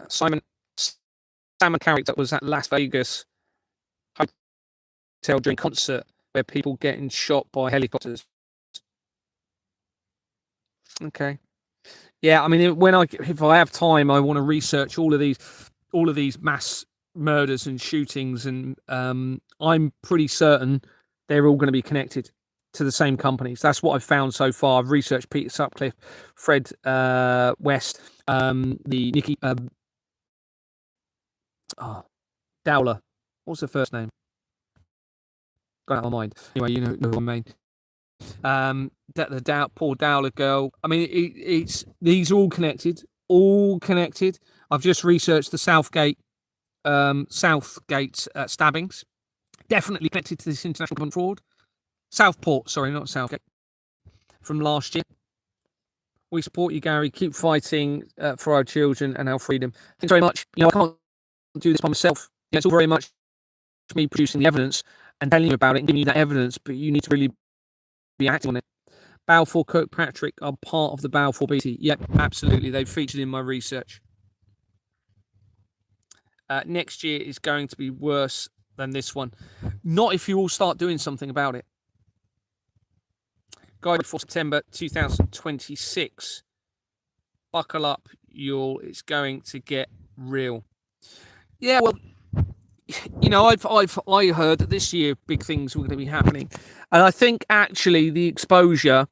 Simon Carrick, that was at Las Vegas hotel during concert where people getting shot by helicopters. Okay. Yeah, I mean, if I have time, I want to research all of these mass murders and shootings, and I'm pretty certain they're all going to be connected to the same companies. That's what I've found so far. I've researched Peter Sutcliffe, Fred West, the Nikki Dowler. What's her first name? Got out of my mind. Anyway, you know who I mean. The poor Dowler girl. I mean, it's these are all connected. All connected. I've just researched the Southgate stabbings. Definitely connected to this international government fraud. Southport, sorry, not Southgate. From last year. We support you, Gary. Keep fighting for our children and our freedom. Thanks very much. You know, I can't do this by myself. You know, it's all very much me producing the evidence and telling you about it and giving you that evidence, but you need to really be acting on it. Balfour Kirkpatrick are part of the Balfour BT. Yep, absolutely. They've featured in my research. Next year is going to be worse than this one. Not if you all start doing something about it. Guide for September 2026. Buckle up, y'all. It's going to get real. Yeah, well, you know, I heard that this year big things were going to be happening, and I think actually the exposure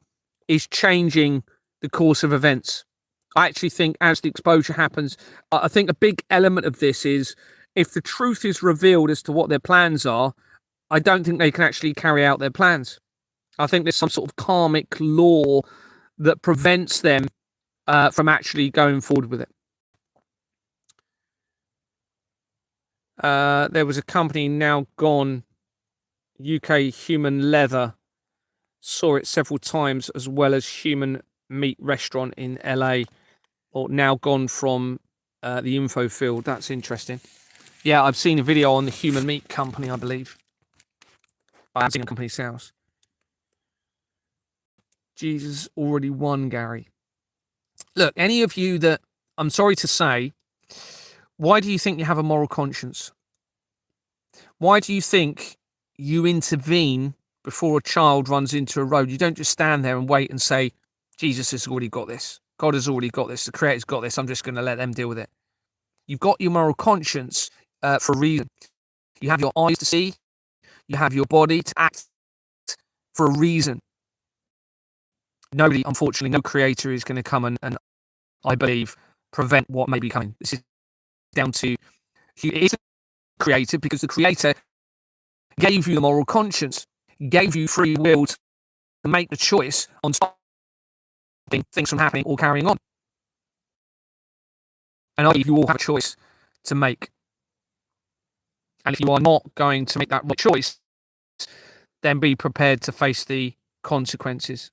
is changing the course of events. I actually think as the exposure happens, I think a big element of this is if the truth is revealed as to what their plans are, I don't think they can actually carry out their plans. I think there's some sort of karmic law that prevents them from actually going forward with it. There was a company now gone, UK Human Leather, saw it several times, as well as Human Meat Restaurant in LA, or now gone from the info field. That's interesting. Yeah, I've seen a video on the Human Meat Company, I believe. I haven't seen a company's house. Jesus already won, Gary. Look, any of you that, I'm sorry to say, why do you think you have a moral conscience? Why do you think you intervene before a child runs into a road? You don't just stand there and wait and say, Jesus has already got this. God has already got this. The Creator's got this. I'm just going to let them deal with it. You've got your moral conscience for a reason. You have your eyes to see. You have your body to act for a reason. Nobody, unfortunately, no creator is going to come and I believe, prevent what may be coming. This is down to who is the creator, because the creator gave you the moral conscience, gave you free will to make the choice on stopping things from happening or carrying on. And I believe you all have a choice to make. And if you are not going to make that right choice, then be prepared to face the consequences.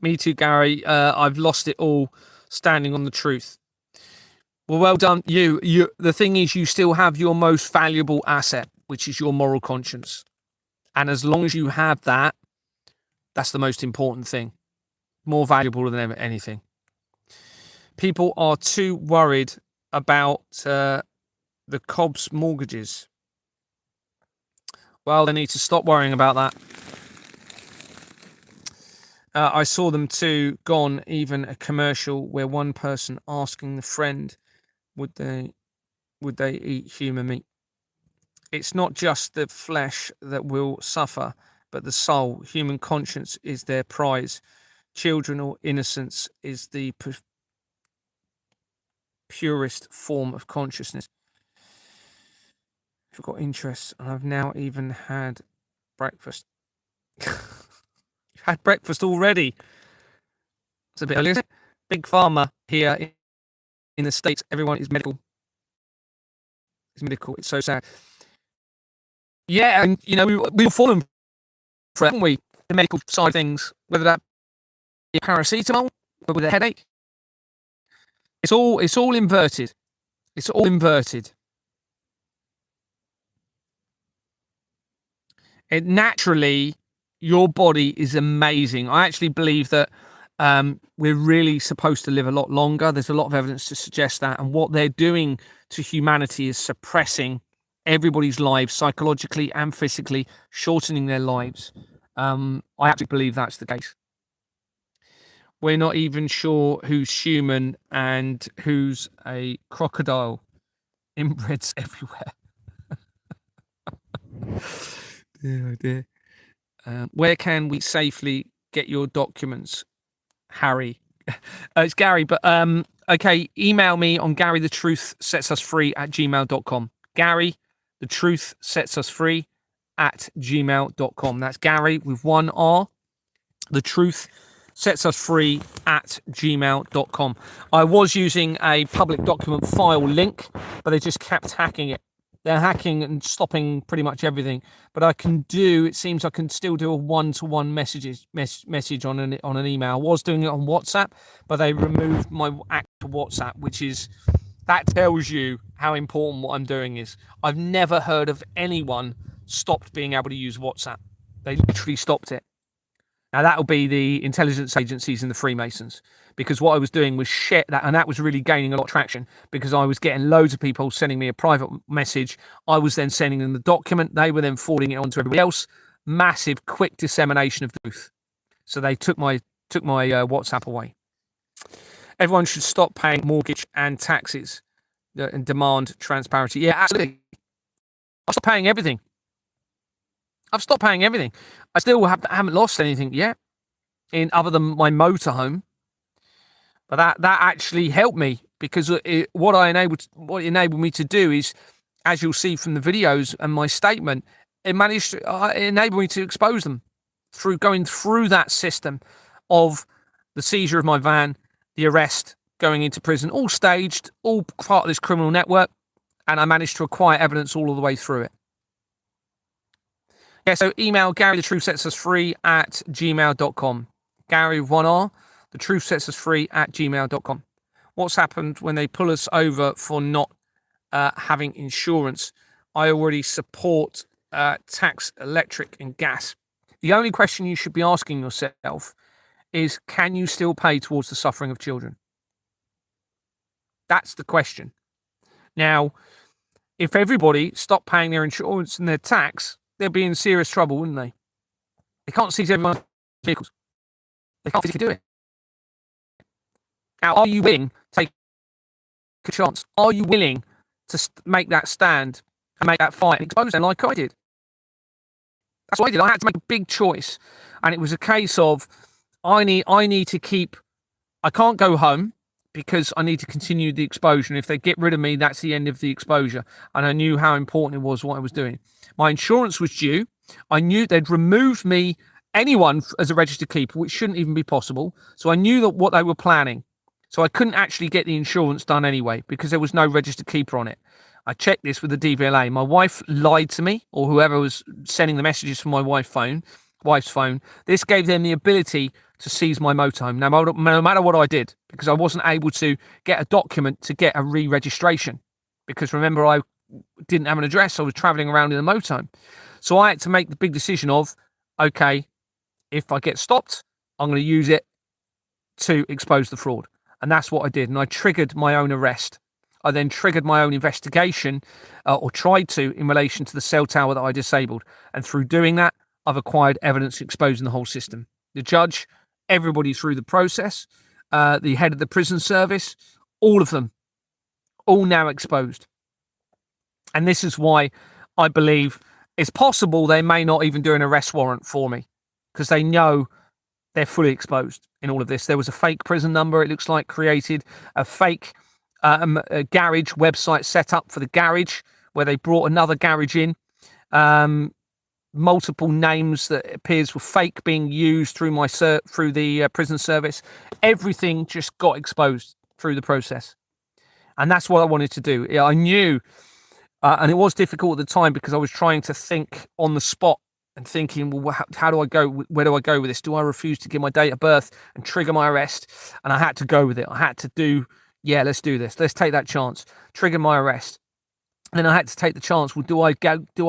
Me too, Gary. I've lost it all standing on the truth. Well done. You. The thing is, you still have your most valuable asset, which is your moral conscience. And as long as you have that, that's the most important thing. More valuable than anything. People are too worried about the Cobb's mortgages. Well, they need to stop worrying about that. I saw them too, gone, even a commercial where one person asking the friend, would they eat human meat? It's not just the flesh that will suffer, but the soul. Human conscience is their prize. Children or innocence is the purest form of consciousness. I've got interests, and I've now even had breakfast. Had breakfast already. It's a bit early, isn't it? Big pharma here in the States. Everyone is medical. It's medical. It's so sad. Yeah, and we've fallen for it, haven't we? The medical side of things, whether that be paracetamol, but with a headache. It's all inverted. It's all inverted. It naturally, your body is amazing. I actually believe that we're really supposed to live a lot longer. There's a lot of evidence to suggest that. And what they're doing to humanity is suppressing everybody's lives psychologically and physically, shortening their lives. I actually believe that's the case. We're not even sure who's human and who's a crocodile. Inbreds everywhere. Dear, oh dear. Where can we safely get your documents, Harry? It's Gary, but okay, email me on garythetruthsetsusfree@gmail.com. Gary, the truth sets us free @gmail.com. That's Gary with one R. The truth sets us free @gmail.com. I was using a public document file link, but they just kept hacking it. They're hacking and stopping pretty much everything. But it seems I can still do a one-to-one message on an email. I was doing it on WhatsApp, but they removed my actual WhatsApp, that tells you how important what I'm doing is. I've never heard of anyone stopped being able to use WhatsApp. They literally stopped it. Now, that'll be the intelligence agencies and the Freemasons, because what I was doing was shit that, and that was really gaining a lot of traction because I was getting loads of people sending me a private message. I was then sending them the document. They were then forwarding it on to everybody else. Massive, quick dissemination of the truth. So they took my WhatsApp away. Everyone should stop paying mortgage and taxes and demand transparency. Yeah, absolutely. I've stopped paying everything. I still haven't lost anything yet, other than my motorhome. But that actually helped me, because what enabled me to do is, as you'll see from the videos and my statement, it enabled me to expose them through going through that system of the seizure of my van, the arrest, going into prison, all staged, all part of this criminal network, and I managed to acquire evidence all the way through it. Yeah, so email GaryTheTruthSetsUsFree @gmail.com. Gary with one R, TheTruthSetsUsFree @gmail.com. What's happened when they pull us over for not having insurance? I already support tax, electric, and gas. The only question you should be asking yourself is, can you still pay towards the suffering of children? That's the question. Now, if everybody stopped paying their insurance and their tax, they'd be in serious trouble, wouldn't they? They can't seize everyone's vehicles. They can't physically do it. Now, are you willing to take a chance? Are you willing to make that stand and make that fight and expose them like I did? That's what I did. I had to make a big choice, and it was a case of I need to keep. I can't go home because I need to continue the exposure. And if they get rid of me, that's the end of the exposure. And I knew how important it was what I was doing. My insurance was due. I knew they'd removed me, anyone, as a registered keeper, which shouldn't even be possible. So I knew that what they were planning. So I couldn't actually get the insurance done anyway because there was no registered keeper on it. I checked this with the DVLA. My wife lied to me, or whoever was sending the messages from my wife's phone. This gave them the ability to seize my motorhome, no matter what I did, because I wasn't able to get a document to get a re-registration. Because remember, I didn't have an address. I was travelling around in a motorhome. So I had to make the big decision of, okay, if I get stopped, I'm going to use it to expose the fraud. And that's what I did. And I triggered my own arrest. I then triggered my own investigation, or tried to, in relation to the cell tower that I disabled. And through doing that, I've acquired evidence exposing the whole system. The judge, everybody through the process, the head of the prison service, all of them, all now exposed. And this is why I believe it's possible they may not even do an arrest warrant for me, because they know they're fully exposed in all of this. There was a fake prison number, it looks like, created, a fake a garage website set up for the garage where they brought another garage in. Multiple names that appears were fake being used through through the prison service. Everything just got exposed through the process, and that's what I wanted to do. I knew, and it was difficult at the time because I was trying to think on the spot and thinking, well, how do I go? Where do I go with this? Do I refuse to give my date of birth and trigger my arrest? And I had to go with it. I had to do, yeah, let's do this. Let's take that chance. Trigger my arrest. And then I had to take the chance. Well, do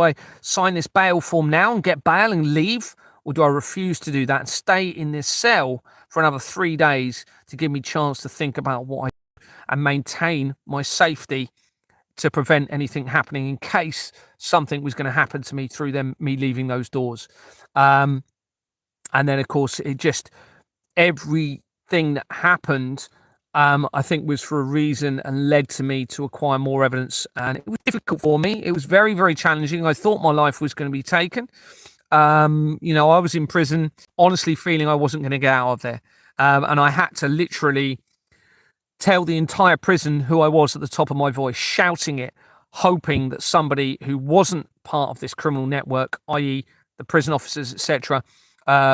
I sign this bail form now and get bail and leave? Or do I refuse to do that and stay in this cell for another 3 days to give me a chance to think about what I do and maintain my safety to prevent anything happening in case something was going to happen to me through me leaving those doors. And then, of course, everything that happened, I think, was for a reason and led to me to acquire more evidence. And it was difficult for me. It was very, very challenging. I thought my life was going to be taken. I was in prison, honestly feeling I wasn't going to get out of there. And I had to literally tell the entire prison who I was at the top of my voice, shouting it, hoping that somebody who wasn't part of this criminal network, i.e. the prison officers, etc.,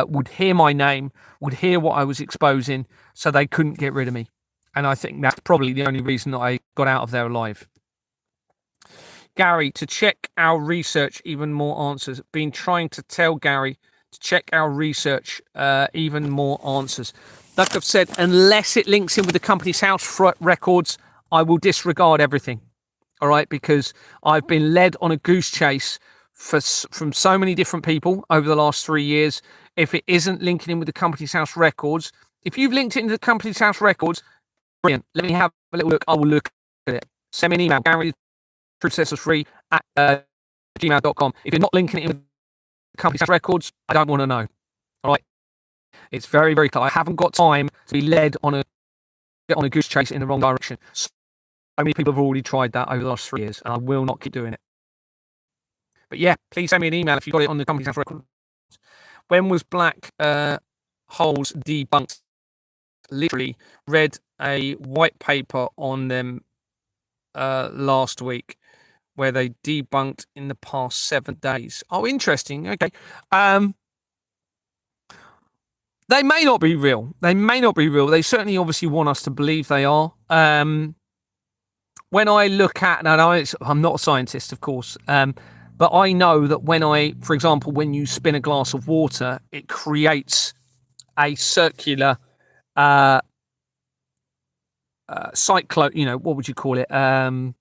would hear my name, would hear what I was exposing, so they couldn't get rid of me. And I think that's probably the only reason that I got out of there alive. Gary, to check our research, even more answers. Been trying to tell Gary to check our research, even more answers. Like I've said, unless it links in with the Company's House records, I will disregard everything. All right, because I've been led on a goose chase from so many different people over the last 3 years. If it isn't linking in with the Company's House records, if you've linked it into the Company's House records, brilliant. Let me have a little look. I will look at it. Send me an email, GaryTruthSessors3@gmail.com. If you're not linking it in with the Company's House records, I don't want to know. All right. It's very, very clear. I haven't got time to be led on a goose chase in the wrong direction. So many people have already tried that over the last 3 years, and I will not keep doing it. But yeah, please send me an email if you got it on the Company's House record. When was black holes debunked? Literally read a white paper on them last week where they debunked in the past 7 days. Oh, interesting. Okay. They may not be real. They certainly obviously want us to believe they are. When I look at, I'm not a scientist, of course, but I know that for example, when you spin a glass of water, it creates a circular cyclone, what would you call it? A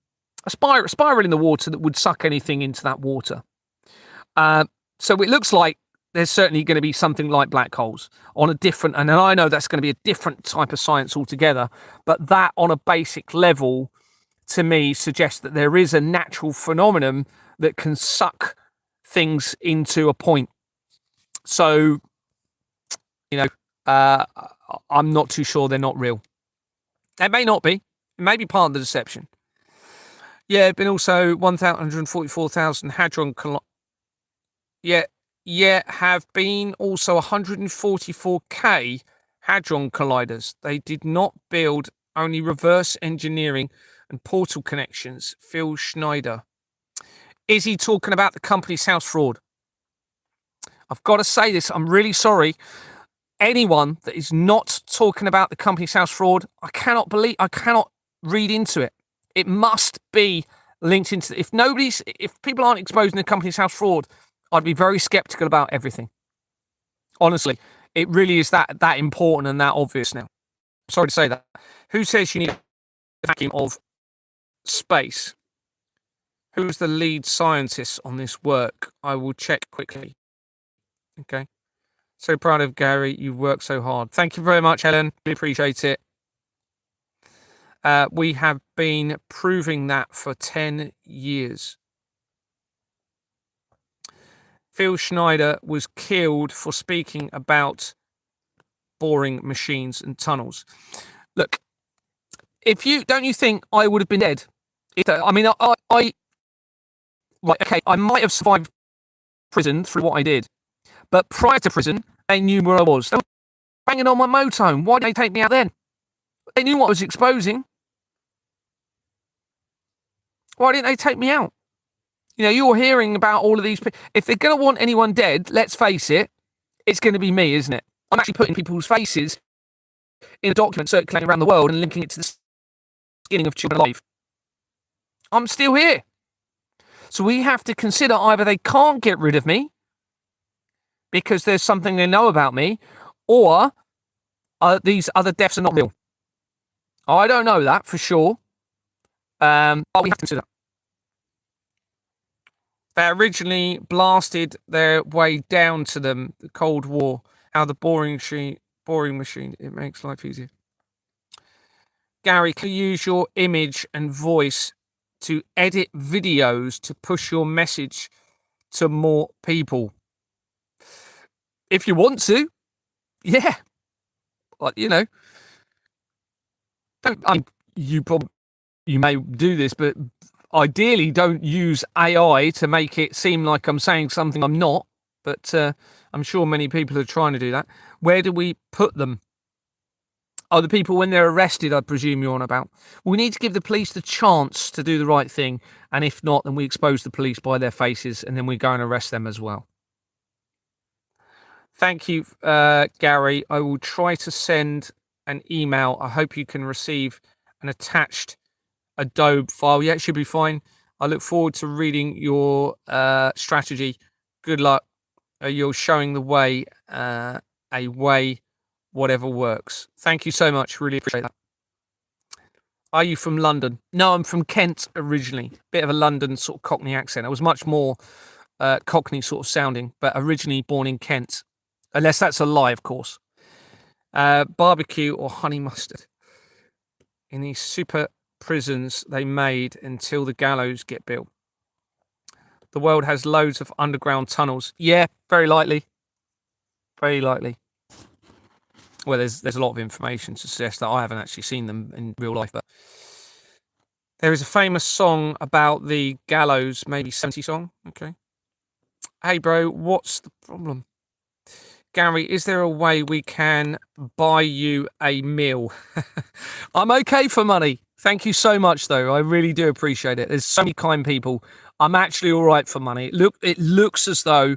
spiral in the water that would suck anything into that water. So it looks like there's certainly going to be something like black holes on a different, and I know that's going to be a different type of science altogether, but that on a basic level, to me, suggests that there is a natural phenomenon that can suck things into a point. So, I'm not too sure they're not real. It may not be. It may be part of the deception. Yeah, been also 144,000 hadron have been also 144k hadron colliders. They did not build, only reverse engineering and portal connections. Phil Schneider. Is he talking about the Company's House fraud? I've got to say this. I'm really sorry. Anyone that is not talking about the Company's House fraud, I cannot read into it. It must be linked into. If people aren't exposing the Company's House fraud, I'd be very skeptical about everything. Honestly, it really is that important and that obvious now. Sorry to say that. Who says you need a vacuum of space? Who's the lead scientist on this work? I will check quickly. Okay. So proud of Gary. You've worked so hard. Thank you very much, Helen. We appreciate it. We have been proving that for 10 years. Phil Schneider was killed for speaking about boring machines and tunnels. Look, don't you think I would have been dead? I might have survived prison through what I did, but prior to prison, they knew where I was. They were banging on my motorhome. Why did they take me out then? They knew what I was exposing. Why didn't they take me out? You know, you're hearing about all of these people. If they're going to want anyone dead, let's face it, it's going to be me, isn't it? I'm actually putting people's faces in a document circulating around the world and linking it to the skinning of children alive. I'm still here. So we have to consider either they can't get rid of me because there's something they know about me, or these other deaths are not real. I don't know that for sure, but we have to consider. They originally blasted their way down to them, the Cold War, how the boring machine, it makes life easier. Gary, can you use your image and voice to edit videos to push your message to more people? If you want to, yeah. Like, you know, you may do this, but ideally don't use AI to make it seem like I'm saying something I'm not. But I'm sure many people are trying to do that. Where do we put them? Oh, the people when they're arrested, I presume you're on about. We need to give the police the chance to do the right thing. And if not, then we expose the police by their faces and then we go and arrest them as well. Thank you, Gary. I will try to send an email. I hope you can receive an attached Adobe file. Yeah, it should be fine. I look forward to reading your strategy. Good luck. You're showing the way, a way, whatever works. Thank you so much. Really appreciate that. Are you from London? No, I'm from Kent originally. Bit of a London sort of Cockney accent. I was much more Cockney sort of sounding, but originally born in Kent. Unless that's a lie, of course. Barbecue or honey mustard. In these super prisons they made until the gallows get built. The world has loads of underground tunnels. Yeah, very likely. Very likely. Well, there's a lot of information to suggest that. I haven't actually seen them in real life, but there is a famous song about the gallows, maybe 70 song. Okay. Hey, bro, what's the problem? Gary, is there a way we can buy you a meal? I'm okay for money. Thank you so much, though. I really do appreciate it. There's so many kind people. I'm actually all right for money. It looks as though,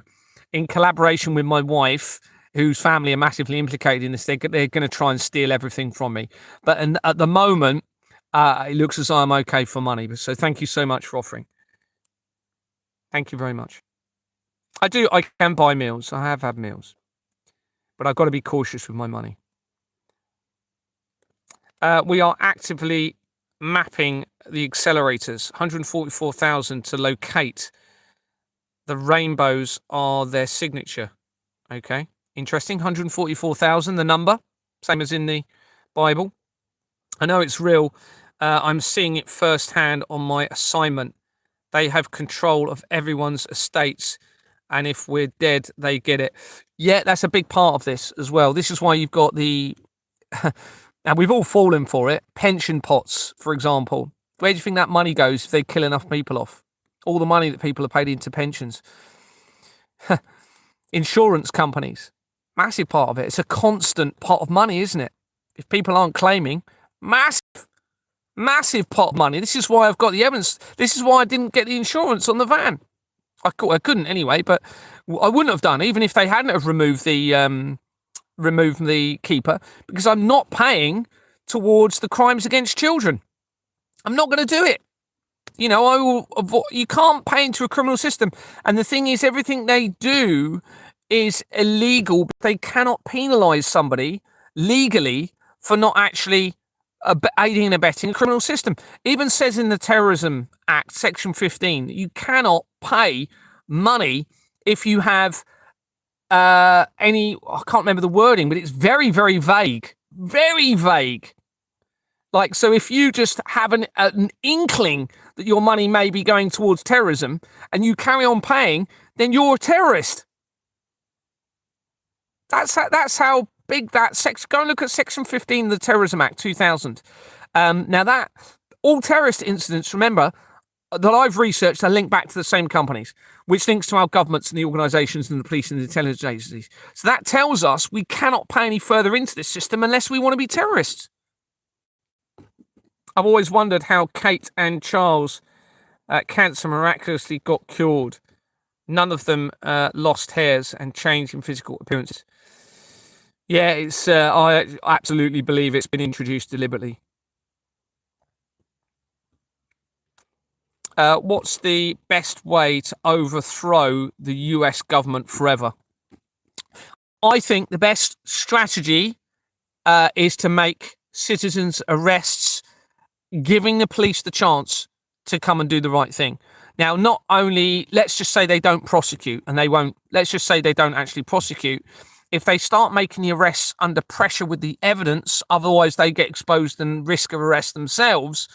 in collaboration with my wife, whose family are massively implicated in this, they're going to try and steal everything from me. But at the moment, it looks as though I'm okay for money. So thank you so much for offering. Thank you very much. I can buy meals. I have had meals. But I've got to be cautious with my money. We are actively mapping the accelerators, 144,000 to locate. The rainbows are their signature. Okay, interesting. 144,000, the number, same as in the Bible. I know it's real. I'm seeing it firsthand on my assignment. They have control of everyone's estates. And if we're dead, they get it. Yeah, that's a big part of this as well. This is why you've got the, and we've all fallen for it, pension pots, for example. Where do you think that money goes if they kill enough people off? All the money that people are paid into pensions. Insurance companies, massive part of it. It's a constant pot of money, isn't it? If people aren't claiming, massive pot of money. This is why I've got the evidence. This is why I didn't get the insurance on the van. I couldn't anyway, but I wouldn't have done even if they hadn't have removed the keeper, because I'm not paying towards the crimes against children. I'm not going to do it. You know, I will avoid. You can't pay into a criminal system, and the thing is, everything they do is illegal. But they cannot penalise somebody legally for not actually aiding and abetting a criminal system. Even says in the Terrorism Act, Section 15, you cannot pay money if you have any, I can't remember the wording, but it's very, very vague. Very vague. Like, so if you just have an inkling that your money may be going towards terrorism and you carry on paying, then you're a terrorist. That's how big that section. Go and look at Section 15 of the Terrorism Act 2000. Now that all terrorist incidents, remember, that I've researched are linked back to the same companies, which links to our governments and the organisations and the police and the intelligence agencies. So that tells us we cannot pay any further into this system unless we want to be terrorists. I've always wondered how Kate and Charles cancer miraculously got cured. None of them lost hairs and changed in physical appearance. Yeah, it's. I absolutely believe it's been introduced deliberately. What's the best way to overthrow the US government forever? I think the best strategy is to make citizens' arrests, giving the police the chance to come and do the right thing. Now, not only, let's just say they don't prosecute, and they won't, let's just say they don't actually prosecute. If they start making the arrests under pressure with the evidence, otherwise they get exposed and risk of arrest themselves,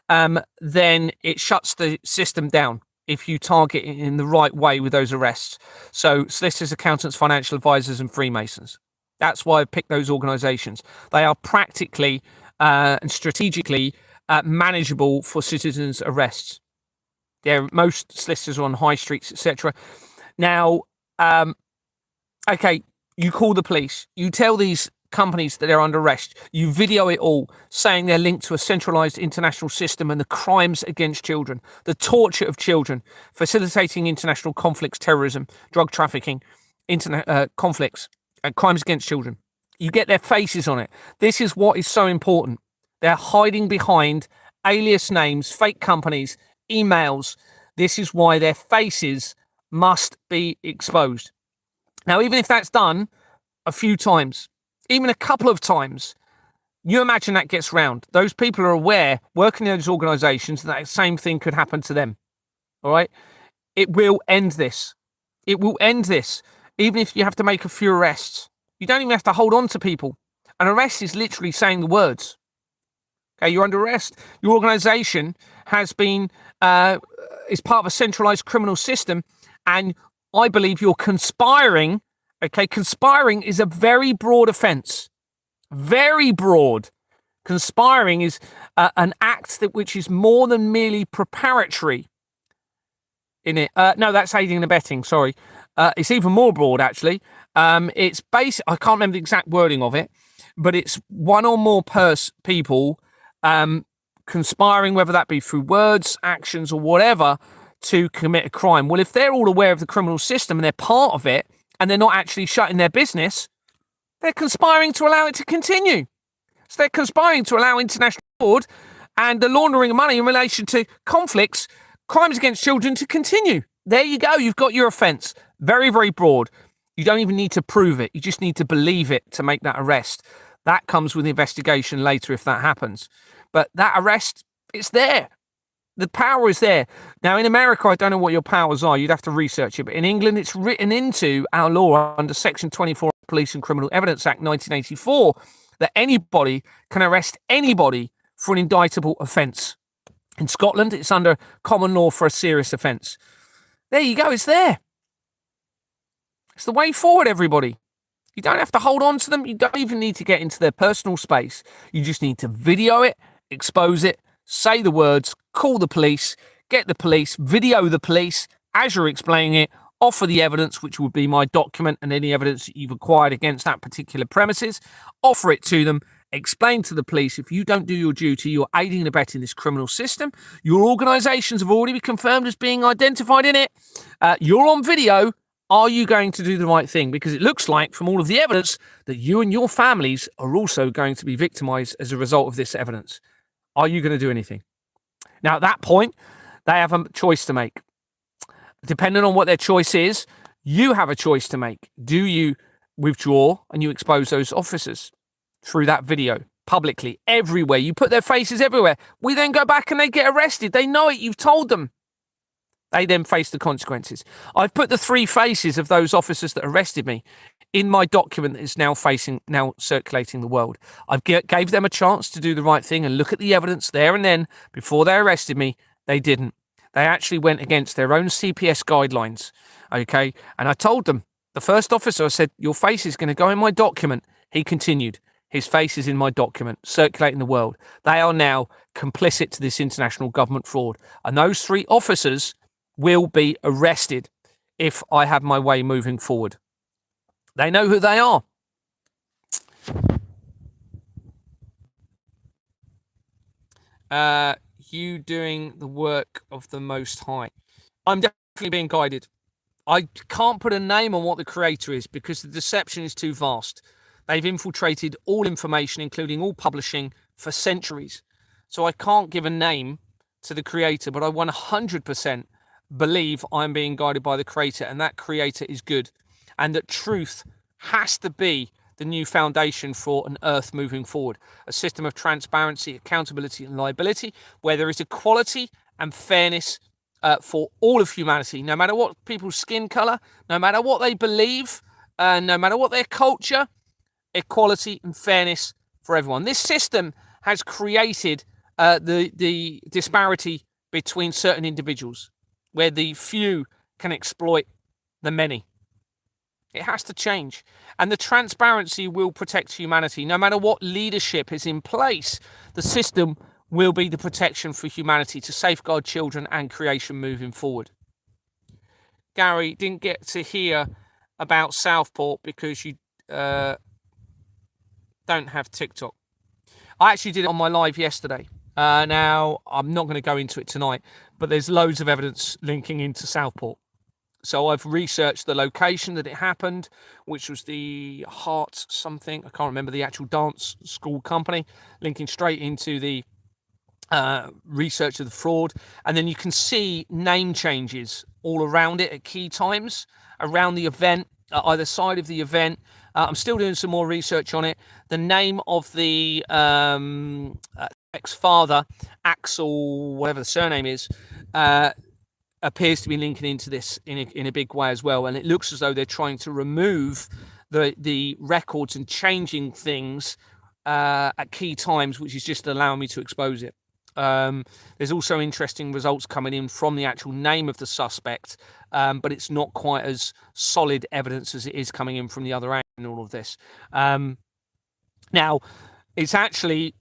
then it shuts the system down if you target it in the right way with those arrests. So solicitors, accountants, financial advisors, and Freemasons. That's why I've picked those organizations. They are practically and strategically manageable for citizens' arrests. Most solicitors are on high streets, etc. Now, okay, you call the police. You tell these companies that they're under arrest. You video it all, saying they're linked to a centralized international system and the crimes against children, the torture of children, facilitating international conflicts, terrorism, drug trafficking, conflicts, and crimes against children. You get their faces on it. This is what is so important. They're hiding behind alias names, fake companies, emails. This is why their faces must be exposed. Now, even if that's done a few times, even a couple of times, you imagine that gets round. Those people are aware, working in those organizations, that same thing could happen to them. All right? It will end this. It will end this, even if you have to make a few arrests. You don't even have to hold on to people. An arrest is literally saying the words. Okay, you're under arrest. Your organization has been, is part of a centralized criminal system, and I believe you're conspiring. Okay, conspiring is a very broad offence. Very broad. Conspiring is an act which is more than merely preparatory in it. No, that's aiding and abetting, sorry. It's even more broad, actually. It's basic. I can't remember the exact wording of it, but it's one or more people conspiring, whether that be through words, actions, or whatever, to commit a crime. Well, if they're all aware of the criminal system and they're part of it, and they're not actually shutting their business, they're conspiring to allow it to continue. So they're conspiring to allow international fraud and the laundering of money in relation to conflicts, crimes against children to continue. There you go. You've got your offence. Very, very broad. You don't even need to prove it. You just need to believe it to make that arrest. That comes with investigation later if that happens. But that arrest, it's there. The power is there. Now, in America, I don't know what your powers are. You'd have to research it. But in England, it's written into our law under Section 24 of the Police and Criminal Evidence Act 1984 that anybody can arrest anybody for an indictable offence. In Scotland, it's under common law for a serious offence. There you go. It's there. It's the way forward, everybody. You don't have to hold on to them. You don't even need to get into their personal space. You just need to video it, expose it, say the words, call the police, get the police, video the police as you're explaining it, offer the evidence, which would be my document and any evidence that you've acquired against that particular premises, offer it to them, explain to the police, if you don't do your duty, you're aiding and abetting this criminal system. Your organisations have already been confirmed as being identified in it. You're on video. Are you going to do the right thing? Because it looks like, from all of the evidence, that you and your families are also going to be victimised as a result of this evidence. Are you going to do anything? Now, at that point, they have a choice to make. Depending on what their choice is, you have a choice to make. Do you withdraw and you expose those officers through that video publicly, everywhere? You put their faces everywhere. We then go back and they get arrested. They know it. You've told them. They then face the consequences. I've put the 3 faces of those officers that arrested me in my document that is now circulating the world. I've gave them a chance to do the right thing and look at the evidence there and then. Before they arrested me, they didn't. They actually went against their own CPS guidelines. Okay. And I told them, the first officer, I said, your face is going to go in my document. He continued. His face is in my document, circulating the world. They are now complicit to this international government fraud. And those 3 officers will be arrested if I have my way moving forward. They know who they are. you doing the work of the Most High? I'm definitely being guided. I can't put a name on what the creator is because the deception is too vast. They've infiltrated all information, including all publishing, for centuries. So I can't give a name to the creator, but I 100% believe I'm being guided by the creator, and that creator is good, and that truth has to be the new foundation for an earth moving forward, a system of transparency, accountability, and liability, where there is equality and fairness for all of humanity, no matter what people's skin color, no matter what they believe, no matter what their culture, equality and fairness for everyone. This system has created the disparity between certain individuals, where the few can exploit the many. It has to change. And the transparency will protect humanity. No matter what leadership is in place, the system will be the protection for humanity to safeguard children and creation moving forward. Gary, didn't get to hear about Southport because you don't have TikTok. I actually did it on my live yesterday. Now, I'm not going to go into it tonight, but there's loads of evidence linking into Southport. So I've researched the location that it happened, which was the Heart something. I can't remember the actual dance school company, linking straight into the research of the fraud. And then you can see name changes all around it at key times around the event, either side of the event. I'm still doing some more research on it. The name of the ex-father, Axel, whatever the surname is, appears to be linking into this in a big way as well. And it looks as though they're trying to remove the records and changing things at key times, which is just allowing me to expose it. There's also interesting results coming in from the actual name of the suspect, but it's not quite as solid evidence as it is coming in from the other end in all of this. Now, it's actually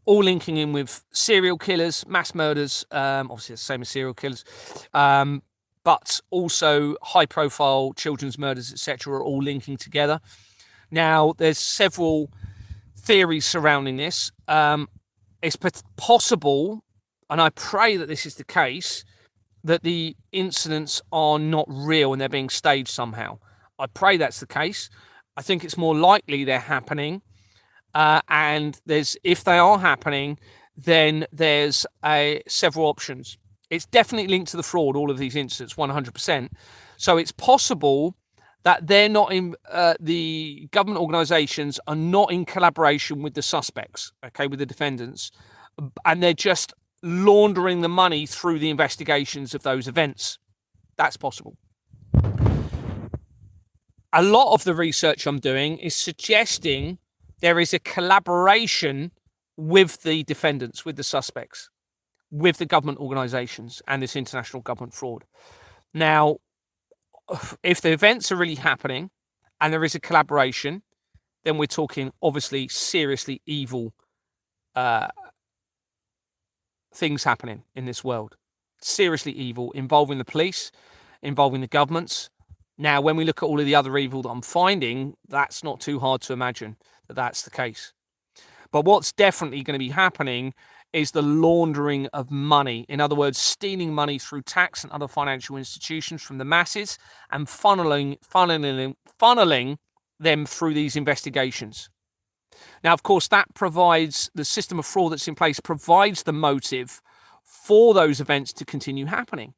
all linking in with serial killers, mass murders, obviously the same as serial killers, but also high-profile children's murders, etc., are all linking together. Now, there's several theories surrounding this. It's possible, and I pray that this is the case, that the incidents are not real and they're being staged somehow. I pray that's the case. I think it's more likely they're happening. And if they are happening, then there's several options. It's definitely linked to the fraud, all of these incidents, 100%. So it's possible that they're not in, the government organisations are not in collaboration with the suspects, okay, with the defendants, and they're just laundering the money through the investigations of those events. That's possible. A lot of the research I'm doing is suggesting there is a collaboration with the defendants, with the suspects, with the government organisations and this international government fraud. Now, if the events are really happening and there is a collaboration, then we're talking obviously seriously evil things happening in this world. Seriously evil, involving the police, involving the governments. Now, when we look at all of the other evil that I'm finding, that's not too hard to imagine that that's the case. But what's definitely going to be happening is the laundering of money. In other words, stealing money through tax and other financial institutions from the masses and funneling them through these investigations. Now, of course, that provides the system of fraud that's in place, provides the motive for those events to continue happening.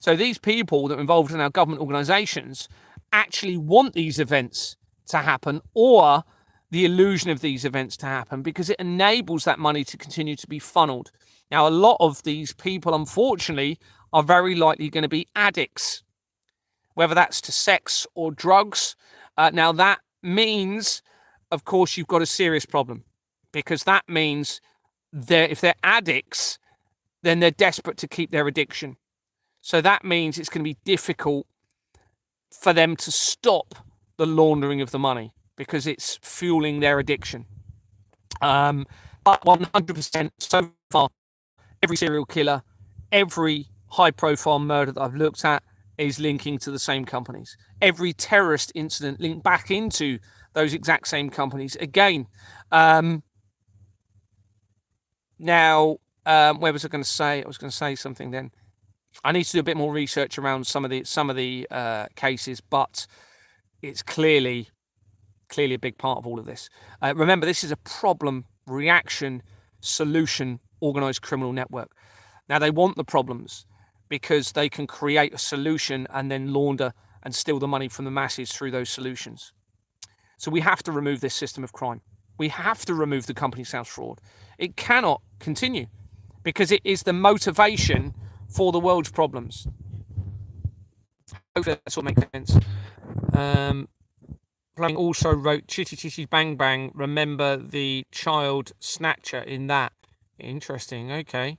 So these people that are involved in our government organisations actually want these events to happen, or the illusion of these events to happen, because it enables that money to continue to be funneled. Now, a lot of these people, unfortunately, are very likely going to be addicts, whether that's to sex or drugs. Now, that means, of course, you've got a serious problem, because that means if they're addicts, then they're desperate to keep their addiction. So that means it's going to be difficult for them to stop the laundering of the money because it's fueling their addiction. But 100% so far, every serial killer, every high-profile murder that I've looked at is linking to the same companies. Every terrorist incident linked back into those exact same companies. Again, now, Where was I going to say? I was going to say something then. I need to do a bit more research around some of the cases, but it's clearly a big part of all of this. Remember, this is a problem, reaction, solution, organized criminal network. Now, they want the problems because they can create a solution and then launder and steal the money from the masses through those solutions. So we have to remove this system of crime. We have to remove the company's house fraud. It cannot continue because it is the motivation for the world's problems. Hopefully that's what makes sense. Playing also wrote Chitty Chitty Bang Bang, remember the child snatcher in that. Interesting, okay.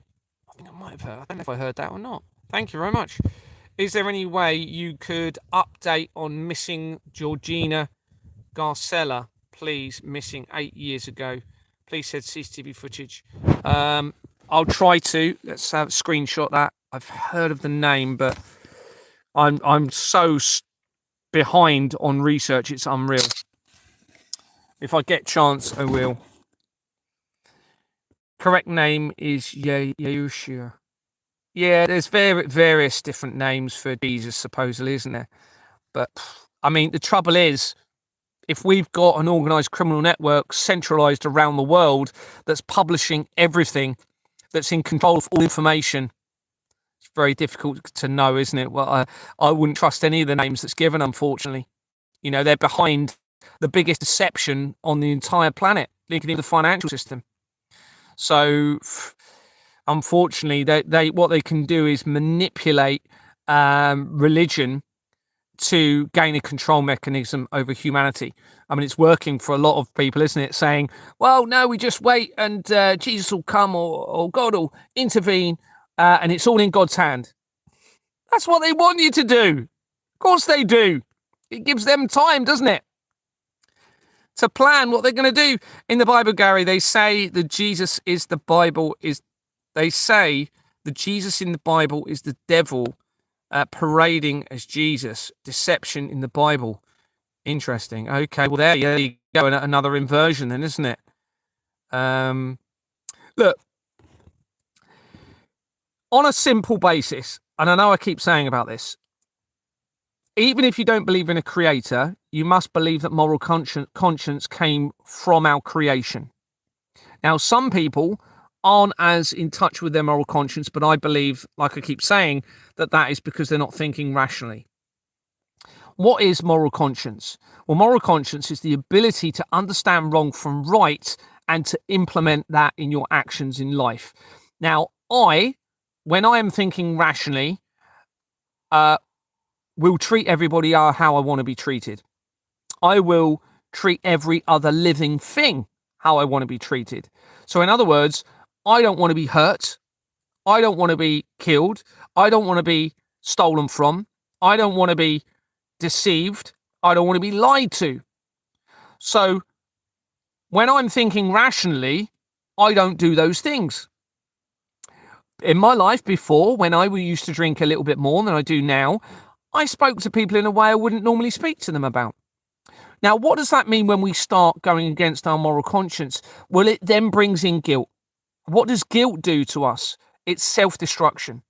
I think I might have heard, I don't know if I heard that or not. Thank you very much. Is there any way you could update on missing Georgina Garcella, please? Missing 8 years ago. Please said CCTV footage. I'll try to. Let's have screenshot that. I've heard of the name, but I'm so behind on research. It's unreal. If I get chance, I will. Correct name is Yahushua. Yeah, there's various different names for Jesus, supposedly, isn't there? But I mean, the trouble is, if we've got an organized criminal network centralized around the world that's publishing everything, that's in control of all information, it's very difficult to know, isn't it? Well, I wouldn't trust any of the names that's given, unfortunately. You know, they're behind the biggest deception on the entire planet, linking in the financial system. So, unfortunately, they what they can do is manipulate religion to gain a control mechanism over humanity. I mean, it's working for a lot of people, isn't it? Saying, well, no, we just wait and Jesus will come or God will intervene and it's all in God's hand. That's what they want you to do. Of course they do. It gives them time, doesn't it? To plan what they're going to do. In the Bible, Gary, they say that Jesus is the Bible is, they say that Jesus in the Bible is the devil parading as Jesus. Deception in the Bible. Interesting. Okay, well, there you go. Another inversion then, isn't it? Look, on a simple basis, and I know I keep saying about this, even if you don't believe in a creator, you must believe that moral conscience came from our creation. Now, some people aren't as in touch with their moral conscience, but I believe, like I keep saying, that is because they're not thinking rationally. What is moral conscience? Well, moral conscience is the ability to understand wrong from right and to implement that in your actions in life. Now, when I am thinking rationally, will treat everybody how I want to be treated. I will treat every other living thing how I want to be treated. So in other words, I don't want to be hurt. I don't want to be killed. I don't want to be stolen from. I don't want to be deceived. I don't want to be lied to. So when I'm thinking rationally, I don't do those things. In my life before, when I used to drink a little bit more than I do now, I spoke to people in a way I wouldn't normally speak to them about. Now, what does that mean when we start going against our moral conscience? Well, it then brings in guilt. What does guilt do to us? It's self-destruction,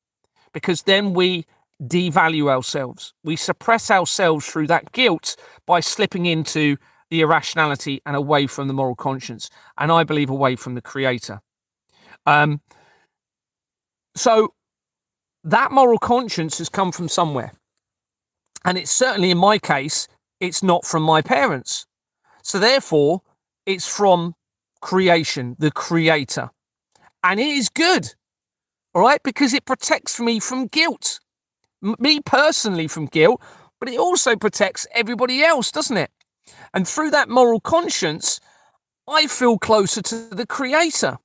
because then we devalue ourselves. We suppress ourselves through that guilt by slipping into the irrationality and away from the moral conscience, and I believe away from the creator. So that moral conscience has come from somewhere. And it's certainly, in my case, it's not from my parents. So therefore, it's from creation, the creator. And it is good, all right, because it protects me from guilt. Me personally from guilt, but it also protects everybody else, doesn't it? And through that moral conscience, I feel closer to the creator.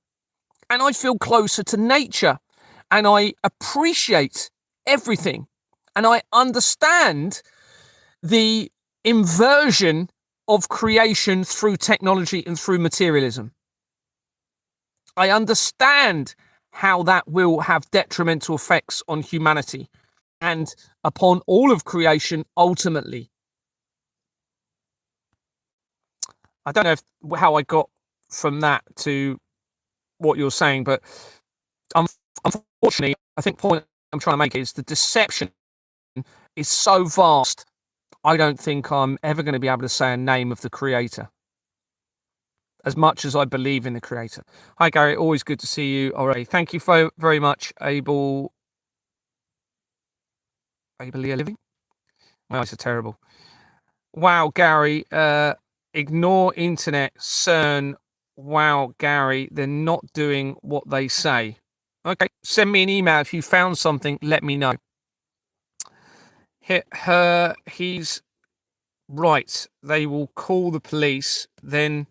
And I feel closer to nature. And I appreciate everything. And I understand the inversion of creation through technology and through materialism. I understand how that will have detrimental effects on humanity and upon all of creation ultimately. I don't know how I got from that to what you're saying, but Unfortunately, I think the point I'm trying to make is the deception is so vast. I don't think I'm ever going to be able to say a name of the creator, as much as I believe in the creator. Hi, Gary. Always good to see you. All right. Thank you very much, Abel Living. My eyes are terrible. Wow, Gary. Ignore internet, CERN. Wow, Gary. They're not doing what they say. Okay. Send me an email if you found something. Let me know. He's right. They will call the police. Then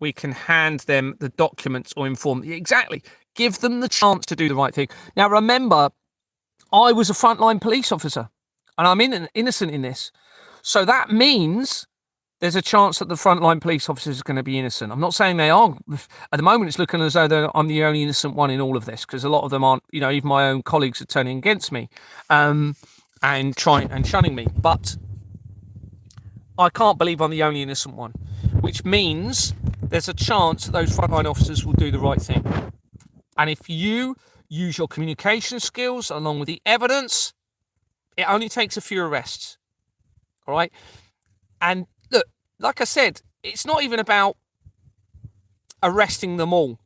we can hand them the documents or inform them. Exactly. Give them the chance to do the right thing. Now, remember, I was a frontline police officer and I'm innocent in this. So that means there's a chance that the frontline police officers are going to be innocent. I'm not saying they are. At the moment, it's looking as though I'm the only innocent one in all of this, because a lot of them aren't, even my own colleagues are turning against me and shunning me. But I can't believe I'm the only innocent one, which means there's a chance that those frontline officers will do the right thing. And if you use your communication skills along with the evidence, it only takes a few arrests. All right. And look, like I said, it's not even about arresting them all,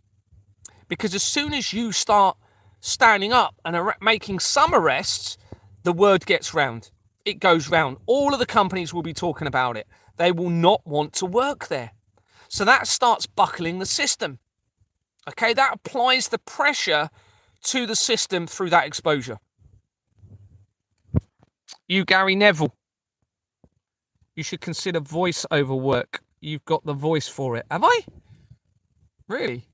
because as soon as you start standing up and making some arrests, the word gets round. It goes round. All of the companies will be talking about it. They will not want to work there. So that starts buckling the system. Okay, that applies the pressure to the system through that exposure. You, Gary Neville, you should consider voiceover work. You've got the voice for it. Have I? Really?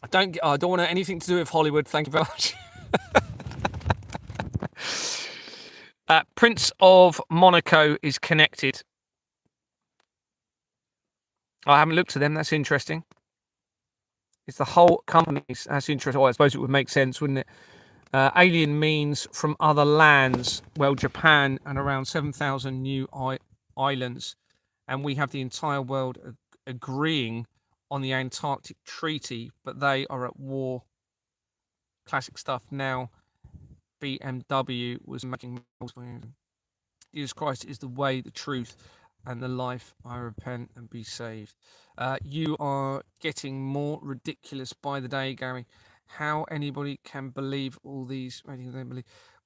I don't want anything to do with Hollywood. Thank you very much. Prince of Monaco is connected. I haven't looked at them. That's interesting. It's the whole companies. That's interesting. I suppose it would make sense, wouldn't it? Alien means from other lands. Well, Japan and around 7,000 new islands. And we have the entire world agreeing on the Antarctic Treaty, but they are at war. Classic stuff. Now, BMW was making... Jesus Christ is the way, the truth, and the life. I repent and be saved. You are getting more ridiculous by the day, Gary. How anybody can believe all these?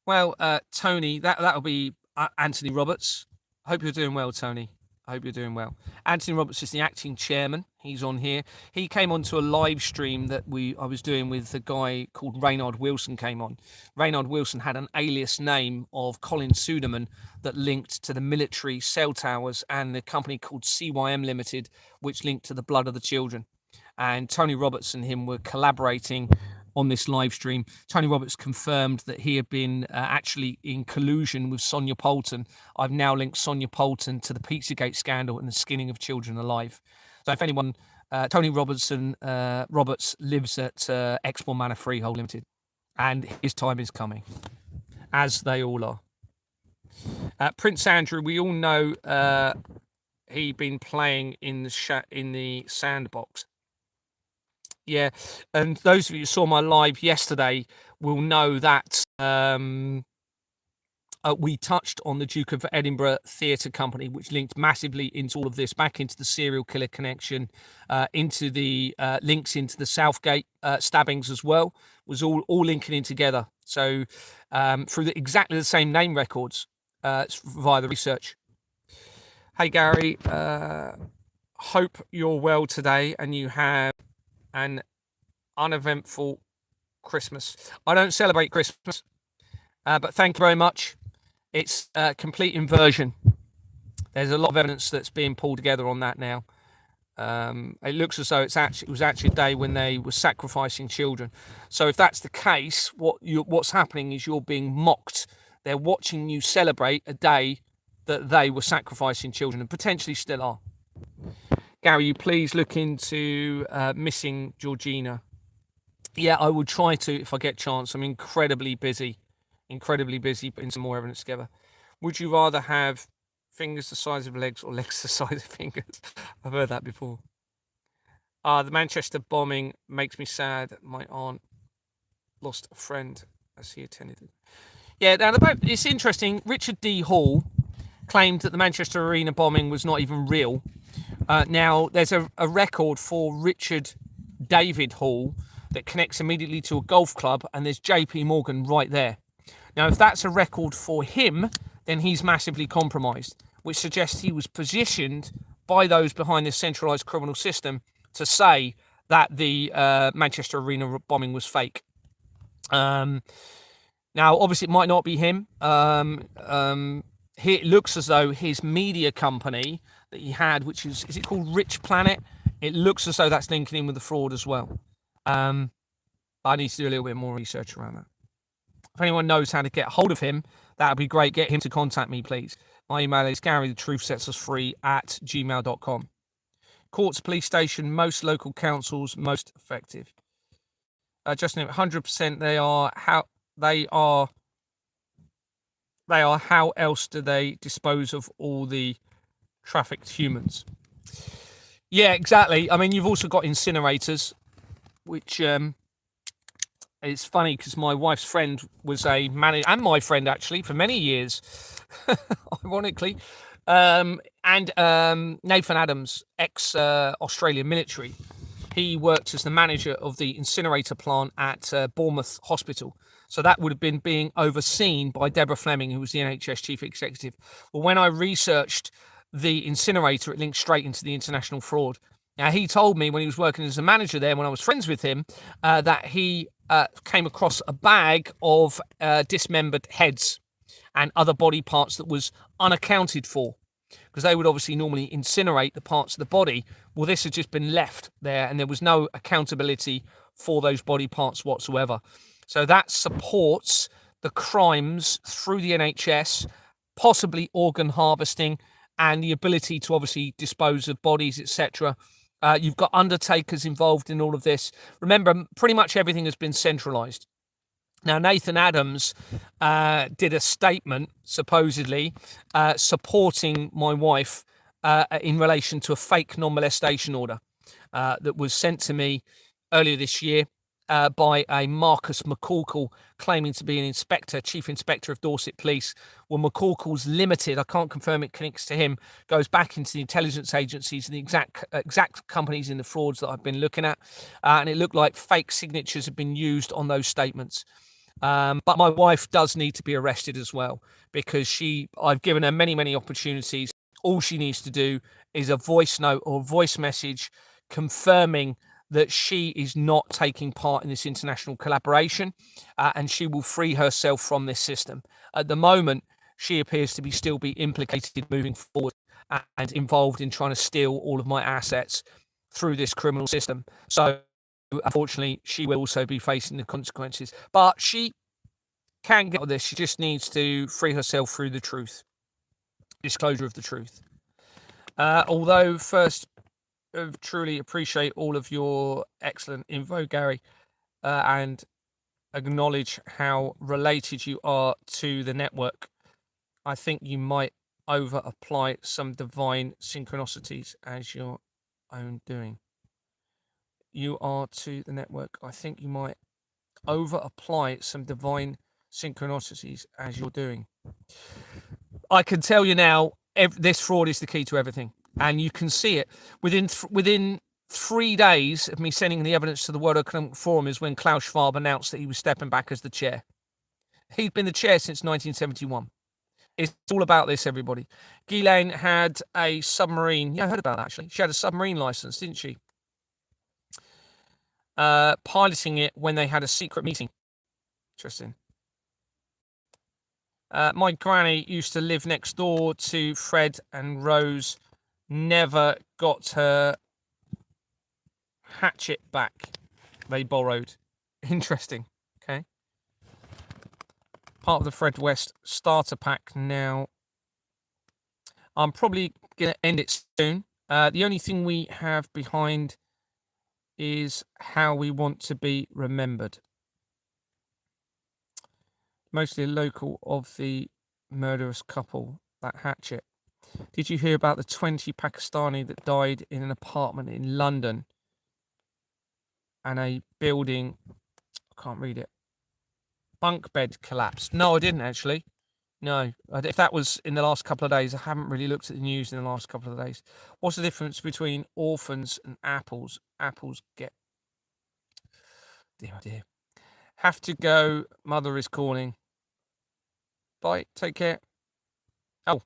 Well, Tony, that'll be Anthony Roberts. I hope you're doing well, Tony. I hope you're doing well. Anthony Roberts is the acting chairman. He's on here. He came onto a live stream that I was doing with a guy called Reynard Wilson came on. Reynard Wilson had an alias name of Colin Suderman that linked to the military cell towers and the company called CYM Limited, which linked to the blood of the children. And Tony Roberts and him were collaborating on this live stream. Tony Roberts confirmed that he had been actually in collusion with Sonia Poulton. I've now linked Sonia Poulton to the Pizzagate scandal and the skinning of children alive. So if anyone, Tony Roberts lives at Exmoor Manor Freehold Limited, and his time is coming, as they all are. Prince Andrew, we all know he'd been playing in the sandbox. Yeah, and those of you who saw my live yesterday will know that we touched on the Duke of Edinburgh Theatre Company, which linked massively into all of this, back into the serial killer connection, into the links into the Southgate stabbings as well, was all linking in together. So through exactly the same name records via the research. Hey, Gary, hope you're well today and you have an uneventful Christmas. I don't celebrate Christmas, but thank you very much. It's a complete inversion. There's a lot of evidence that's being pulled together on that now. It looks as though it was actually a day when they were sacrificing children. So if that's the case, what's happening is you're being mocked. They're watching you celebrate a day that they were sacrificing children and potentially still are. Gary, you please look into missing Georgina. Yeah, I will try to if I get a chance. I'm incredibly busy putting some more evidence together. Would you rather have fingers the size of legs or legs the size of fingers? I've heard that before. The Manchester bombing makes me sad. My aunt lost a friend as he attended. Yeah, now it's interesting. Richard D. Hall claimed that the Manchester Arena bombing was not even real. Now, there's a record for Richard David Hall that connects immediately to a golf club, and there's JP Morgan right there. Now, if that's a record for him, then he's massively compromised, which suggests he was positioned by those behind this centralised criminal system to say that the Manchester Arena bombing was fake. Now, obviously, it might not be him. It looks as though his media company that he had, which is it called Rich Planet? It looks as though that's linking in with the fraud as well. I need to do a little bit more research around that. If anyone knows how to get hold of him, that would be great. Get him to contact me, please. My email is GaryTheTruthSetsUsFree@gmail.com. Courts, police station, most local councils, most effective. Justin, 100%. They are. How else do they dispose of all the trafficked humans? Yeah, exactly. I mean, you've also got incinerators, which it's funny because my wife's friend was a manager, and my friend actually for many years, ironically, and Nathan Adams, ex-Australian military. He worked as the manager of the incinerator plant at Bournemouth Hospital. So that would have been being overseen by Deborah Fleming, who was the NHS chief executive. Well, when I researched the incinerator, it linked straight into the international fraud. Now, he told me when he was working as a manager there, when I was friends with him, that he came across a bag of dismembered heads and other body parts that was unaccounted for, because they would obviously normally incinerate the parts of the body. Well, this had just been left there, and there was no accountability for those body parts whatsoever. So that supports the crimes through the NHS, possibly organ harvesting, and the ability to obviously dispose of bodies, etc. You've got undertakers involved in all of this. Remember, pretty much everything has been centralised. Now, Nathan Adams did a statement, supposedly, supporting my wife in relation to a fake non-molestation order that was sent to me earlier this year by a Marcus McCorkle, claiming to be an inspector, chief inspector of Dorset Police. Well, McCorkle's limited, I can't confirm it connects to him, goes back into the intelligence agencies and the exact companies in the frauds that I've been looking at. And it looked like fake signatures have been used on those statements. But my wife does need to be arrested as well, because I've given her many, many opportunities. All she needs to do is a voice note or voice message confirming that she is not taking part in this international collaboration, and she will free herself from this system. At the moment, she appears to still be implicated moving forward and involved in trying to steal all of my assets through this criminal system. So, unfortunately, she will also be facing the consequences. But she can get with this. She just needs to free herself through the truth, disclosure of the truth. Although, first, truly appreciate all of your excellent info, Gary, and acknowledge how related you are to the network. I think you might over apply some divine synchronicities as your own doing. You are to the network. I think you might over apply some divine synchronicities as you're doing. I can tell you now, this fraud is the key to everything. And you can see it within 3 days of me sending the evidence to the World Economic Forum is when Klaus Schwab announced that he was stepping back as the chair. He'd been the chair since 1971. It's all about this, everybody. Ghislaine had a submarine. Yeah, I heard about that, actually. She had a submarine license, didn't she? Piloting it when they had a secret meeting. Interesting. My granny used to live next door to Fred and Rose. Never got her hatchet back. They borrowed. Interesting. Okay. Part of the Fred West starter pack now. I'm probably going to end it soon. The only thing we have behind is how we want to be remembered. Mostly local of the murderous couple, that hatchet. Did you hear about the 20 Pakistani that died in an apartment in London and a building, I can't read it, bunk bed collapsed. No, I didn't actually. No, if that was in the last couple of days, I haven't really looked at the news in the last couple of days. What's the difference between orphans and apples? Apples get... Dear, oh dear. Have to go. Mother is calling. Bye. Take care. Oh,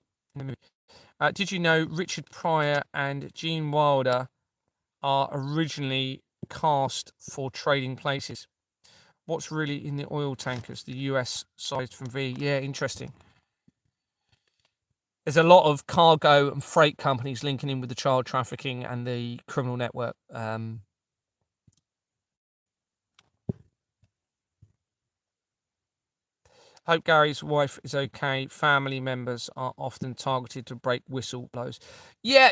did you know Richard Pryor and Gene Wilder are originally cast for Trading Places? What's really in the oil tankers? The US sized from V. Yeah, interesting. There's a lot of cargo and freight companies linking in with the child trafficking and the criminal network. Hope Gary's wife is okay. Family members are often targeted to break whistleblowers. Yeah,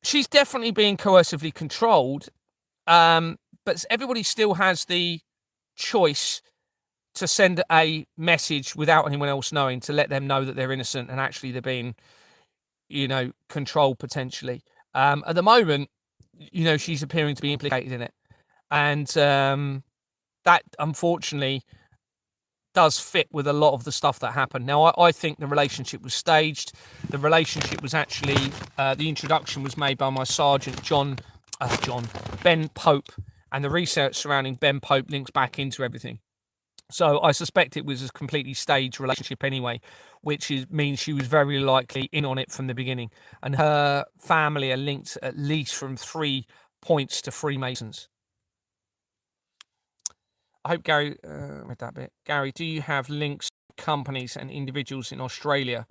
she's definitely being coercively controlled. But everybody still has the choice to send a message without anyone else knowing, to let them know that they're innocent and actually they're being, controlled potentially. At the moment, she's appearing to be implicated in it. And that, unfortunately, does fit with a lot of the stuff that happened. Now, I think the relationship was staged. The relationship was actually, the introduction was made by my sergeant, Ben Pope, and the research surrounding Ben Pope links back into everything. So I suspect it was a completely staged relationship anyway, which means she was very likely in on it from the beginning. And her family are linked at least from 3 points to Freemasons. I hope Gary read that bit. Gary, do you have links to companies and individuals in Australia,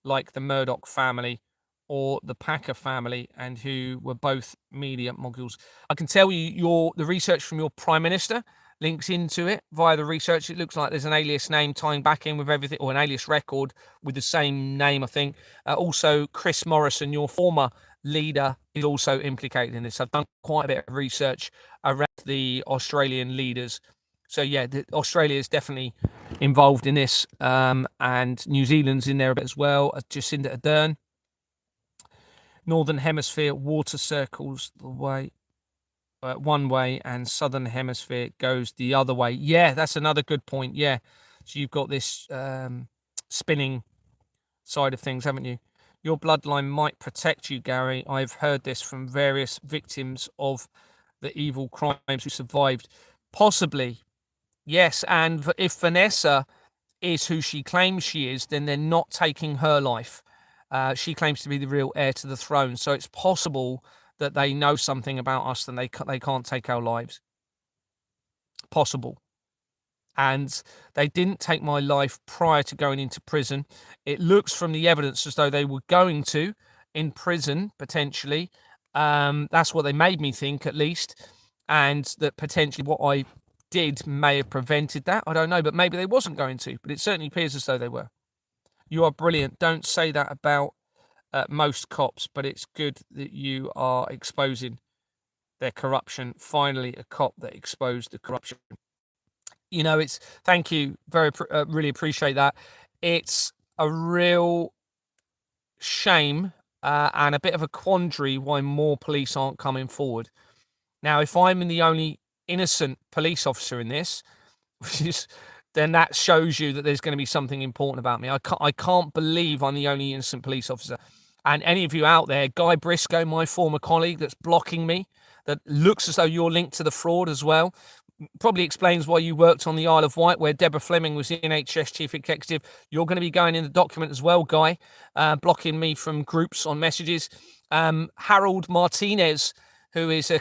like the Murdoch family or the Packer family, and who were both media moguls? I can tell you the research from your Prime Minister links into it via the research. It looks like there's an alias name tying back in with everything, or an alias record with the same name, I think. Also, Chris Morrison, your former leader, is also implicated in this. I've done quite a bit of research around the Australian leaders. So yeah, Australia is definitely involved in this, and New Zealand's in there a bit as well. Jacinda Ardern. Northern Hemisphere water circles the way one way, and Southern Hemisphere goes the other way. Yeah, that's another good point. Yeah, so you've got this spinning side of things, haven't you? Your bloodline might protect you, Gary. I've heard this from various victims of the evil crimes who survived. Possibly. Yes, and if Vanessa is who she claims she is, then they're not taking her life. She claims to be the real heir to the throne, so it's possible that they know something about us and they can't take our lives. Possible. And they didn't take my life prior to going into prison. It looks from the evidence as though they were going to in prison, potentially. That's what they made me think, at least. And that potentially what I did may have prevented that. I don't know, but maybe they wasn't going to. But it certainly appears as though they were. You are brilliant. Don't say that about most cops, but it's good that you are exposing their corruption. Finally, a cop that exposed the corruption. It's, thank you, really appreciate that. It's a real shame and a bit of a quandary why more police aren't coming forward. Now, if I'm the only innocent police officer in this, then that shows you that there's going to be something important about me. I can't believe I'm the only innocent police officer. And any of you out there, Guy Briscoe, my former colleague, that's blocking me, that looks as though you're linked to the fraud as well, probably explains why you worked on the Isle of Wight, where Deborah Fleming was the NHS chief executive. You're going to be going in the document as well, Guy, blocking me from groups on messages. Harold Martinez, who is a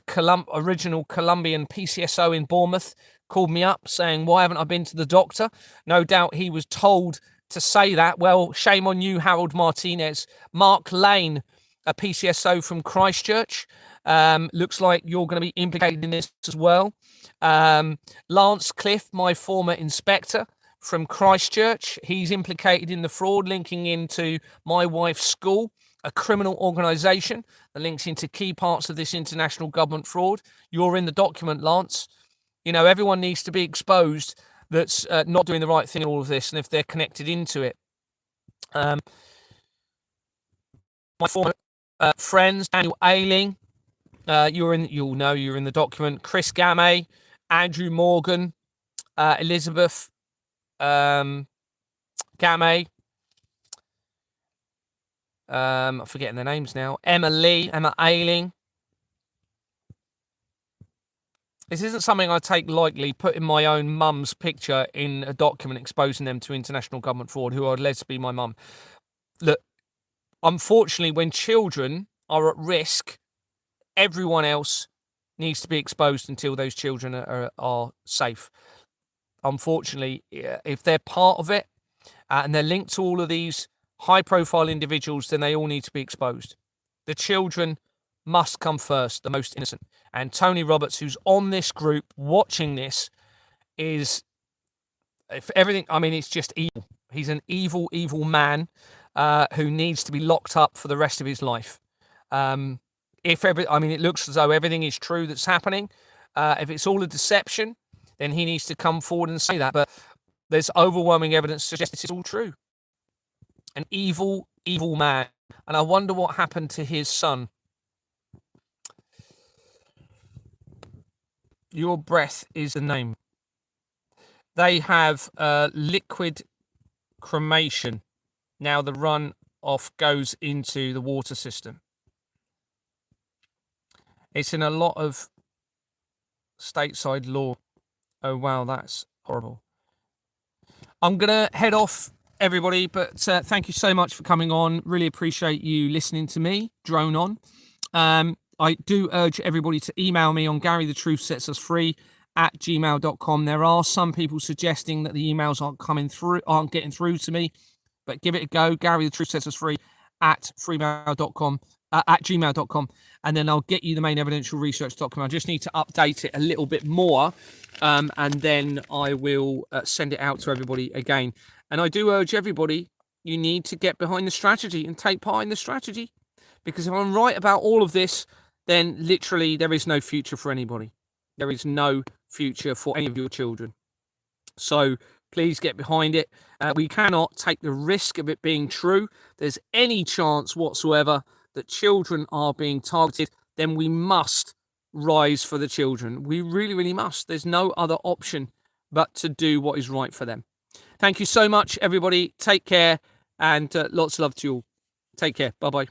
original Colombian PCSO in Bournemouth, called me up saying, why haven't I been to the doctor? No doubt he was told to say that. Well, shame on you, Harold Martinez. Mark Lane, a PCSO from Christchurch, looks like you're going to be implicated in this as well. Lance Cliff, my former inspector from Christchurch, he's implicated in the fraud, linking into my wife's school, a criminal organisation that links into key parts of this international government fraud. You're in the document, Lance. Everyone needs to be exposed that's not doing the right thing in all of this, and if they're connected into it. My former friends, Daniel Ayling, you're in the document. Chris Gamay, Andrew Morgan, Elizabeth Gamay. I'm forgetting their names now. Emma Ayling. This isn't something I take lightly, putting my own mum's picture in a document exposing them to international government fraud, who are alleged to be my mum. Look, unfortunately, when children are at risk, everyone else needs to be exposed until those children are safe. Unfortunately, if they're part of it and they're linked to all of these high-profile individuals, then they all need to be exposed. The children must come first, the most innocent. And Tony Roberts, who's on this group watching this, is, if everything, I mean, it's just evil. He's an evil, evil man who needs to be locked up for the rest of his life. It looks as though everything is true that's happening. If it's all a deception, then he needs to come forward and say that. But there's overwhelming evidence to suggest this is all true. An evil, evil man. And I wonder what happened to his son. Your breath is the name. They have liquid cremation. Now the runoff goes into the water system. It's in a lot of stateside law. Oh, wow, that's horrible. I'm going to head off, everybody, but thank you so much for coming on. Really appreciate you listening to me drone on. I do urge everybody to email me on GaryTheTruthSetsUsFree@gmail.com. There are some people suggesting that the emails aren't getting through to me, but give it a go. GaryTheTruthSetsUsFree@gmail.com, and then I'll get you the main evidential research document. I just need to update it a little bit more, and then I will send it out to everybody again. And I do urge everybody, you need to get behind the strategy and take part in the strategy, because if I'm right about all of this, then literally there is no future for anybody. There is no future for any of your children. So please get behind it. We cannot take the risk of it being true. There's any chance whatsoever that children are being targeted, then we must rise for the children. We really, really must. There's no other option but to do what is right for them. Thank you so much, everybody. Take care, and lots of love to you all. Take care. Bye-bye.